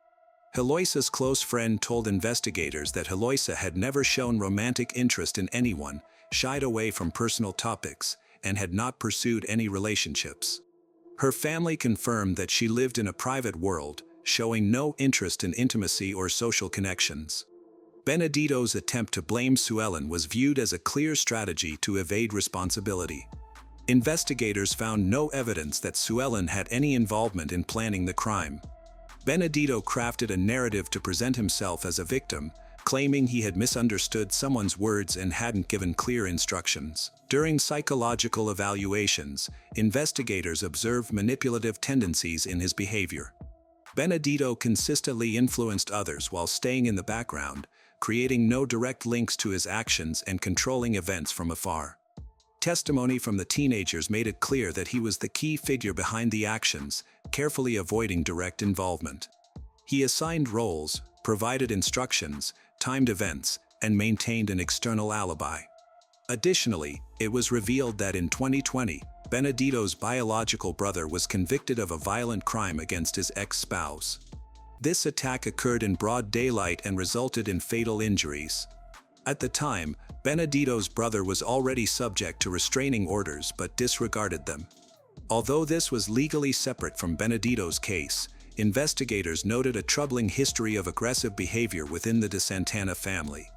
Eloisa's close friend told investigators that Eloisa had never shown romantic interest in anyone, shied away from personal topics, and had not pursued any relationships. Her family confirmed that she lived in a private world, showing no interest in intimacy or social connections. Benedito's attempt to blame Suellen was viewed as a clear strategy to evade responsibility. Investigators found no evidence that Suellen had any involvement in planning the crime. Benedito crafted a narrative to present himself as a victim, claiming he had misunderstood someone's words and hadn't given clear instructions. During psychological evaluations, investigators observed manipulative tendencies in his behavior. Benedito consistently influenced others while staying in the background, creating no direct links to his actions and controlling events from afar. Testimony from the teenagers made it clear that he was the key figure behind the actions, carefully avoiding direct involvement. He assigned roles, provided instructions, timed events, and maintained an external alibi. Additionally, it was revealed that in 2020, Benedito's biological brother was convicted of a violent crime against his ex-spouse. This attack occurred in broad daylight and resulted in fatal injuries. At the time, Benedito's brother was already subject to restraining orders but disregarded them. Although this was legally separate from Benedito's case, investigators noted a troubling history of aggressive behavior within the De Santana family.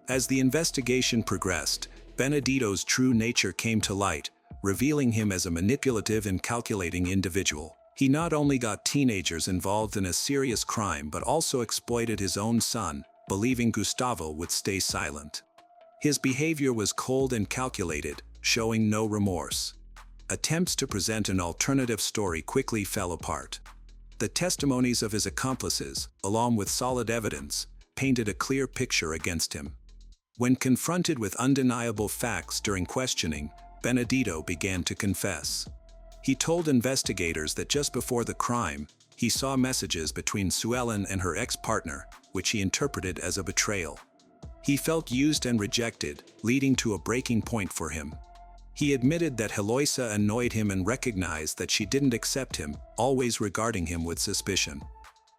As the investigation progressed, Benedito's true nature came to light, revealing him as a manipulative and calculating individual. He not only got teenagers involved in a serious crime but also exploited his own son, believing Gustavo would stay silent. His behavior was cold and calculated, showing no remorse. Attempts to present an alternative story quickly fell apart. The testimonies of his accomplices, along with solid evidence, painted a clear picture against him. When confronted with undeniable facts during questioning, Benedito began to confess. He told investigators that just before the crime, he saw messages between Suellen and her ex-partner, which he interpreted as a betrayal. He felt used and rejected, leading to a breaking point for him. He admitted that Eloisa annoyed him and recognized that she didn't accept him, always regarding him with suspicion.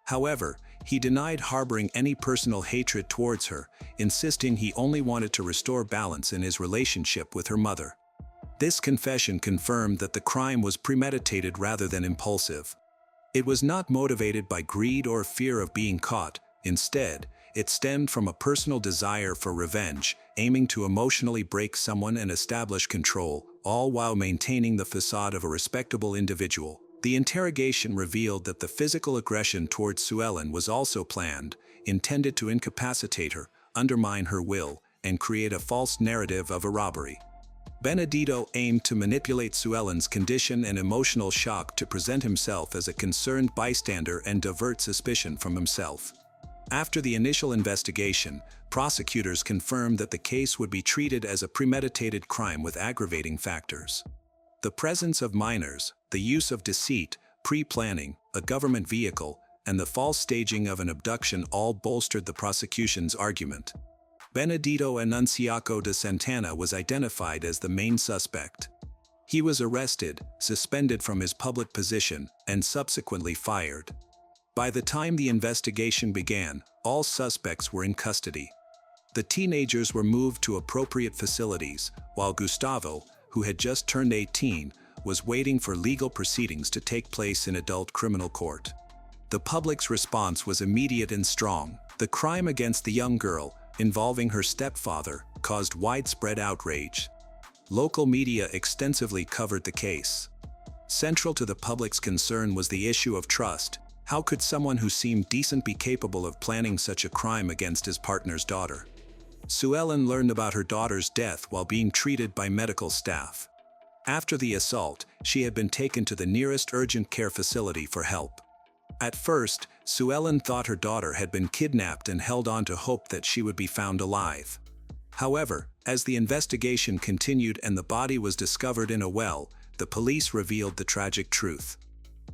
However, he denied harboring any personal hatred towards her, insisting he only wanted to restore balance in his relationship with her mother. This confession confirmed that the crime was premeditated rather than impulsive. It was not motivated by greed or fear of being caught. Instead, it stemmed from a personal desire for revenge, aiming to emotionally break someone and establish control, all while maintaining the facade of a respectable individual. The interrogation revealed that the physical aggression towards Suellen was also planned, intended to incapacitate her, undermine her will, and create a false narrative of a robbery. Benedito aimed to manipulate Suellen's condition and emotional shock to present himself as a concerned bystander and divert suspicion from himself. After the initial investigation, prosecutors confirmed that the case would be treated as a premeditated crime with aggravating factors. The presence of minors, the use of deceit, pre-planning, a government vehicle, and the false staging of an abduction all bolstered the prosecution's argument. Benedito Anunciaco de Santana was identified as the main suspect. He was arrested, suspended from his public position, and subsequently fired. By the time the investigation began, all suspects were in custody. The teenagers were moved to appropriate facilities, while Gustavo, who had just turned 18, was waiting for legal proceedings to take place in adult criminal court. The public's response was immediate and strong. The crime against the young girl, involving her stepfather, caused widespread outrage. Local media extensively covered the case. Central to the public's concern was the issue of trust. How could someone who seemed decent be capable of planning such a crime against his partner's daughter? Suellen learned about her daughter's death while being treated by medical staff. After the assault, she had been taken to the nearest urgent care facility for help. At first, Suellen thought her daughter had been kidnapped and held on to hope that she would be found alive. However, as the investigation continued and the body was discovered in a well, the police revealed the tragic truth.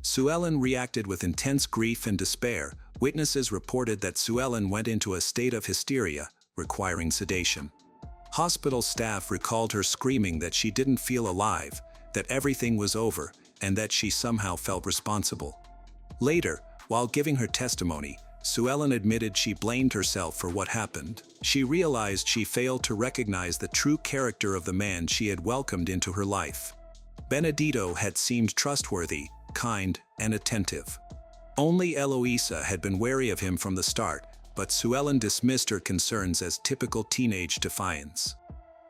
Suellen reacted with intense grief and despair. Witnesses reported that Suellen went into a state of hysteria, requiring sedation. Hospital staff recalled her screaming that she didn't feel alive, that everything was over, and that she somehow felt responsible. Later, while giving her testimony, Suellen admitted she blamed herself for what happened. She realized she failed to recognize the true character of the man she had welcomed into her life. Benedito had seemed trustworthy, kind, and attentive. Only Eloisa had been wary of him from the start, but Suellen dismissed her concerns as typical teenage defiance.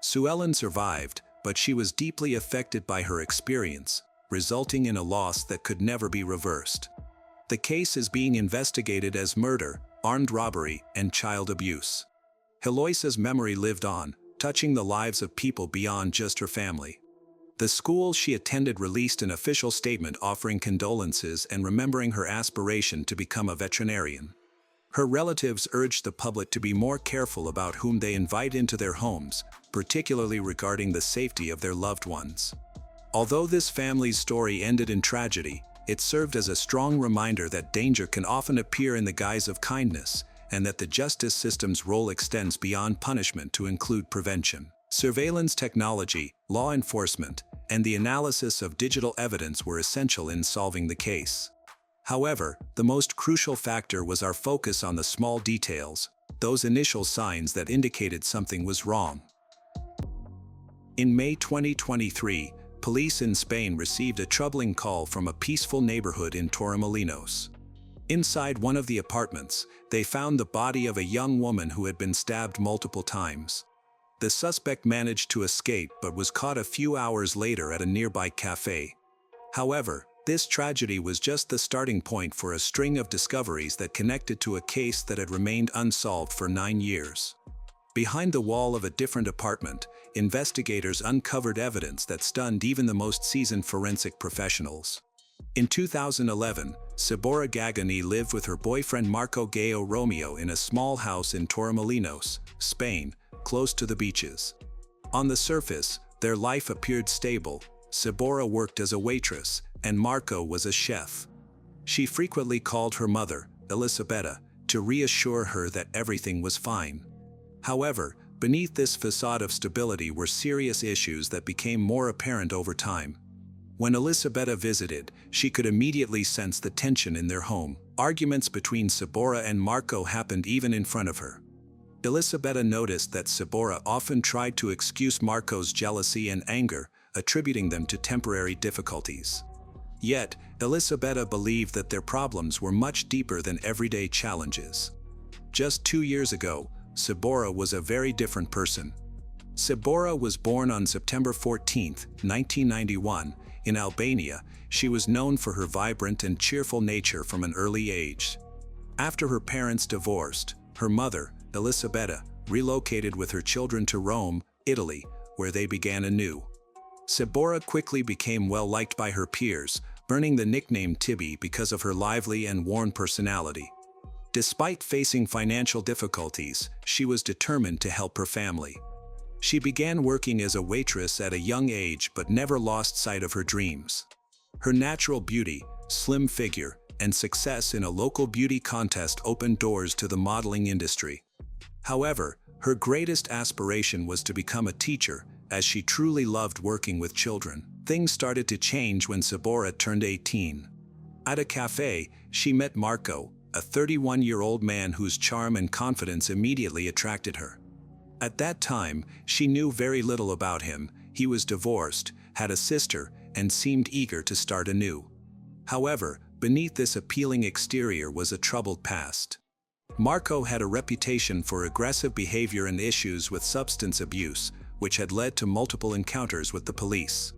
Suellen survived, but she was deeply affected by her experience, resulting in a loss that could never be reversed. The case is being investigated as murder, armed robbery, and child abuse. Eloisa's memory lived on, touching the lives of people beyond just her family. The school she attended released an official statement offering condolences and remembering her aspiration to become a veterinarian. Her relatives urged the public to be more careful about whom they invite into their homes, particularly regarding the safety of their loved ones. Although this family's story ended in tragedy, it served as a strong reminder that danger can often appear in the guise of kindness, and that the justice system's role extends beyond punishment to include prevention. Surveillance technology, law enforcement, and the analysis of digital evidence were essential in solving the case. However, the most crucial factor was our focus on the small details, those initial signs that indicated something was wrong. In May 2023, police in Spain received a troubling call from a peaceful neighborhood in Torremolinos. Inside one of the apartments, they found the body of a young woman who had been stabbed multiple times. The suspect managed to escape but was caught a few hours later at a nearby cafe. However, this tragedy was just the starting point for a string of discoveries that connected to a case that had remained unsolved for 9 years. Behind the wall of a different apartment, investigators uncovered evidence that stunned even the most seasoned forensic professionals. In 2011, Sabora Gagani lived with her boyfriend Marco Gao Romeo in a small house in Torremolinos, Spain, close to the beaches. On the surface, their life appeared stable. Sabora worked as a waitress, and Marco was a chef. She frequently called her mother, Elisabetta, to reassure her that everything was fine. However, beneath this facade of stability were serious issues that became more apparent over time. When Elisabetta visited, she could immediately sense the tension in their home. Arguments between Sabora and Marco happened even in front of her. Elisabetta noticed that Sabora often tried to excuse Marco's jealousy and anger, attributing them to temporary difficulties. Yet, Elisabetta believed that their problems were much deeper than everyday challenges. Just 2 years ago, Sabora was a very different person. Sabora was born on September 14, 1991, in Albania. She was known for her vibrant and cheerful nature from an early age. After her parents divorced, her mother, Elisabetta, relocated with her children to Rome, Italy, where they began anew. Sabora quickly became well-liked by her peers, earning the nickname Tibby because of her lively and warm personality. Despite facing financial difficulties, she was determined to help her family. She began working as a waitress at a young age but never lost sight of her dreams. Her natural beauty, slim figure, and success in a local beauty contest opened doors to the modeling industry. However, her greatest aspiration was to become a teacher, as she truly loved working with children. Things started to change when Sabora turned 18. At a cafe, she met Marco, a 31-year-old man whose charm and confidence immediately attracted her. At that time, she knew very little about him. He was divorced, had a sister, and seemed eager to start anew. However, beneath this appealing exterior was a troubled past. Marco had a reputation for aggressive behavior and issues with substance abuse, which had led to multiple encounters with the police.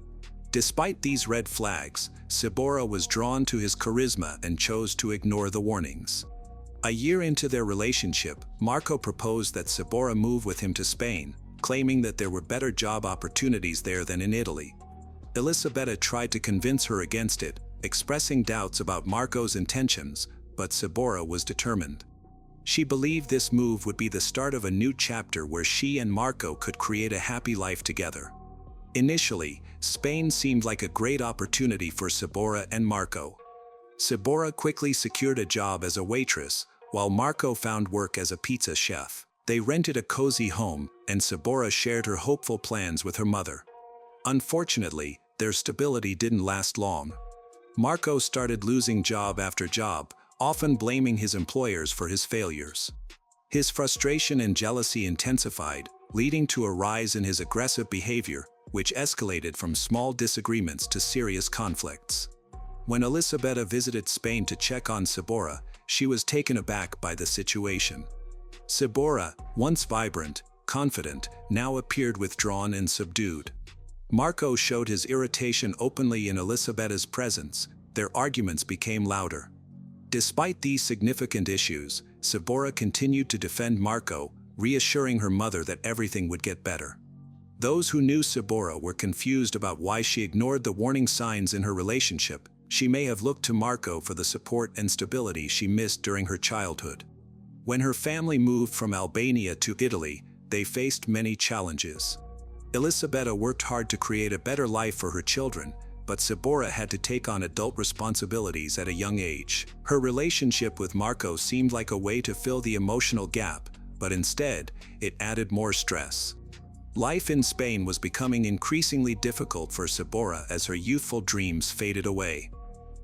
Despite these red flags, Sabora was drawn to his charisma and chose to ignore the warnings. A year into their relationship, Marco proposed that Sabora move with him to Spain, claiming that there were better job opportunities there than in Italy. Elisabetta tried to convince her against it, expressing doubts about Marco's intentions, but Sabora was determined. She believed this move would be the start of a new chapter where she and Marco could create a happy life together. Initially, Spain seemed like a great opportunity for Sabora and Marco. Sabora quickly secured a job as a waitress, while Marco found work as a pizza chef. They rented a cozy home, and Sabora shared her hopeful plans with her mother. Unfortunately, their stability didn't last long. Marco started losing job after job, often blaming his employers for his failures. His frustration and jealousy intensified, leading to a rise in his aggressive behavior, which escalated from small disagreements to serious conflicts. When Elisabetta visited Spain to check on Sabora, she was taken aback by the situation. Sabora, once vibrant, confident, now appeared withdrawn and subdued. Marco showed his irritation openly in Elisabetta's presence. Their arguments became louder. Despite these significant issues, Sabora continued to defend Marco, reassuring her mother that everything would get better. Those who knew Sabora were confused about why she ignored the warning signs in her relationship. She may have looked to Marco for the support and stability she missed during her childhood. When her family moved from Albania to Italy, they faced many challenges. Elisabetta worked hard to create a better life for her children, but Sabora had to take on adult responsibilities at a young age. Her relationship with Marco seemed like a way to fill the emotional gap, but instead, it added more stress. Life in Spain was becoming increasingly difficult for Sabora as her youthful dreams faded away.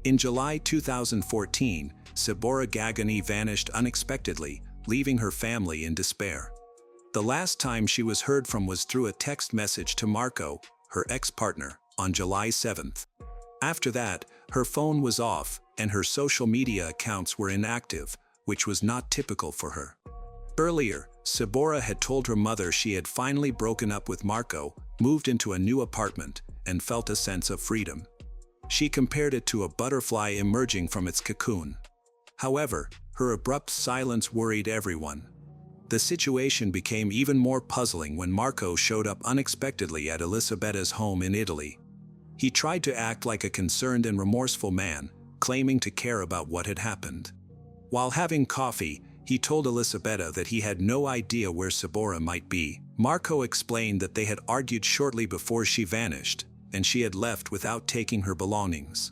In July 2014, Sabora Gagani vanished unexpectedly, leaving her family in despair. The last time she was heard from was through a text message to Marco, her ex-partner, on July 7th. After that, her phone was off, and her social media accounts were inactive, which was not typical for her. Earlier, Sabora had told her mother she had finally broken up with Marco, moved into a new apartment, and felt a sense of freedom. She compared it to a butterfly emerging from its cocoon. However, her abrupt silence worried everyone. The situation became even more puzzling when Marco showed up unexpectedly at Elisabetta's home in Italy. He tried to act like a concerned and remorseful man, claiming to care about what had happened. While having coffee, he told Elisabetta that he had no idea where Sabora might be. Marco explained that they had argued shortly before she vanished, and she had left without taking her belongings.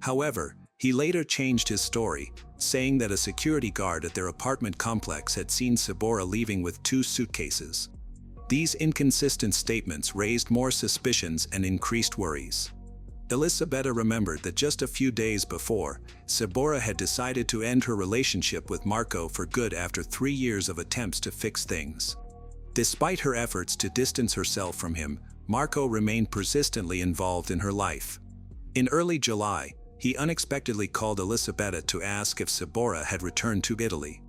However, he later changed his story, saying that a security guard at their apartment complex had seen Sabora leaving with 2 suitcases. These inconsistent statements raised more suspicions and increased worries. Elisabetta remembered that just a few days before, Sabora had decided to end her relationship with Marco for good after 3 years of attempts to fix things. Despite her efforts to distance herself from him, Marco remained persistently involved in her life. In early July, he unexpectedly called Elisabetta to ask if Sabora had returned to Italy.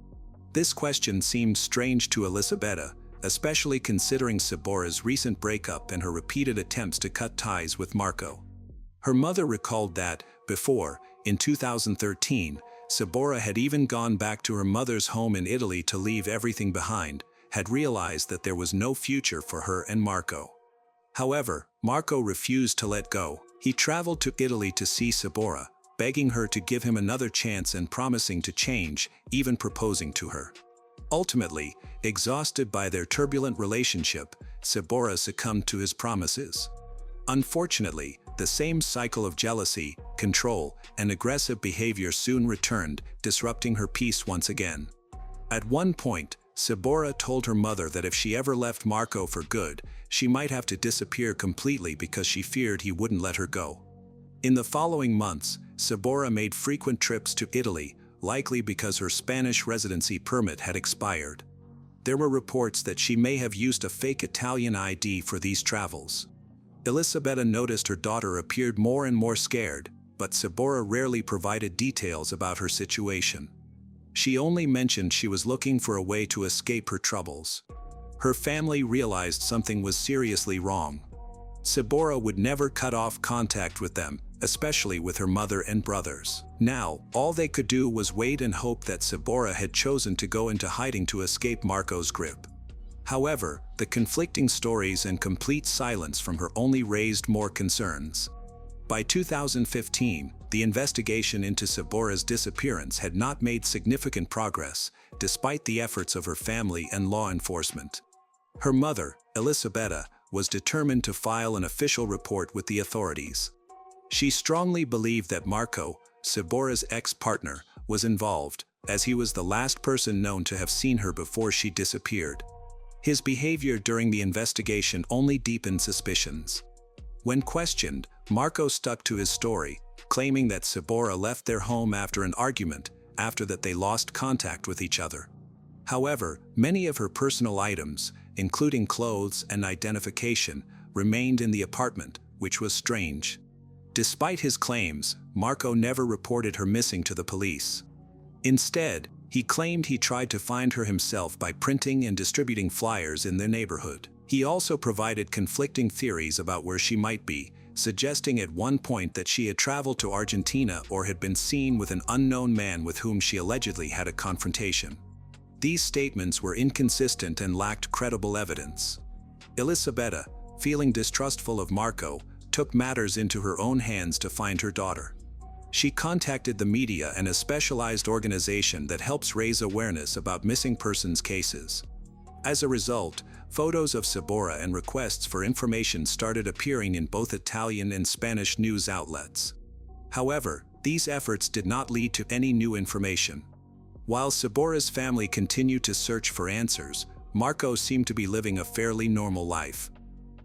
This question seemed strange to Elisabetta, especially considering Sabora's recent breakup and her repeated attempts to cut ties with Marco. Her mother recalled that, before, in 2013, Sabora had even gone back to her mother's home in Italy to leave everything behind, had realized that there was no future for her and Marco. However, Marco refused to let go. He traveled to Italy to see Sabora, begging her to give him another chance and promising to change, even proposing to her. Ultimately, exhausted by their turbulent relationship, Sabora succumbed to his promises. Unfortunately, the same cycle of jealousy, control, and aggressive behavior soon returned, disrupting her peace once again. At one point, Sabora told her mother that if she ever left Marco for good, she might have to disappear completely because she feared he wouldn't let her go. In the following months, Sabora made frequent trips to Italy, likely because her Spanish residency permit had expired. There were reports that she may have used a fake Italian ID for these travels. Elisabetta noticed her daughter appeared more and more scared, but Sabora rarely provided details about her situation. She only mentioned she was looking for a way to escape her troubles. Her family realized something was seriously wrong. Sabora would never cut off contact with them, especially with her mother and brothers. Now, all they could do was wait and hope that Sabora had chosen to go into hiding to escape Marco's grip. However, the conflicting stories and complete silence from her only raised more concerns. By 2015, the investigation into Sabora's disappearance had not made significant progress, despite the efforts of her family and law enforcement. Her mother, Elisabetta, was determined to file an official report with the authorities. She strongly believed that Marco, Sabora's ex-partner, was involved, as he was the last person known to have seen her before she disappeared. His behavior during the investigation only deepened suspicions. When questioned, Marco stuck to his story, claiming that Sabora left their home after an argument, after that they lost contact with each other. However, many of her personal items, including clothes and identification, remained in the apartment, which was strange. Despite his claims, Marco never reported her missing to the police. Instead, he claimed he tried to find her himself by printing and distributing flyers in their neighborhood. He also provided conflicting theories about where she might be, suggesting at one point that she had traveled to Argentina or had been seen with an unknown man with whom she allegedly had a confrontation. These statements were inconsistent and lacked credible evidence. Elisabetta, feeling distrustful of Marco, took matters into her own hands to find her daughter. She contacted the media and a specialized organization that helps raise awareness about missing persons cases. As a result, photos of Sabora and requests for information started appearing in both Italian and Spanish news outlets. However, these efforts did not lead to any new information. While Sabora's family continued to search for answers, Marco seemed to be living a fairly normal life.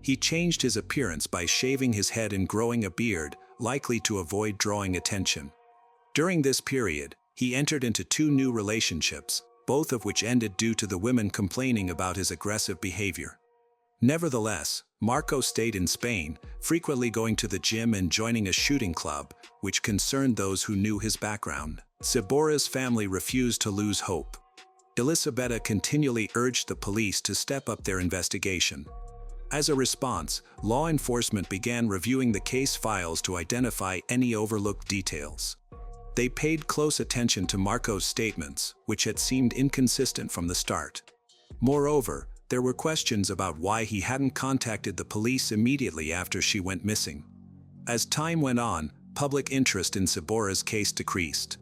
He changed his appearance by shaving his head and growing a beard, likely to avoid drawing attention. During this period, he entered into 2 new relationships, both of which ended due to the women complaining about his aggressive behavior. Nevertheless, Marco stayed in Spain, frequently going to the gym and joining a shooting club, which concerned those who knew his background. Sabora's family refused to lose hope. Elisabetta continually urged the police to step up their investigation. As a response, law enforcement began reviewing the case files to identify any overlooked details. They paid close attention to Marco's statements, which had seemed inconsistent from the start. Moreover, there were questions about why he hadn't contacted the police immediately after she went missing. As time went on, public interest in Sabora's case decreased.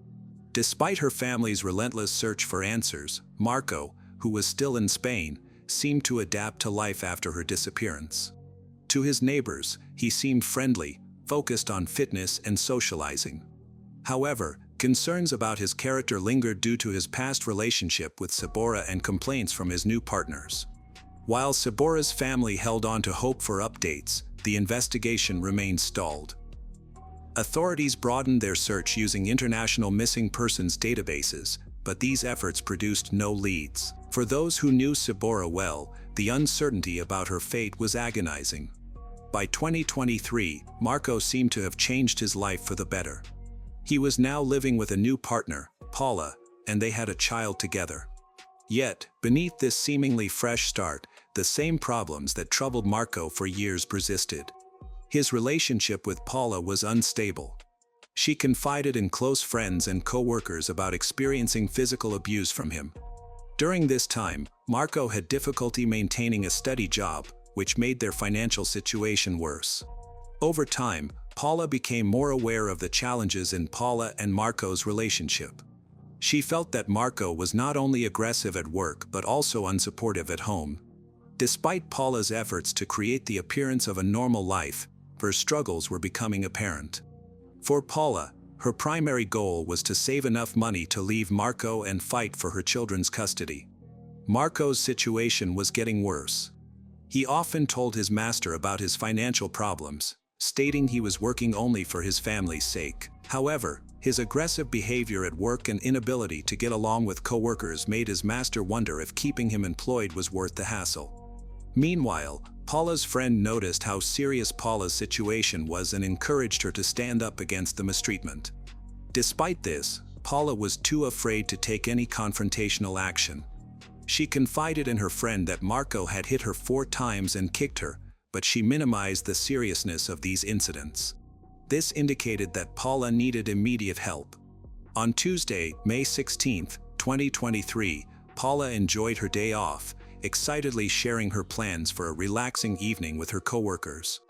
Despite her family's relentless search for answers, Marco, who was still in Spain, seemed to adapt to life after her disappearance. To his neighbors, he seemed friendly, focused on fitness and socializing. However, concerns about his character lingered due to his past relationship with Sabora and complaints from his new partners. While Sabora's family held on to hope for updates, the investigation remained stalled. Authorities broadened their search using international missing persons databases, but these efforts produced no leads. For those who knew Sabora well, the uncertainty about her fate was agonizing. By 2023, Marco seemed to have changed his life for the better. He was now living with a new partner, Paula, and they had a child together. Yet, beneath this seemingly fresh start, the same problems that troubled Marco for years persisted. His relationship with Paula was unstable. She confided in close friends and co-workers about experiencing physical abuse from him. During this time, Marco had difficulty maintaining a steady job, which made their financial situation worse. Over time, Paula became more aware of the challenges in Paula and Marco's relationship. She felt that Marco was not only aggressive at work but also unsupportive at home. Despite Paula's efforts to create the appearance of a normal life, her struggles were becoming apparent. For Paula, her primary goal was to save enough money to leave Marco and fight for her children's custody. Marco's situation was getting worse. He often told his master about his financial problems, stating he was working only for his family's sake. However, his aggressive behavior at work and inability to get along with co-workers made his master wonder if keeping him employed was worth the hassle. Meanwhile, Paula's friend noticed how serious Paula's situation was and encouraged her to stand up against the mistreatment. Despite this, Paula was too afraid to take any confrontational action. She confided in her friend that Marco had hit her 4 times and kicked her, but she minimized the seriousness of these incidents. This indicated that Paula needed immediate help. On Tuesday, May 16, 2023, Paula enjoyed her day off, excitedly sharing her plans for a relaxing evening with her coworkers.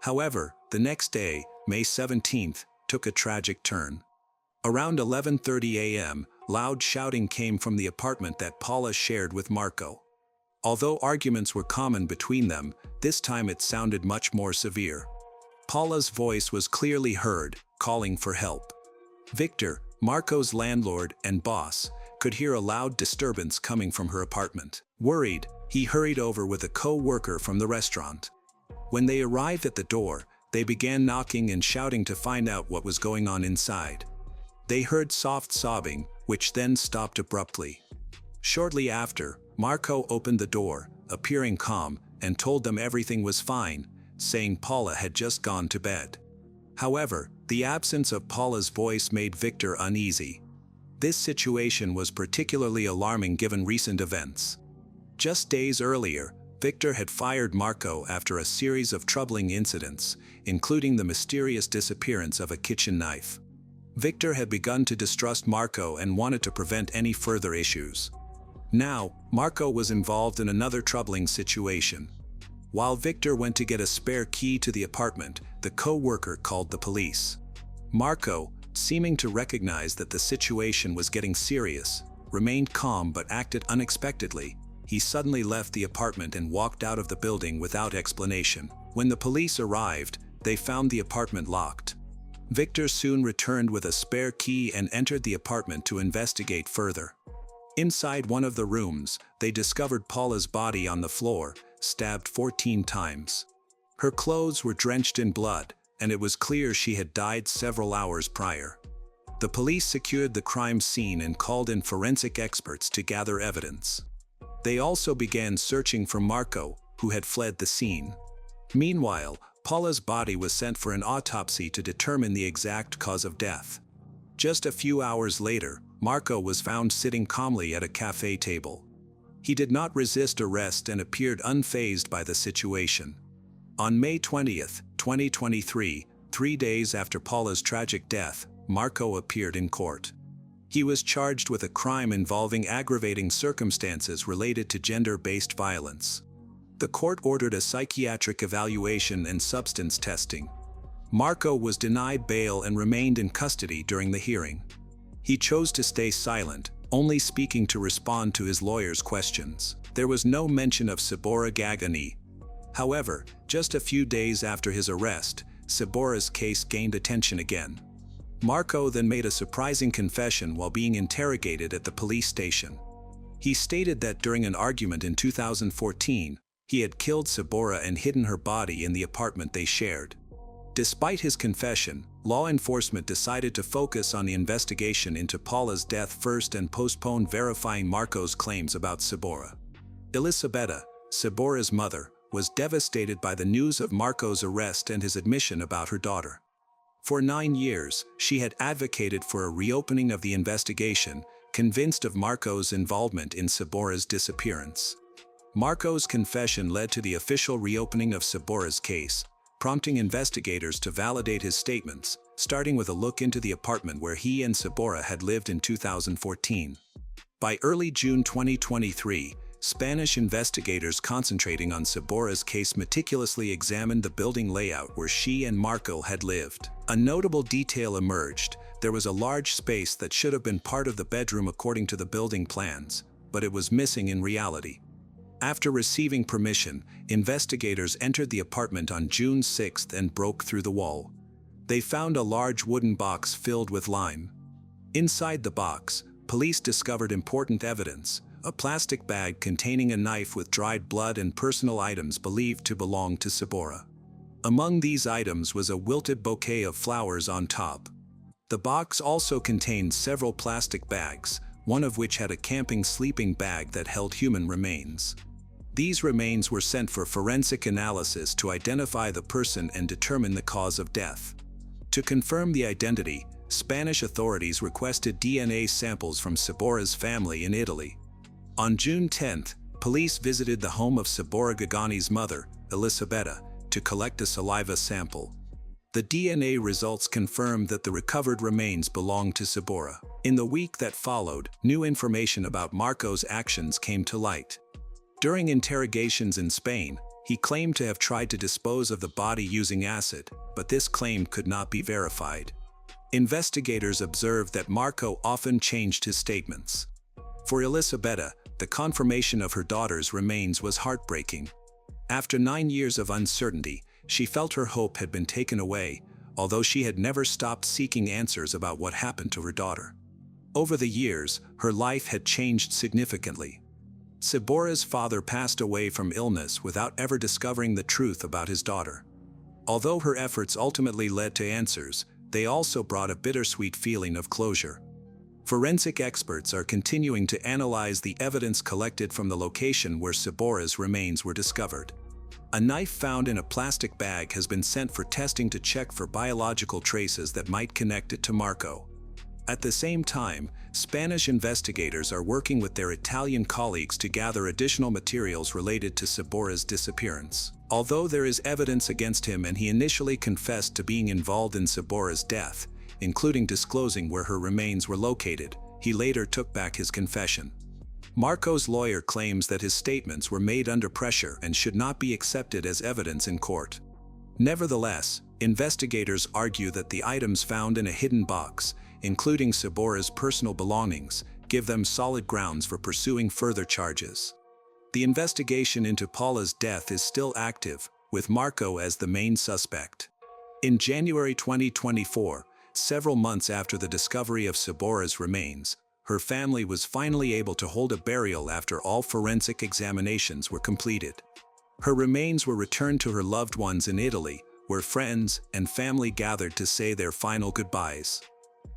However, the next day, May 17th, took a tragic turn. Around 11:30 a.m., loud shouting came from the apartment that Paula shared with Marco. Although arguments were common between them, this time it sounded much more severe. Paula's voice was clearly heard, calling for help. Victor, Marco's landlord and boss, could hear a loud disturbance coming from her apartment. Worried, he hurried over with a co-worker from the restaurant. When they arrived at the door, they began knocking and shouting to find out what was going on inside. They heard soft sobbing, which then stopped abruptly. Shortly after, Marco opened the door, appearing calm, and told them everything was fine, saying Paula had just gone to bed. However, the absence of Paula's voice made Victor uneasy. This situation was particularly alarming given recent events. Just days earlier, Victor had fired Marco after a series of troubling incidents, including the mysterious disappearance of a kitchen knife. Victor had begun to distrust Marco and wanted to prevent any further issues. Now, Marco was involved in another troubling situation. While Victor went to get a spare key to the apartment, the co-worker called the police. Marco, seeming to recognize that the situation was getting serious, remained calm but acted unexpectedly. He suddenly left the apartment and walked out of the building without explanation. When the police arrived, they found the apartment locked. Victor soon returned with a spare key and entered the apartment to investigate further. Inside one of the rooms, they discovered Paula's body on the floor, stabbed 14 times. Her clothes were drenched in blood, and it was clear she had died several hours prior. The police secured the crime scene and called in forensic experts to gather evidence. They also began searching for Marco, who had fled the scene. Meanwhile, Paula's body was sent for an autopsy to determine the exact cause of death. Just a few hours later, Marco was found sitting calmly at a cafe table. He did not resist arrest and appeared unfazed by the situation. On May 20, 2023, 3 days after Paula's tragic death, Marco appeared in court. He was charged with a crime involving aggravating circumstances related to gender-based violence. The court ordered a psychiatric evaluation and substance testing. Marco was denied bail and remained in custody during the hearing. He chose to stay silent, only speaking to respond to his lawyer's questions. There was no mention of Sabora Gagani. However, just a few days after his arrest, Sabora's case gained attention again. Marco then made a surprising confession while being interrogated at the police station. He stated that during an argument in 2014, he had killed Sabora and hidden her body in the apartment they shared. Despite his confession, law enforcement decided to focus on the investigation into Paula's death first and postponed verifying Marco's claims about Sabora. Elisabetta, Sabora's mother, was devastated by the news of Marco's arrest and his admission about her daughter. For 9 years, she had advocated for a reopening of the investigation, convinced of Marco's involvement in Sabora's disappearance. Marco's confession led to the official reopening of Sabora's case, prompting investigators to validate his statements, starting with a look into the apartment where he and Sabora had lived in 2014. By early June 2023, Spanish investigators concentrating on Sabora's case meticulously examined the building layout where she and Marco had lived. A notable detail emerged. There was a large space that should have been part of the bedroom according to the building plans, but it was missing in reality. After receiving permission, investigators entered the apartment on June 6 and broke through the wall. They found a large wooden box filled with lime. Inside the box, police discovered important evidence: a plastic bag containing a knife with dried blood and personal items believed to belong to Sabora. Among these items was a wilted bouquet of flowers on top. The box also contained several plastic bags, one of which had a camping sleeping bag that held human remains. These remains were sent for forensic analysis to identify the person and determine the cause of death. To confirm the identity, Spanish authorities requested DNA samples from Sabora's family in Italy. On June 10, police visited the home of Sabora Gagani's mother, Elisabetta, to collect a saliva sample. The DNA results confirmed that the recovered remains belonged to Sabora. In the week that followed, new information about Marco's actions came to light. During interrogations in Spain, he claimed to have tried to dispose of the body using acid, but this claim could not be verified. Investigators observed that Marco often changed his statements. For Elisabetta, the confirmation of her daughter's remains was heartbreaking. After 9 years of uncertainty, she felt her hope had been taken away, although she had never stopped seeking answers about what happened to her daughter. Over the years, her life had changed significantly. Sabora's father passed away from illness without ever discovering the truth about his daughter. Although her efforts ultimately led to answers, they also brought a bittersweet feeling of closure. Forensic experts are continuing to analyze the evidence collected from the location where Sabora's remains were discovered. A knife found in a plastic bag has been sent for testing to check for biological traces that might connect it to Marco. At the same time, Spanish investigators are working with their Italian colleagues to gather additional materials related to Sabora's disappearance. Although there is evidence against him and he initially confessed to being involved in Sabora's death, including disclosing where her remains were located, he later took back his confession. Marco's lawyer claims that his statements were made under pressure and should not be accepted as evidence in court. Nevertheless, investigators argue that the items found in a hidden box, including Sabora's personal belongings, give them solid grounds for pursuing further charges. The investigation into Paula's death is still active, with Marco as the main suspect. In January 2024, several months after the discovery of Sabora's remains, her family was finally able to hold a burial after all forensic examinations were completed. Her remains were returned to her loved ones in Italy, where friends and family gathered to say their final goodbyes.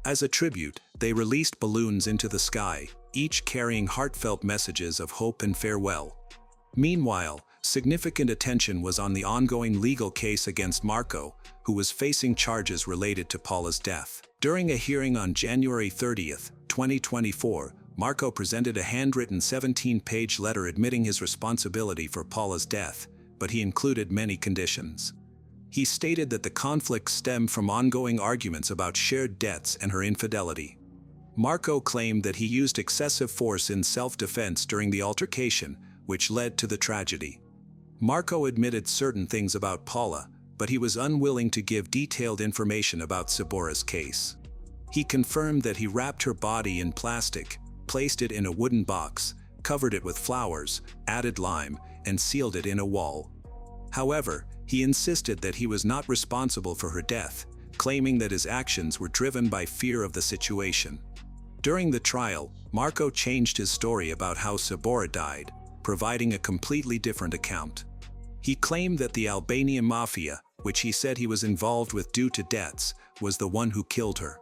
As a tribute, they released balloons into the sky, each carrying heartfelt messages of hope and farewell. Meanwhile, significant attention was on the ongoing legal case against Marco, who was facing charges related to Paula's death. During a hearing on January 30, 2024, Marco presented a handwritten 17-page letter admitting his responsibility for Paula's death, but he included many conditions. He stated that the conflict stemmed from ongoing arguments about shared debts and her infidelity. Marco claimed that he used excessive force in self-defense during the altercation, which led to the tragedy. Marco admitted certain things about Paula, but he was unwilling to give detailed information about Sabora's case. He confirmed that he wrapped her body in plastic, placed it in a wooden box, covered it with flowers, added lime, and sealed it in a wall. However, he insisted that he was not responsible for her death, claiming that his actions were driven by fear of the situation. During the trial, Marco changed his story about how Sabora died, providing a completely different account. He claimed that the Albanian mafia, which he said he was involved with due to debts, was the one who killed her.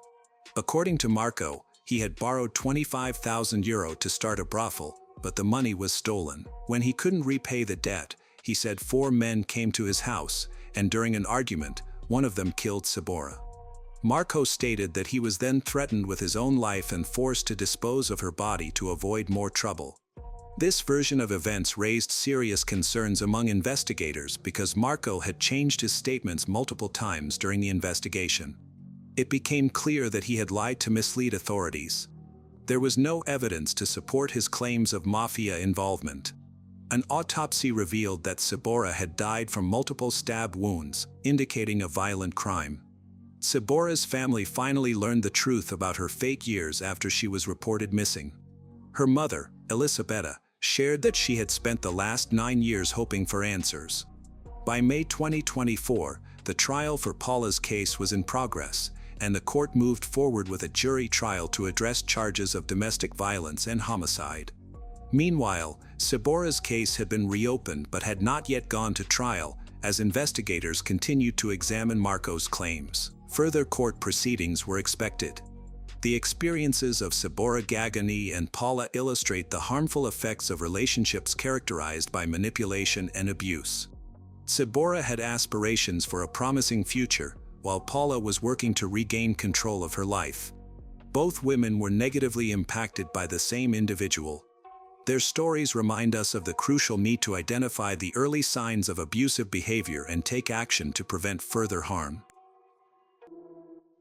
According to Marco, he had borrowed €25,000 to start a brothel, but the money was stolen. When he couldn't repay the debt, he said 4 men came to his house, and during an argument, one of them killed Sabora. Marco stated that he was then threatened with his own life and forced to dispose of her body to avoid more trouble. This version of events raised serious concerns among investigators because Marco had changed his statements multiple times during the investigation. It became clear that he had lied to mislead authorities. There was no evidence to support his claims of mafia involvement. An autopsy revealed that Sabora had died from multiple stab wounds, indicating a violent crime. Sabora's family finally learned the truth about her fake years after she was reported missing. Her mother, Elisabetta, shared that she had spent the last 9 years hoping for answers. By May 2024, the trial for Paula's case was in progress, and the court moved forward with a jury trial to address charges of domestic violence and homicide. Meanwhile, Sabora's case had been reopened but had not yet gone to trial, as investigators continued to examine Marco's claims. Further court proceedings were expected. The experiences of Sabora Gagani and Paula illustrate the harmful effects of relationships characterized by manipulation and abuse. Sabora had aspirations for a promising future, while Paula was working to regain control of her life. Both women were negatively impacted by the same individual. Their stories remind us of the crucial need to identify the early signs of abusive behavior and take action to prevent further harm.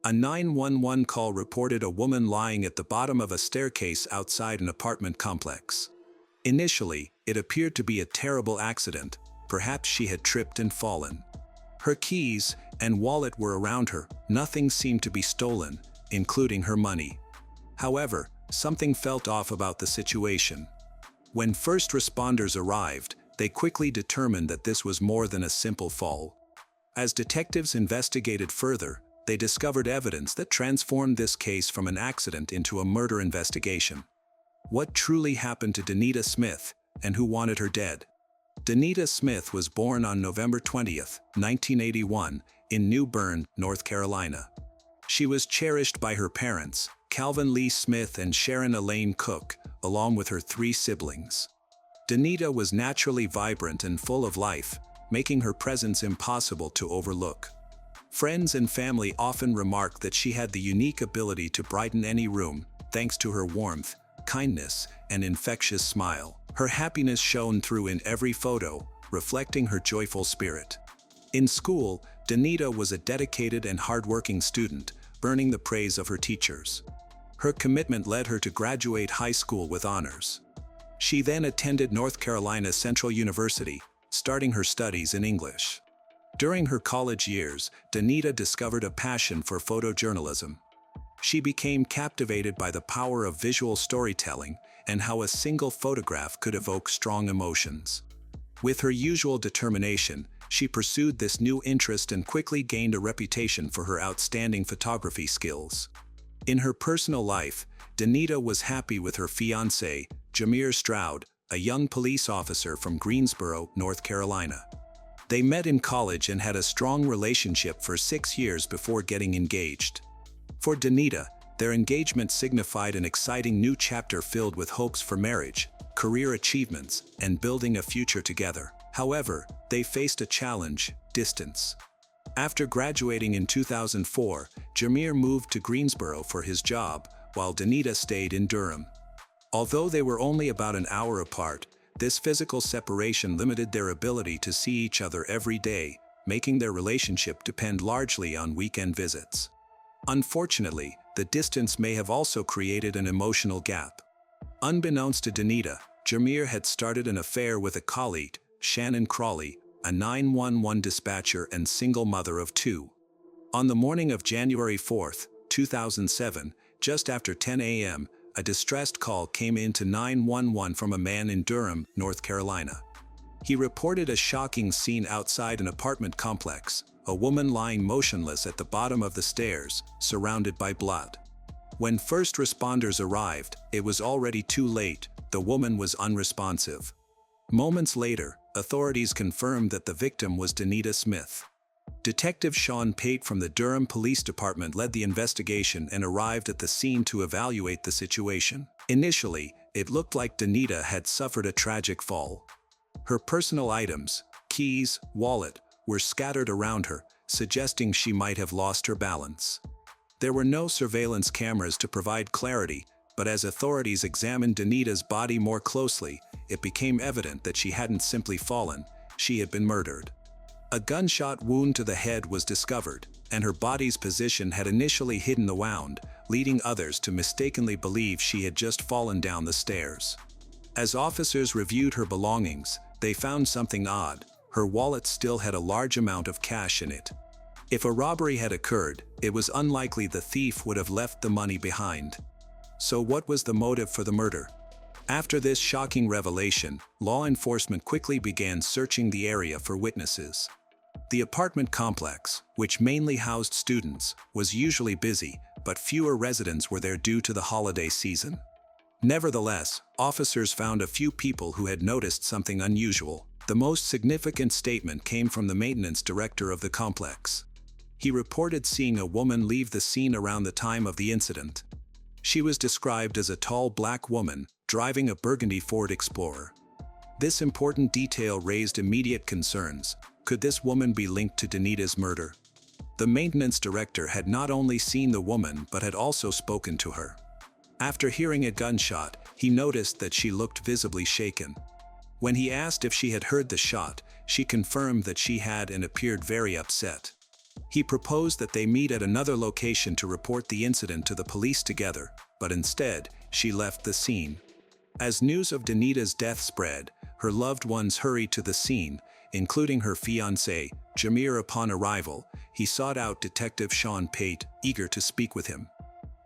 A 911 call reported a woman lying at the bottom of a staircase outside an apartment complex. Initially, it appeared to be a terrible accident. Perhaps she had tripped and fallen. Her keys and wallet were around her. Nothing seemed to be stolen, including her money. However, something felt off about the situation. When first responders arrived, they quickly determined that this was more than a simple fall. As detectives investigated further, they discovered evidence that transformed this case from an accident into a murder investigation. What truly happened to Danita Smith, and who wanted her dead? Danita Smith was born on November 20, 1981, in New Bern, North Carolina. She was cherished by her parents, Calvin Lee Smith and Sharon Elaine Cook, along with her 3 siblings. Danita was naturally vibrant and full of life, making her presence impossible to overlook. Friends and family often remarked that she had the unique ability to brighten any room, thanks to her warmth, kindness, and infectious smile. Her happiness shone through in every photo, reflecting her joyful spirit. In school, Danita was a dedicated and hardworking student, earning the praise of her teachers. Her commitment led her to graduate high school with honors. She then attended North Carolina Central University, starting her studies in English. During her college years, Danita discovered a passion for photojournalism. She became captivated by the power of visual storytelling and how a single photograph could evoke strong emotions. With her usual determination, she pursued this new interest and quickly gained a reputation for her outstanding photography skills. In her personal life, Danita was happy with her fiancé, Jameer Stroud, a young police officer from Greensboro, North Carolina. They met in college and had a strong relationship for 6 years before getting engaged. For Danita, their engagement signified an exciting new chapter filled with hopes for marriage, career achievements, and building a future together. However, they faced a challenge: distance. After graduating in 2004, Jameer moved to Greensboro for his job, while Danita stayed in Durham. Although they were only about an hour apart, this physical separation limited their ability to see each other every day, making their relationship depend largely on weekend visits. Unfortunately, the distance may have also created an emotional gap. Unbeknownst to Danita, Jameer had started an affair with a colleague, Shannon Crawley, a 911 dispatcher and single mother of 2. On the morning of January 4, 2007, just after 10 a.m., a distressed call came in to 911 from a man in Durham, North Carolina. He reported a shocking scene outside an apartment complex, a woman lying motionless at the bottom of the stairs, surrounded by blood. When first responders arrived, it was already too late. The woman was unresponsive. Moments later, authorities confirmed that the victim was Danita Smith. Detective Sean Pate from the Durham Police Department led the investigation and arrived at the scene to evaluate the situation. Initially, it looked like Danita had suffered a tragic fall. Her personal items, keys, wallet, were scattered around her, suggesting she might have lost her balance. There were no surveillance cameras to provide clarity, but as authorities examined Danita's body more closely, it became evident that she hadn't simply fallen, she had been murdered. A gunshot wound to the head was discovered, and her body's position had initially hidden the wound, leading others to mistakenly believe she had just fallen down the stairs. As officers reviewed her belongings, they found something odd. Her wallet still had a large amount of cash in it. If a robbery had occurred, it was unlikely the thief would have left the money behind. So what was the motive for the murder? After this shocking revelation, law enforcement quickly began searching the area for witnesses. The apartment complex, which mainly housed students, was usually busy, but fewer residents were there due to the holiday season. Nevertheless, officers found a few people who had noticed something unusual. The most significant statement came from the maintenance director of the complex. He reported seeing a woman leave the scene around the time of the incident. She was described as a tall black woman, driving a burgundy Ford Explorer. This important detail raised immediate concerns. Could this woman be linked to Danita's murder? The maintenance director had not only seen the woman but had also spoken to her. After hearing a gunshot, he noticed that she looked visibly shaken. When he asked if she had heard the shot, she confirmed that she had and appeared very upset. He proposed that they meet at another location to report the incident to the police together, but instead, she left the scene. As news of Danita's death spread, her loved ones hurried to the scene, including her fiancé, Jamir. Upon arrival, he sought out Detective Sean Pate, eager to speak with him.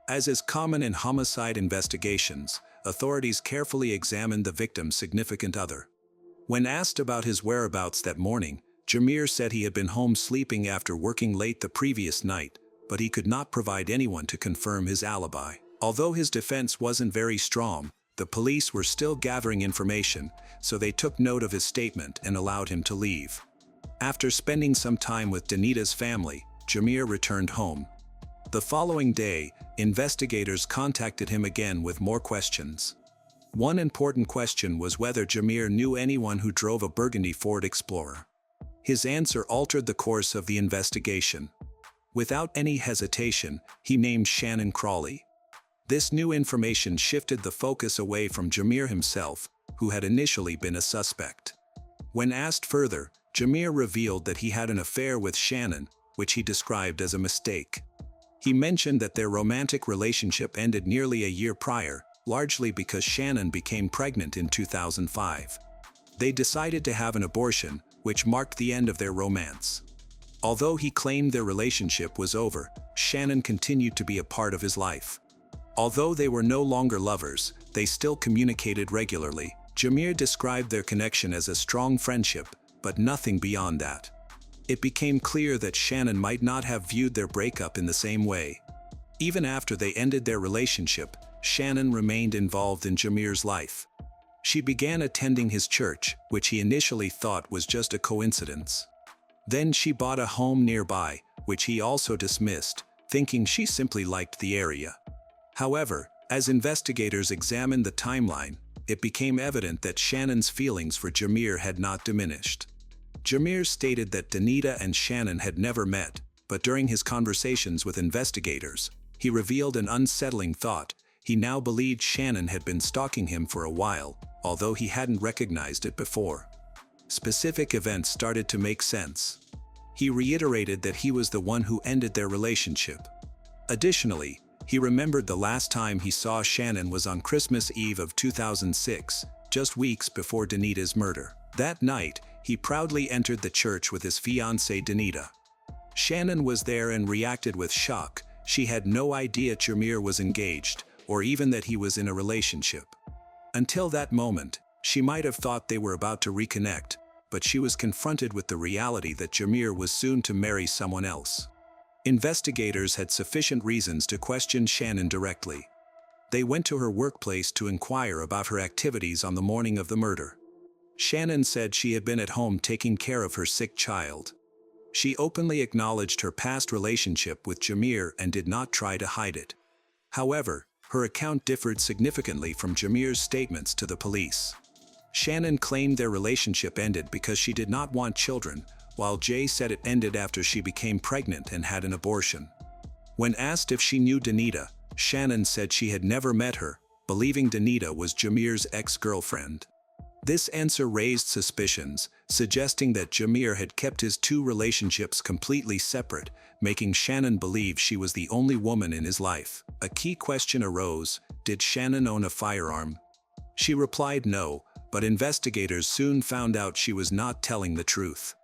As is common in homicide investigations, authorities carefully examined the victim's significant other. When asked about his whereabouts that morning, Jamir said he had been home sleeping after working late the previous night, but he could not provide anyone to confirm his alibi. Although his defense wasn't very strong, the police were still gathering information, so they took note of his statement and allowed him to leave. After spending some time with Danita's family, Jamir returned home. The following day, investigators contacted him again with more questions. One important question was whether Jamir knew anyone who drove a burgundy Ford Explorer. His answer altered the course of the investigation. Without any hesitation, he named Shannon Crawley. This new information shifted the focus away from Jamir himself, who had initially been a suspect. When asked further, Jamir revealed that he had an affair with Shannon, which he described as a mistake. He mentioned that their romantic relationship ended nearly a year prior, largely because Shannon became pregnant in 2005. They decided to have an abortion, which marked the end of their romance. Although he claimed their relationship was over, Shannon continued to be a part of his life. Although they were no longer lovers, they still communicated regularly. Jamir described their connection as a strong friendship, but nothing beyond that. It became clear that Shannon might not have viewed their breakup in the same way. Even after they ended their relationship, Shannon remained involved in Jamir's life. She began attending his church, which he initially thought was just a coincidence. Then she bought a home nearby, which he also dismissed, thinking she simply liked the area. However, as investigators examined the timeline, it became evident that Shannon's feelings for Jamir had not diminished. Jamir stated that Danita and Shannon had never met, but during his conversations with investigators, he revealed an unsettling thought. He now believed Shannon had been stalking him for a while, although he hadn't recognized it before. Specific events started to make sense. He reiterated that he was the one who ended their relationship. Additionally, he remembered the last time he saw Shannon was on Christmas Eve of 2006, just weeks before Danita's murder. That night, he proudly entered the church with his fiancée Danita. Shannon was there and reacted with shock. She had no idea Jamir was engaged, or even that he was in a relationship. Until that moment, she might have thought they were about to reconnect, but she was confronted with the reality that Jamir was soon to marry someone else. Investigators had sufficient reasons to question Shannon directly. They went to her workplace to inquire about her activities on the morning of the murder. Shannon said she had been at home taking care of her sick child. She openly acknowledged her past relationship with Jamir and did not try to hide it. However, her account differed significantly from Jamir's statements to the police. Shannon claimed their relationship ended because she did not want children, while Jay said it ended after she became pregnant and had an abortion. When asked if she knew Danita, Shannon said she had never met her, believing Danita was Jamir's ex-girlfriend. This answer raised suspicions, suggesting that Jameer had kept his two relationships completely separate, making Shannon believe she was the only woman in his life. A key question arose: did Shannon own a firearm? She replied no, but investigators soon found out she was not telling the truth.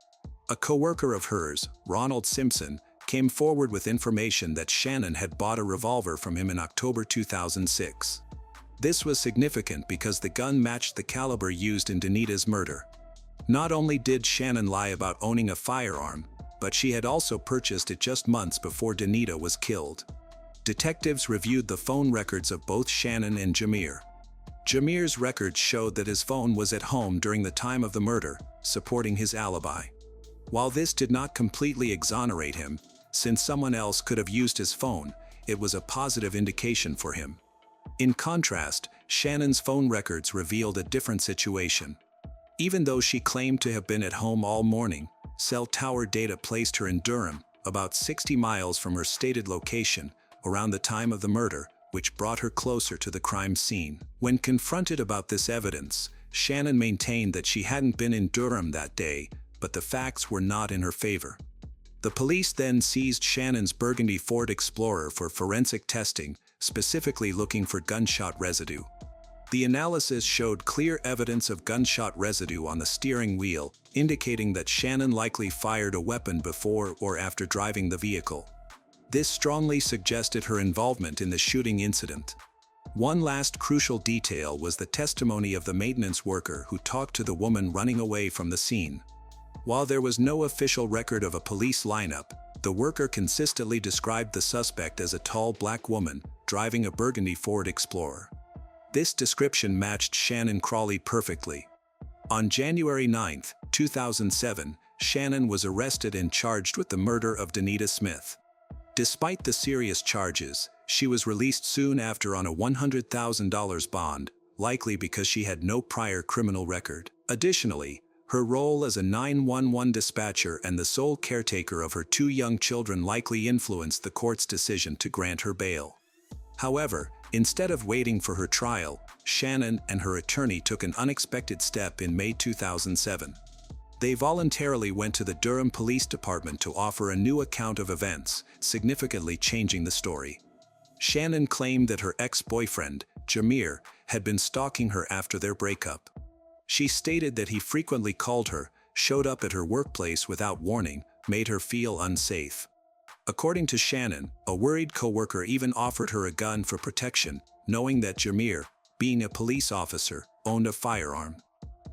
A coworker of hers, Ronald Simpson, came forward with information that Shannon had bought a revolver from him in October 2006. This was significant because the gun matched the caliber used in Danita's murder. Not only did Shannon lie about owning a firearm, but she had also purchased it just months before Danita was killed. Detectives reviewed the phone records of both Shannon and Jameer. Jameer's records showed that his phone was at home during the time of the murder, supporting his alibi. While this did not completely exonerate him, since someone else could have used his phone, it was a positive indication for him. In contrast, Shannon's phone records revealed a different situation. Even though she claimed to have been at home all morning, cell tower data placed her in Durham, about 60 miles from her stated location, around the time of the murder, which brought her closer to the crime scene. When confronted about this evidence, Shannon maintained that she hadn't been in Durham that day, but the facts were not in her favor. The police then seized Shannon's burgundy Ford Explorer for forensic testing, specifically looking for gunshot residue. The analysis showed clear evidence of gunshot residue on the steering wheel, indicating that Shannon likely fired a weapon before or after driving the vehicle. This strongly suggested her involvement in the shooting incident. One last crucial detail was the testimony of the maintenance worker who talked to the woman running away from the scene. While there was no official record of a police lineup, the worker consistently described the suspect as a tall black woman, driving a burgundy Ford Explorer. This description matched Shannon Crawley perfectly. On January 9, 2007, Shannon was arrested and charged with the murder of Danita Smith. Despite the serious charges, she was released soon after on a $100,000 bond, likely because she had no prior criminal record. Additionally, her role as a 911 dispatcher and the sole caretaker of her two young children likely influenced the court's decision to grant her bail. However, instead of waiting for her trial, Shannon and her attorney took an unexpected step in May 2007. They voluntarily went to the Durham Police Department to offer a new account of events, significantly changing the story. Shannon claimed that her ex-boyfriend, Jameer, had been stalking her after their breakup. She stated that he frequently called her, showed up at her workplace without warning, made her feel unsafe. According to Shannon, a worried coworker even offered her a gun for protection, knowing that Jameer, being a police officer, owned a firearm.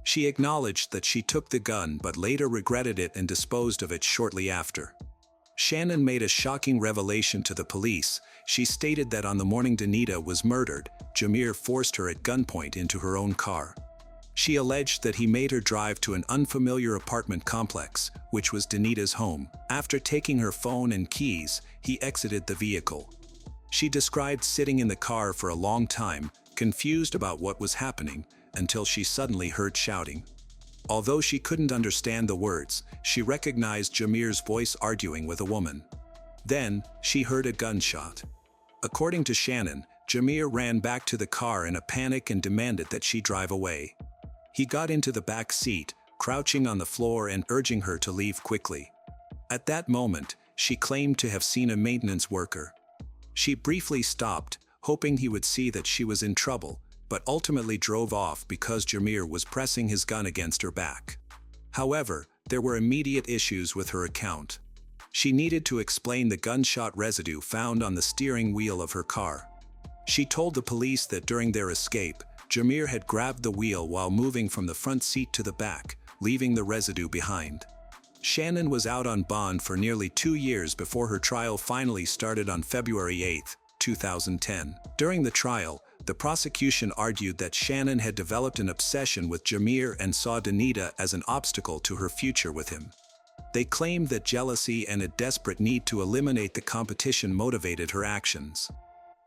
She acknowledged that she took the gun but later regretted it and disposed of it shortly after. Shannon made a shocking revelation to the police. She stated that on the morning Danita was murdered, Jameer forced her at gunpoint into her own car. She alleged that he made her drive to an unfamiliar apartment complex, which was Danita's home. After taking her phone and keys, he exited the vehicle. She described sitting in the car for a long time, confused about what was happening, until she suddenly heard shouting. Although she couldn't understand the words, she recognized Jameer's voice arguing with a woman. Then, she heard a gunshot. According to Shannon, Jameer ran back to the car in a panic and demanded that she drive away. He got into the back seat, crouching on the floor and urging her to leave quickly. At that moment, she claimed to have seen a maintenance worker. She briefly stopped, hoping he would see that she was in trouble, but ultimately drove off because Jameer was pressing his gun against her back. However, there were immediate issues with her account. She needed to explain the gunshot residue found on the steering wheel of her car. She told the police that during their escape, Jameer had grabbed the wheel while moving from the front seat to the back, leaving the residue behind. Shannon was out on bond for nearly 2 years before her trial finally started on February 8, 2010. During the trial, the prosecution argued that Shannon had developed an obsession with Jameer and saw Danita as an obstacle to her future with him. They claimed that jealousy and a desperate need to eliminate the competition motivated her actions.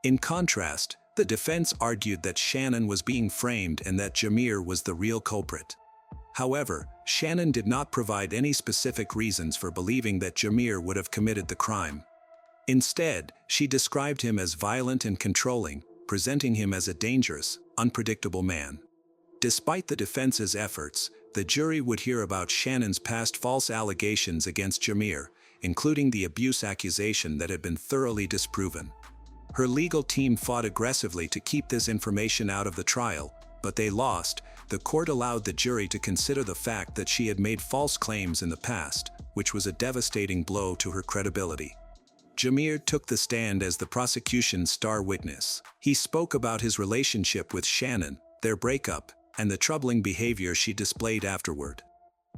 In contrast, the defense argued that Shannon was being framed and that Jameer was the real culprit. However, Shannon did not provide any specific reasons for believing that Jameer would have committed the crime. Instead, she described him as violent and controlling, presenting him as a dangerous, unpredictable man. Despite the defense's efforts, the jury would hear about Shannon's past false allegations against Jameer, including the abuse accusation that had been thoroughly disproven. Her legal team fought aggressively to keep this information out of the trial, but they lost. The court allowed the jury to consider the fact that she had made false claims in the past, which was a devastating blow to her credibility. Jameer took the stand as the prosecution's star witness. He spoke about his relationship with Shannon, their breakup, and the troubling behavior she displayed afterward.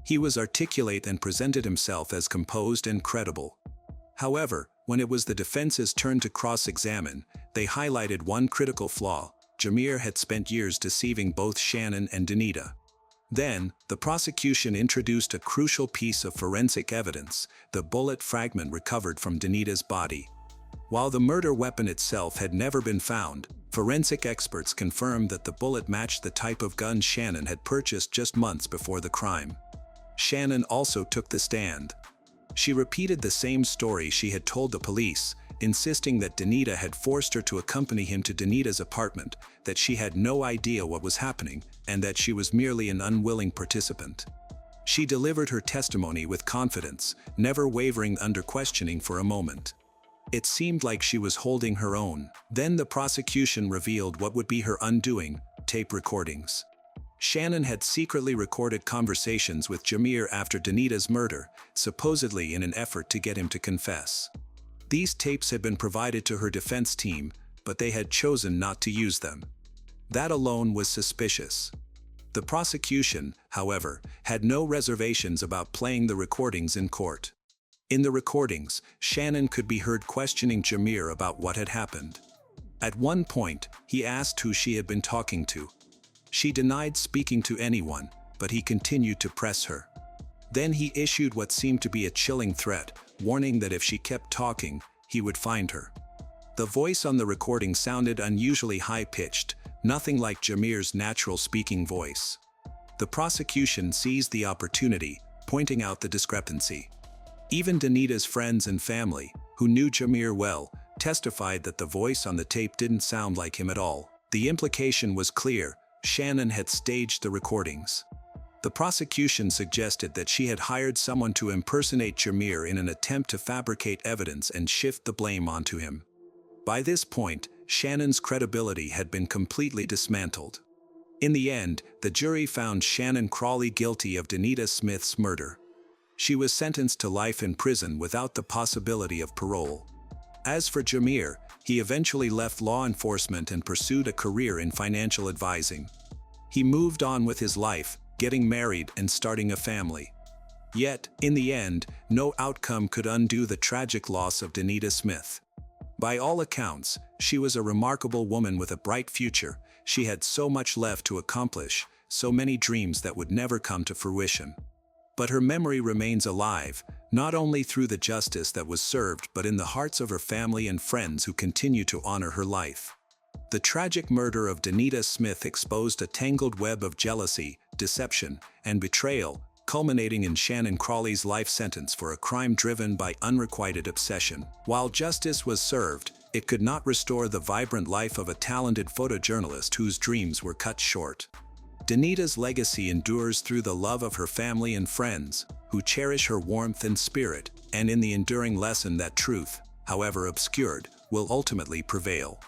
He was articulate and presented himself as composed and credible. However, when it was the defense's turn to cross-examine, they highlighted one critical flaw: Jameer had spent years deceiving both Shannon and Danita. Then, the prosecution introduced a crucial piece of forensic evidence: the bullet fragment recovered from Danita's body. While the murder weapon itself had never been found, forensic experts confirmed that the bullet matched the type of gun Shannon had purchased just months before the crime. Shannon also took the stand. She repeated the same story she had told the police, insisting that Danita had forced her to accompany him to Danita's apartment, that she had no idea what was happening, and that she was merely an unwilling participant. She delivered her testimony with confidence, never wavering under questioning for a moment. It seemed like she was holding her own. Then the prosecution revealed what would be her undoing: tape recordings. Shannon had secretly recorded conversations with Jameer after Danita's murder, supposedly in an effort to get him to confess. These tapes had been provided to her defense team, but they had chosen not to use them. That alone was suspicious. The prosecution, however, had no reservations about playing the recordings in court. In the recordings, Shannon could be heard questioning Jameer about what had happened. At one point, he asked who she had been talking to. She denied speaking to anyone, but he continued to press her. Then he issued what seemed to be a chilling threat, warning that if she kept talking, he would find her. The voice on the recording sounded unusually high-pitched, nothing like Jameer's natural speaking voice. The prosecution seized the opportunity, pointing out the discrepancy. Even Danita's friends and family, who knew Jameer well, testified that the voice on the tape didn't sound like him at all. The implication was clear: Shannon had staged the recordings. The prosecution suggested that she had hired someone to impersonate Jameer in an attempt to fabricate evidence and shift the blame onto him. By this point, Shannon's credibility had been completely dismantled. In the end, the jury found Shannon Crawley guilty of Danita Smith's murder. She was sentenced to life in prison without the possibility of parole. As for Jameer, he eventually left law enforcement and pursued a career in financial advising. He moved on with his life, getting married and starting a family. Yet, in the end, no outcome could undo the tragic loss of Danita Smith. By all accounts, she was a remarkable woman with a bright future. She had so much left to accomplish, so many dreams that would never come to fruition. But her memory remains alive, not only through the justice that was served but in the hearts of her family and friends who continue to honor her life. The tragic murder of Danita Smith exposed a tangled web of jealousy, deception, and betrayal, culminating in Shannon Crawley's life sentence for a crime driven by unrequited obsession. While justice was served, it could not restore the vibrant life of a talented photojournalist whose dreams were cut short. Danita's legacy endures through the love of her family and friends, who cherish her warmth and spirit, and in the enduring lesson that truth, however obscured, will ultimately prevail.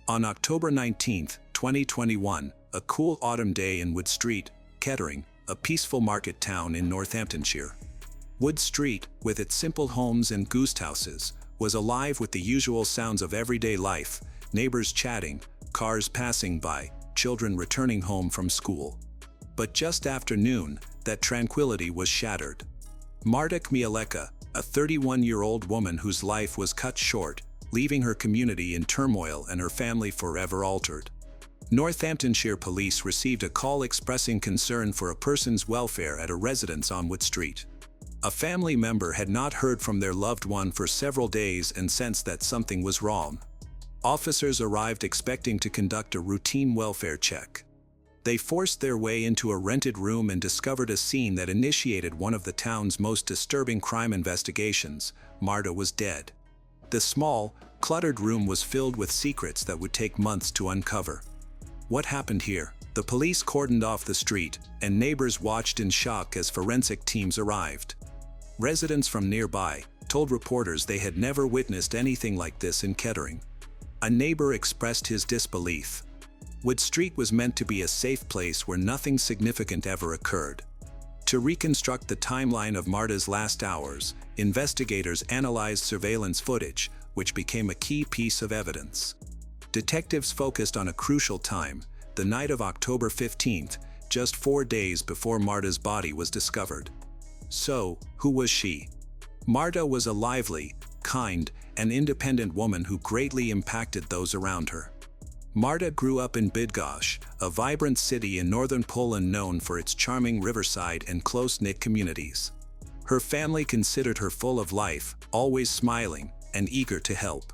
On October 19, 2021, a cool autumn day in Wood Street, Kettering, a peaceful market town in Northamptonshire. Wood Street, with its simple homes and ghost houses, was alive with the usual sounds of everyday life: neighbors chatting, cars passing by, children returning home from school. But just after noon, that tranquility was shattered. Marta Kmieleka, a 31-year-old woman whose life was cut short, leaving her community in turmoil and her family forever altered. Northamptonshire police received a call expressing concern for a person's welfare at a residence on Wood Street. A family member had not heard from their loved one for several days and sensed that something was wrong. Officers arrived expecting to conduct a routine welfare check. They forced their way into a rented room and discovered a scene that initiated one of the town's most disturbing crime investigations. Marta was dead. The small, cluttered room was filled with secrets that would take months to uncover. What happened here? The police cordoned off the street, and neighbors watched in shock as forensic teams arrived. Residents from nearby told reporters they had never witnessed anything like this in Kettering. A neighbor expressed his disbelief. Wood Street was meant to be a safe place where nothing significant ever occurred. To reconstruct the timeline of Marta's last hours, investigators analyzed surveillance footage, which became a key piece of evidence. Detectives focused on a crucial time, the night of October 15th, just 4 days before Marta's body was discovered. So, who was she? Marta was a lively, kind, and independent woman who greatly impacted those around her. Marta grew up in Bydgoszcz, a vibrant city in northern Poland known for its charming riverside and close-knit communities. Her family considered her full of life, always smiling, and eager to help.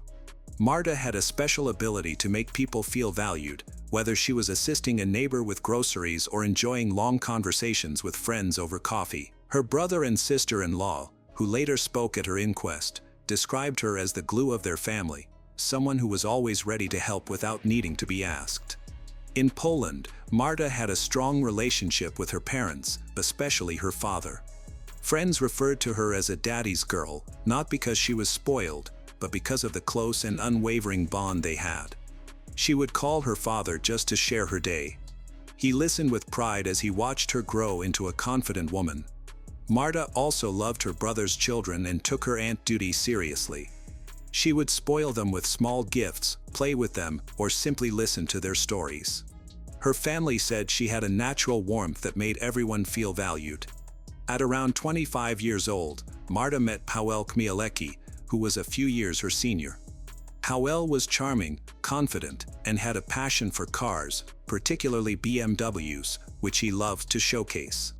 Marta had a special ability to make people feel valued, whether she was assisting a neighbor with groceries or enjoying long conversations with friends over coffee. Her brother and sister-in-law, who later spoke at her inquest, described her as the glue of their family, someone who was always ready to help without needing to be asked. In Poland, Marta had a strong relationship with her parents, especially her father. Friends referred to her as a daddy's girl, not because she was spoiled, but because of the close and unwavering bond they had. She would call her father just to share her day. He listened with pride as he watched her grow into a confident woman. Marta also loved her brother's children and took her aunt duty seriously. She would spoil them with small gifts, play with them, or simply listen to their stories. Her family said she had a natural warmth that made everyone feel valued. At around 25 years old, Marta met Paweł Kmielewski, who was a few years her senior. Paweł was charming, confident, and had a passion for cars, particularly BMWs, which he loved to showcase.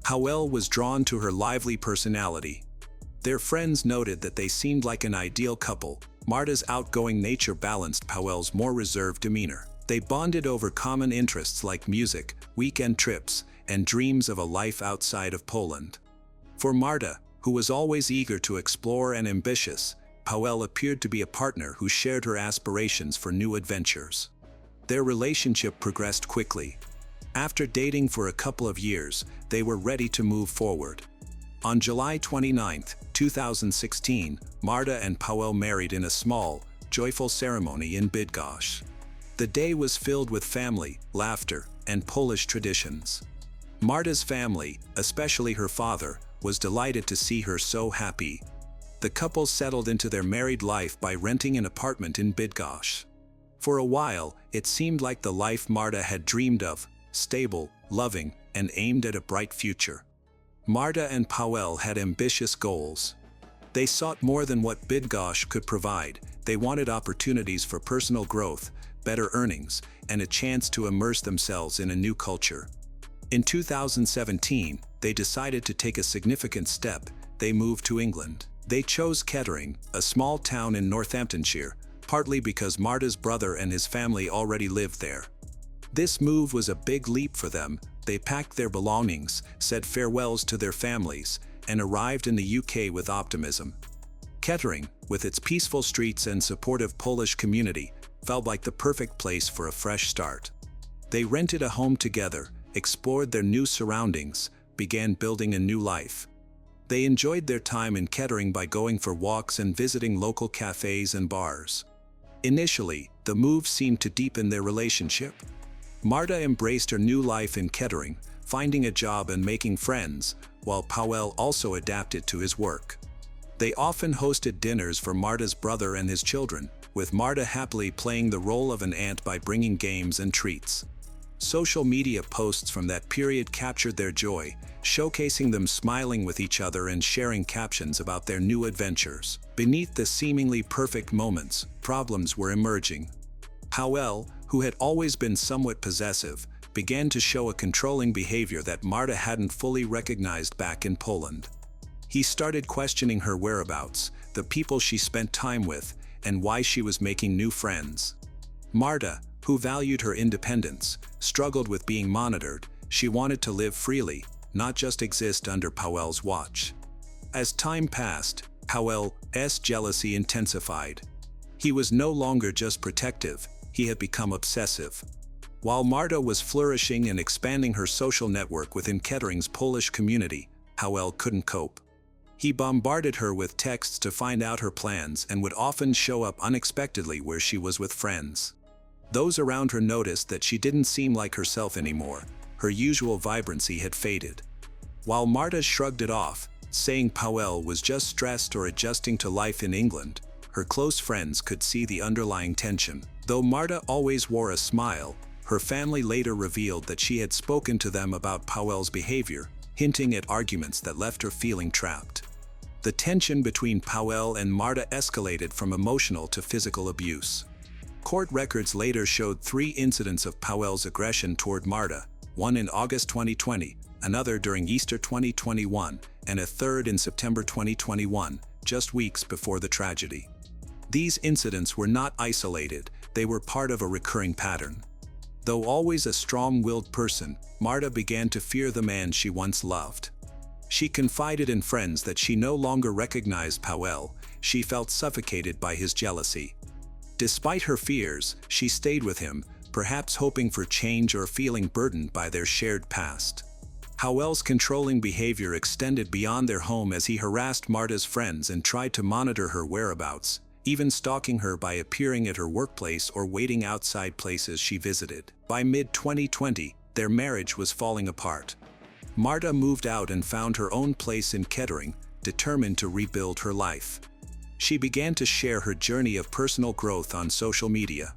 Paweł was drawn to her lively personality. Their friends noted that they seemed like an ideal couple. Marta's outgoing nature balanced Paweł's more reserved demeanor. They bonded over common interests like music, weekend trips, and dreams of a life outside of Poland. For Marta, who was always eager to explore and ambitious, Paweł appeared to be a partner who shared her aspirations for new adventures. Their relationship progressed quickly. After dating for a couple of years, they were ready to move forward. On July 29, 2016, Marta and Paweł married in a small, joyful ceremony in Bydgoszcz. The day was filled with family, laughter, and Polish traditions. Marta's family, especially her father, was delighted to see her so happy. The couple settled into their married life by renting an apartment in Bydgoszcz. For a while, it seemed like the life Marta had dreamed of, stable, loving, and aimed at a bright future. Marta and Paweł had ambitious goals. They sought more than what Bydgoszcz could provide. They wanted opportunities for personal growth, better earnings, and a chance to immerse themselves in a new culture. In 2017, they decided to take a significant step. They moved to England. They chose Kettering, a small town in Northamptonshire, partly because Marta's brother and his family already lived there. This move was a big leap for them. They packed their belongings, said farewells to their families, and arrived in the UK with optimism. Kettering, with its peaceful streets and supportive Polish community, felt like the perfect place for a fresh start. They rented a home together, explored their new surroundings, began building a new life. They enjoyed their time in Kettering by going for walks and visiting local cafes and bars. Initially, the move seemed to deepen their relationship. Marta embraced her new life in Kettering, finding a job and making friends, while Paweł also adapted to his work. They often hosted dinners for Marta's brother and his children, with Marta happily playing the role of an aunt by bringing games and treats. Social media posts from that period captured their joy, showcasing them smiling with each other and sharing captions about their new adventures. Beneath the seemingly perfect moments, problems were emerging. Paweł, who had always been somewhat possessive, began to show a controlling behavior that Marta hadn't fully recognized back in Poland. He started questioning her whereabouts, the people she spent time with, and why she was making new friends. Marta, who valued her independence, struggled with being monitored. She wanted to live freely, not just exist under Paweł's watch. As time passed, Paweł's jealousy intensified. He was no longer just protective, he had become obsessive. While Marta was flourishing and expanding her social network within Kettering's Polish community, Powell couldn't cope. He bombarded her with texts to find out her plans and would often show up unexpectedly where she was with friends. Those around her noticed that she didn't seem like herself anymore. Her usual vibrancy had faded. While Marta shrugged it off, saying Powell was just stressed or adjusting to life in England, her close friends could see the underlying tension. Though Marta always wore a smile, her family later revealed that she had spoken to them about Powell's behavior, hinting at arguments that left her feeling trapped. The tension between Powell and Marta escalated from emotional to physical abuse. Court records later showed 3 incidents of Powell's aggression toward Marta, one in August 2020, another during Easter 2021, and a third in September 2021, just weeks before the tragedy. These incidents were not isolated, they were part of a recurring pattern. Though always a strong-willed person, Marta began to fear the man she once loved. She confided in friends that she no longer recognized Powell. She felt suffocated by his jealousy. Despite her fears, she stayed with him, perhaps hoping for change or feeling burdened by their shared past. Powell's controlling behavior extended beyond their home as he harassed Marta's friends and tried to monitor her whereabouts, even stalking her by appearing at her workplace or waiting outside places she visited. By mid-2020, their marriage was falling apart. Marta moved out and found her own place in Kettering, determined to rebuild her life. She began to share her journey of personal growth on social media.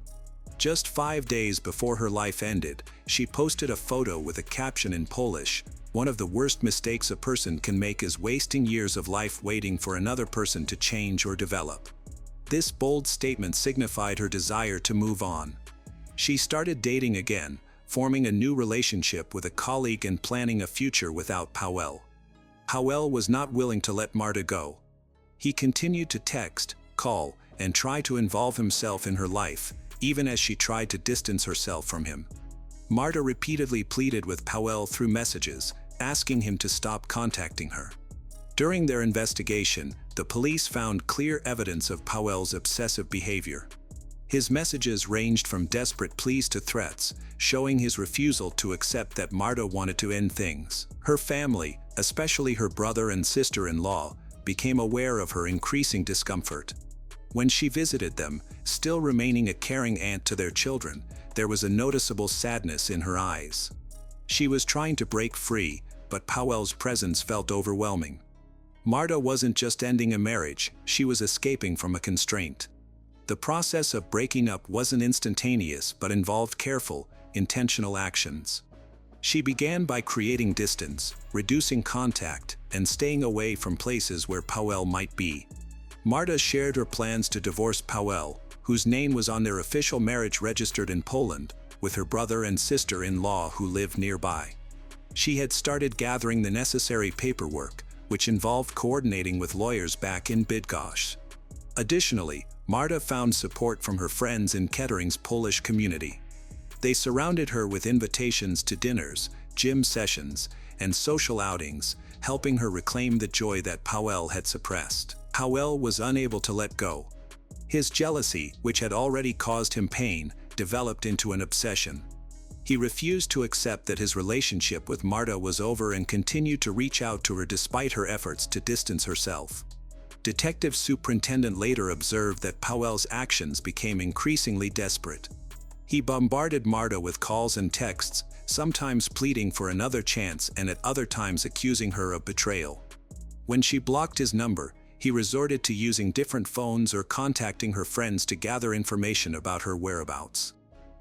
Just 5 days before her life ended, she posted a photo with a caption in Polish: "One of the worst mistakes a person can make is wasting years of life waiting for another person to change or develop." This bold statement signified her desire to move on. She started dating again, forming a new relationship with a colleague and planning a future without Powell. Powell was not willing to let Marta go. He continued to text, call, and try to involve himself in her life, even as she tried to distance herself from him. Marta repeatedly pleaded with Powell through messages, asking him to stop contacting her. During their investigation, the police found clear evidence of Powell's obsessive behavior. His messages ranged from desperate pleas to threats, showing his refusal to accept that Marta wanted to end things. Her family, especially her brother and sister-in-law, became aware of her increasing discomfort. When she visited them, still remaining a caring aunt to their children, there was a noticeable sadness in her eyes. She was trying to break free, but Powell's presence felt overwhelming. Marta wasn't just ending a marriage, she was escaping from a constraint. The process of breaking up wasn't instantaneous but involved careful, intentional actions. She began by creating distance, reducing contact, and staying away from places where Powell might be. Marta shared her plans to divorce Powell, whose name was on their official marriage registered in Poland, with her brother and sister-in-law who lived nearby. She had started gathering the necessary paperwork, which involved coordinating with lawyers back in Bydgoszcz. Additionally, Marta found support from her friends in Kettering's Polish community. They surrounded her with invitations to dinners, gym sessions, and social outings, helping her reclaim the joy that Powell had suppressed. Powell was unable to let go. His jealousy, which had already caused him pain, developed into an obsession. He refused to accept that his relationship with Marta was over and continued to reach out to her despite her efforts to distance herself. Detective Superintendent later observed that Powell's actions became increasingly desperate. He bombarded Marta with calls and texts, sometimes pleading for another chance and at other times accusing her of betrayal. When she blocked his number, he resorted to using different phones or contacting her friends to gather information about her whereabouts.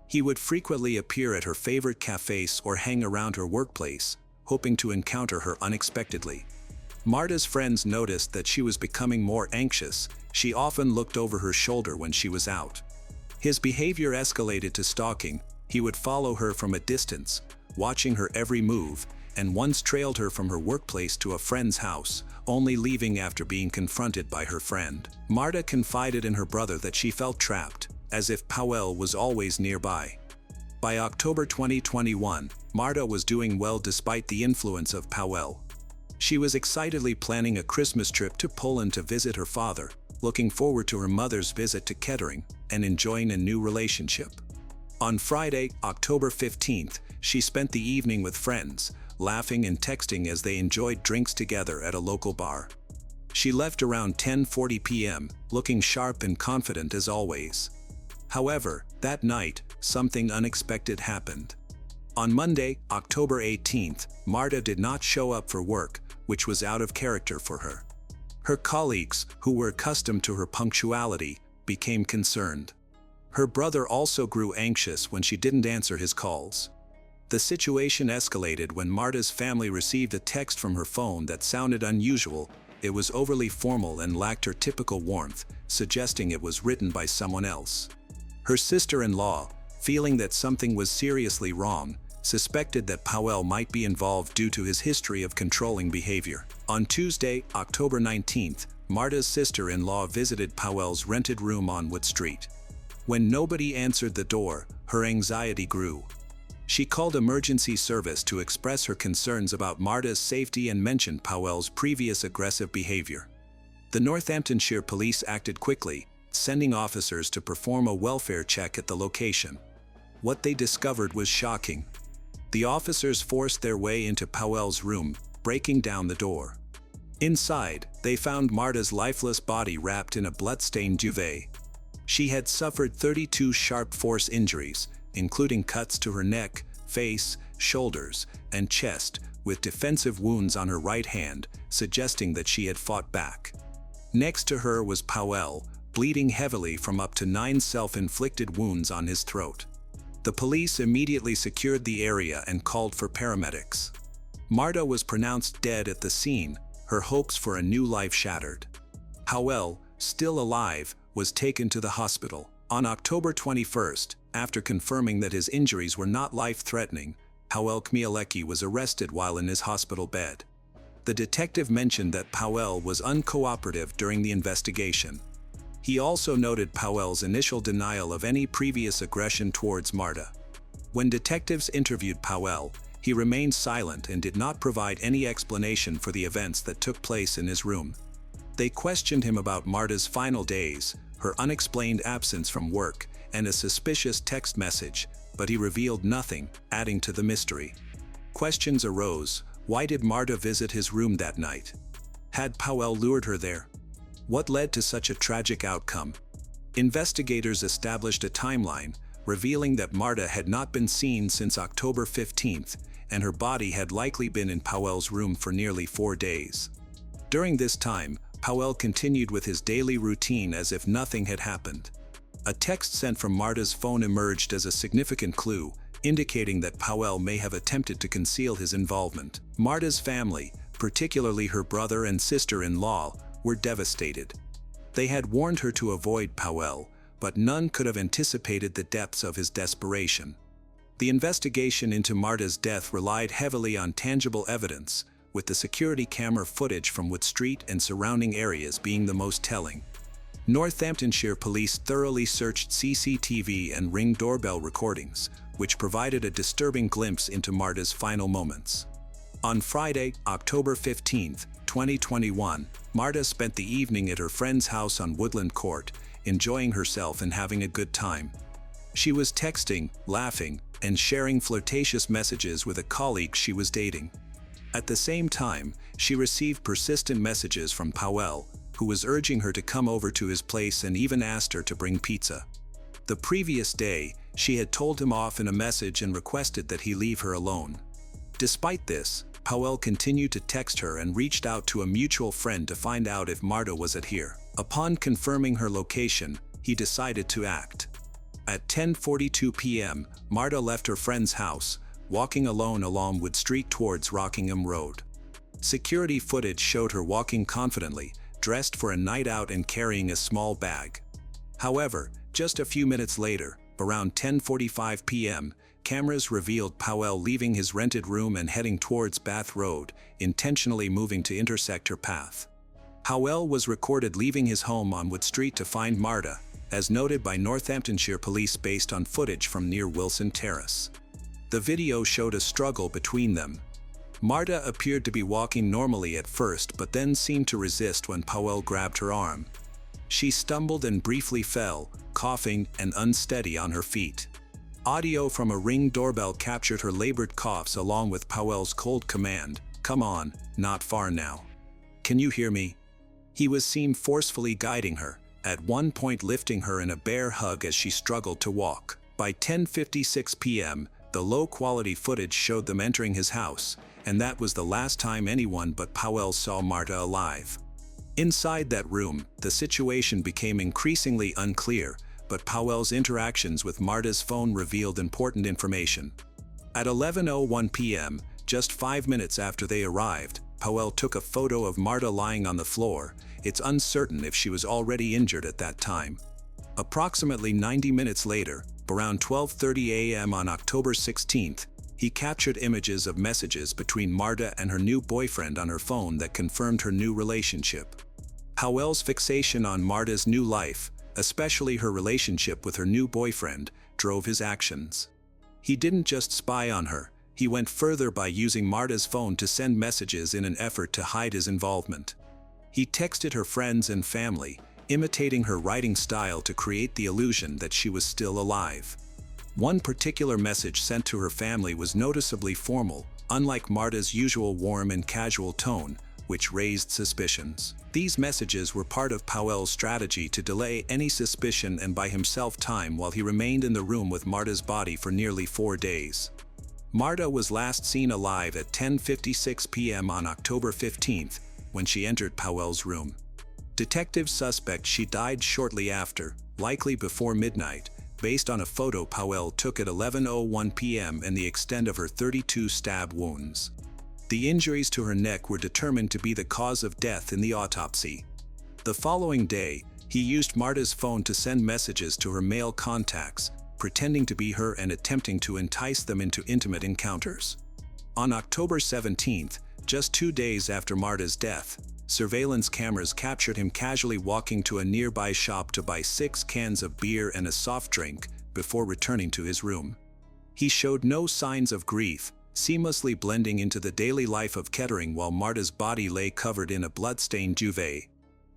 He would frequently appear at her favorite cafes or hang around her workplace, hoping to encounter her unexpectedly. Marta's friends noticed that she was becoming more anxious. She often looked over her shoulder when she was out. His behavior escalated to stalking. He would follow her from a distance, watching her every move, and once trailed her from her workplace to a friend's house, only leaving after being confronted by her friend. Marta confided in her brother that she felt trapped, as if Powell was always nearby. By October 2021, Marta was doing well despite the influence of Powell. She was excitedly planning a Christmas trip to Poland to visit her father, looking forward to her mother's visit to Kettering, and enjoying a new relationship. On Friday, October 15th, she spent the evening with friends, laughing and texting as they enjoyed drinks together at a local bar. She left around 10:40 p.m., looking sharp and confident as always. However, that night, something unexpected happened. On Monday, October 18th, Marta did not show up for work, which was out of character for her. Her colleagues, who were accustomed to her punctuality, became concerned. Her brother also grew anxious when she didn't answer his calls. The situation escalated when Marta's family received a text from her phone that sounded unusual. It was overly formal and lacked her typical warmth, suggesting it was written by someone else. Her sister-in-law, feeling that something was seriously wrong, suspected that Powell might be involved due to his history of controlling behavior. On Tuesday, October 19th, Marta's sister-in-law visited Powell's rented room on Wood Street. When nobody answered the door, her anxiety grew. She called emergency service to express her concerns about Marta's safety and mentioned Powell's previous aggressive behavior. The Northamptonshire police acted quickly, sending officers to perform a welfare check at the location. What they discovered was shocking. The officers forced their way into Powell's room, breaking down the door. Inside, they found Marta's lifeless body wrapped in a blood-stained duvet. She had suffered 32 sharp force injuries, including cuts to her neck, face, shoulders, and chest, with defensive wounds on her right hand, suggesting that she had fought back. Next to her was Powell, bleeding heavily from up to 9 self-inflicted wounds on his throat. The police immediately secured the area and called for paramedics. Marta was pronounced dead at the scene, her hopes for a new life shattered. Powell, still alive, was taken to the hospital. On October 21st, after confirming that his injuries were not life-threatening, Powell Kmielewski was arrested while in his hospital bed. The detective mentioned that Powell was uncooperative during the investigation. He also noted Powell's initial denial of any previous aggression towards Marta. When detectives interviewed Powell, he remained silent and did not provide any explanation for the events that took place in his room. They questioned him about Marta's final days, her unexplained absence from work, and a suspicious text message, but he revealed nothing, adding to the mystery. Questions arose. Why did Marta visit his room that night? Had Powell lured her there? What led to such a tragic outcome? Investigators established a timeline, revealing that Marta had not been seen since October 15th, and her body had likely been in Powell's room for nearly 4 days. During this time, Powell continued with his daily routine as if nothing had happened. A text sent from Marta's phone emerged as a significant clue, indicating that Powell may have attempted to conceal his involvement. Marta's family, particularly her brother and sister-in-law, were devastated. They had warned her to avoid Powell, but none could have anticipated the depths of his desperation. The investigation into Marta's death relied heavily on tangible evidence, with the security camera footage from Wood Street and surrounding areas being the most telling. Northamptonshire police thoroughly searched CCTV and Ring doorbell recordings, which provided a disturbing glimpse into Marta's final moments. On Friday, October 15th, 2021, Marta spent the evening at her friend's house on Woodland Court, enjoying herself and having a good time. She was texting, laughing, and sharing flirtatious messages with a colleague she was dating. At the same time, she received persistent messages from Powell, who was urging her to come over to his place and even asked her to bring pizza. The previous day, she had told him off in a message and requested that he leave her alone. Despite this, Powell continued to text her and reached out to a mutual friend to find out if Marta was at here. Upon confirming her location, he decided to act. At 10:42 p.m., Marta left her friend's house, walking alone along Wood Street towards Rockingham Road. Security footage showed her walking confidently, dressed for a night out and carrying a small bag. However, just a few minutes later, around 10:45 p.m., cameras revealed Powell leaving his rented room and heading towards Bath Road, intentionally moving to intersect her path. Powell was recorded leaving his home on Wood Street to find Marta, as noted by Northamptonshire police based on footage from near Wilson Terrace. The video showed a struggle between them. Marta appeared to be walking normally at first but then seemed to resist when Powell grabbed her arm. She stumbled and briefly fell, coughing and unsteady on her feet. Audio from a Ring doorbell captured her labored coughs along with Powell's cold command, "Come on, not far now. Can you hear me?" He was seen forcefully guiding her, at one point lifting her in a bear hug as she struggled to walk. By 10:56 p.m., the low-quality footage showed them entering his house, and that was the last time anyone but Powell saw Marta alive. Inside that room, the situation became increasingly unclear, but Powell's interactions with Marta's phone revealed important information. At 11:01 p.m., just 5 minutes after they arrived, Powell took a photo of Marta lying on the floor. It's uncertain if she was already injured at that time. Approximately 90 minutes later, around 12:30 a.m. on October 16th, he captured images of messages between Marta and her new boyfriend on her phone that confirmed her new relationship. Powell's fixation on Marta's new life, especially her relationship with her new boyfriend, drove his actions. He didn't just spy on her, he went further by using Marta's phone to send messages in an effort to hide his involvement. He texted her friends and family, imitating her writing style to create the illusion that she was still alive. One particular message sent to her family was noticeably formal, unlike Marta's usual warm and casual tone, which raised suspicions. These messages were part of Powell's strategy to delay any suspicion and buy himself time while he remained in the room with Marta's body for nearly 4 days. Marta was last seen alive at 10:56 p.m. on October 15th, when she entered Powell's room. Detectives suspect she died shortly after, likely before midnight, based on a photo Powell took at 11:01 p.m. and the extent of her 32 stab wounds. The injuries to her neck were determined to be the cause of death in the autopsy. The following day, he used Marta's phone to send messages to her male contacts, pretending to be her and attempting to entice them into intimate encounters. On October 17th, just 2 days after Marta's death, surveillance cameras captured him casually walking to a nearby shop to buy 6 cans of beer and a soft drink before returning to his room. He showed no signs of grief, seamlessly blending into the daily life of Kettering while Marta's body lay covered in a blood-stained duvet.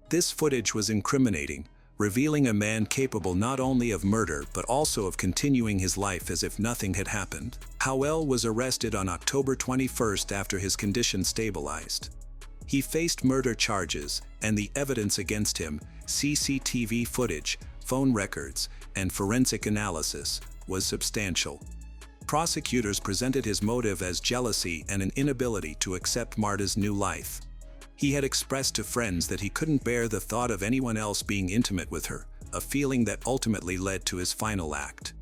This footage was incriminating, revealing a man capable not only of murder but also of continuing his life as if nothing had happened. Powell was arrested on October 21st after his condition stabilized. He faced murder charges, and the evidence against him, CCTV footage, phone records, and forensic analysis, was substantial. Prosecutors presented his motive as jealousy and an inability to accept Marta's new life. He had expressed to friends that he couldn't bear the thought of anyone else being intimate with her, a feeling that ultimately led to his final act.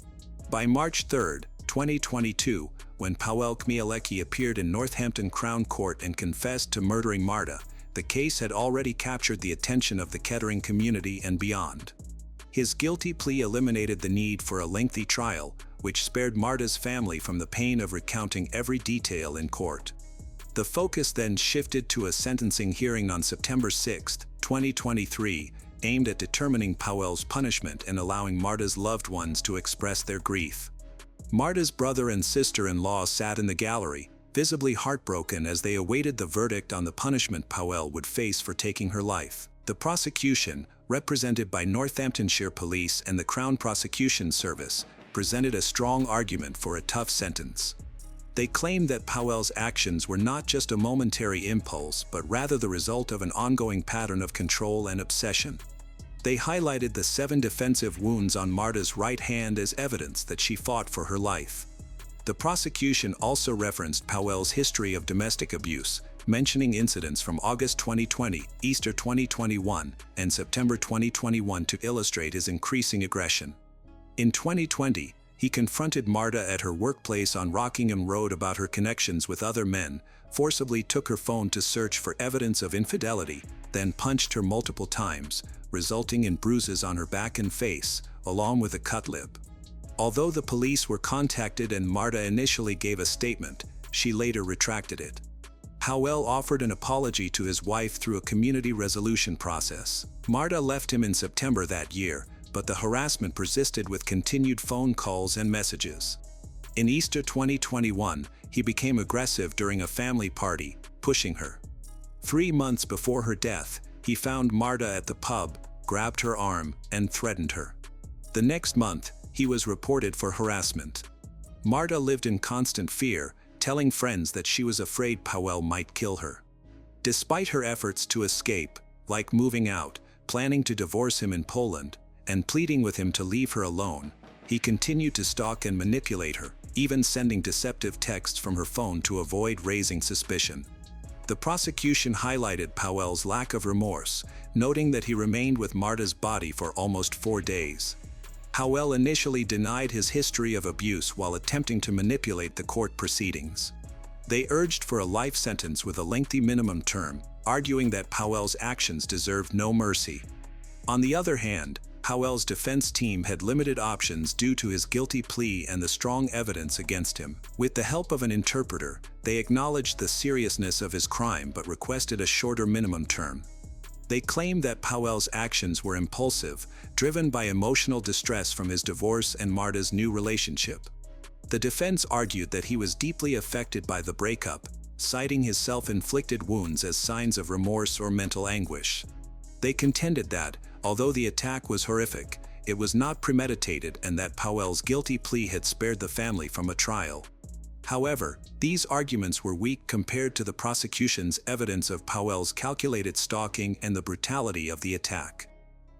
By March 3, 2022, when Powell Kmielewski appeared in Northampton Crown Court and confessed to murdering Marta, the case had already captured the attention of the Kettering community and beyond. His guilty plea eliminated the need for a lengthy trial, which spared Marta's family from the pain of recounting every detail in court. The focus then shifted to a sentencing hearing on September 6, 2023, aimed at determining Powell's punishment and allowing Marta's loved ones to express their grief. Marta's brother and sister-in-law sat in the gallery, visibly heartbroken as they awaited the verdict on the punishment Powell would face for taking her life. The prosecution, represented by Northamptonshire Police and the Crown Prosecution Service, presented a strong argument for a tough sentence. They claimed that Powell's actions were not just a momentary impulse but rather the result of an ongoing pattern of control and obsession. They highlighted the 7 defensive wounds on Marta's right hand as evidence that she fought for her life. The prosecution also referenced Powell's history of domestic abuse, mentioning incidents from August 2020, Easter 2021, and September 2021 to illustrate his increasing aggression. In 2020, he confronted Marta at her workplace on Rockingham Road about her connections with other men, forcibly took her phone to search for evidence of infidelity, then punched her multiple times, resulting in bruises on her back and face, along with a cut lip. Although the police were contacted and Marta initially gave a statement, she later retracted it. Powell offered an apology to his wife through a community resolution process. Marta left him in September that year, but the harassment persisted with continued phone calls and messages. In Easter 2021, he became aggressive during a family party, pushing her. 3 months before her death, he found Marta at the pub, grabbed her arm, and threatened her. The next month, he was reported for harassment. Marta lived in constant fear, telling friends that she was afraid Powell might kill her. Despite her efforts to escape, like moving out, planning to divorce him in Poland, and pleading with him to leave her alone, he continued to stalk and manipulate her, even sending deceptive texts from her phone to avoid raising suspicion. The prosecution highlighted Powell's lack of remorse, noting that he remained with Marta's body for almost 4 days. Powell initially denied his history of abuse while attempting to manipulate the court proceedings. They urged for a life sentence with a lengthy minimum term, arguing that Powell's actions deserved no mercy. On the other hand, Powell's defense team had limited options due to his guilty plea and the strong evidence against him. With the help of an interpreter, they acknowledged the seriousness of his crime but requested a shorter minimum term. They claimed that Powell's actions were impulsive, driven by emotional distress from his divorce and Marta's new relationship. The defense argued that he was deeply affected by the breakup, citing his self-inflicted wounds as signs of remorse or mental anguish. They contended that, although the attack was horrific, it was not premeditated and that Powell's guilty plea had spared the family from a trial. However, these arguments were weak compared to the prosecution's evidence of Powell's calculated stalking and the brutality of the attack.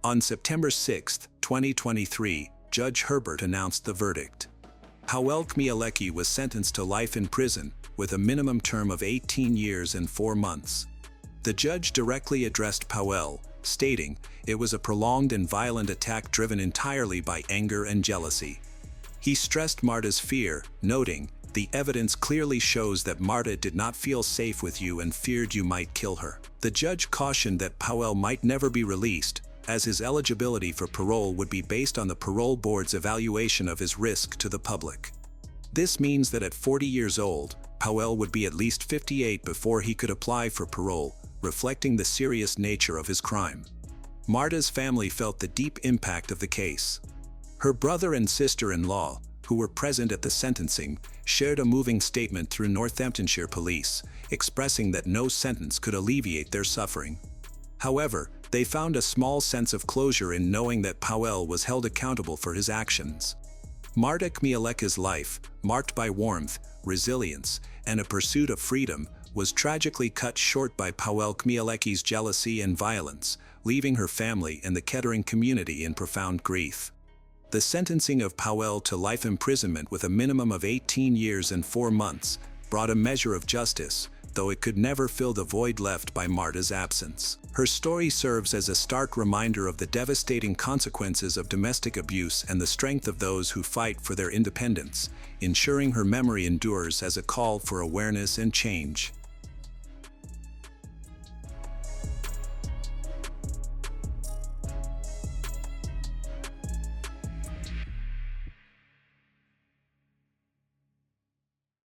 On September 6, 2023, Judge Herbert announced the verdict. Powell Kmielewski was sentenced to life in prison, with a minimum term of 18 years and 4 months. The judge directly addressed Powell, stating, "It was a prolonged and violent attack driven entirely by anger and jealousy." He stressed Marta's fear, noting, "The evidence clearly shows that Marta did not feel safe with you and feared you might kill her." The judge cautioned that Powell might never be released, as his eligibility for parole would be based on the parole board's evaluation of his risk to the public. This means that at 40 years old, Powell would be at least 58 before he could apply for parole, reflecting the serious nature of his crime. Marta's family felt the deep impact of the case. Her brother and sister-in-law, who were present at the sentencing, shared a moving statement through Northamptonshire police, expressing that no sentence could alleviate their suffering. However, they found a small sense of closure in knowing that Powell was held accountable for his actions. Marta Kmielewski's life, marked by warmth, resilience, and a pursuit of freedom, was tragically cut short by Powell Kmielewski's jealousy and violence, leaving her family and the Kettering community in profound grief. The sentencing of Powell to life imprisonment with a minimum of 18 years and 4 months brought a measure of justice, though it could never fill the void left by Marta's absence. Her story serves as a stark reminder of the devastating consequences of domestic abuse and the strength of those who fight for their independence, ensuring her memory endures as a call for awareness and change.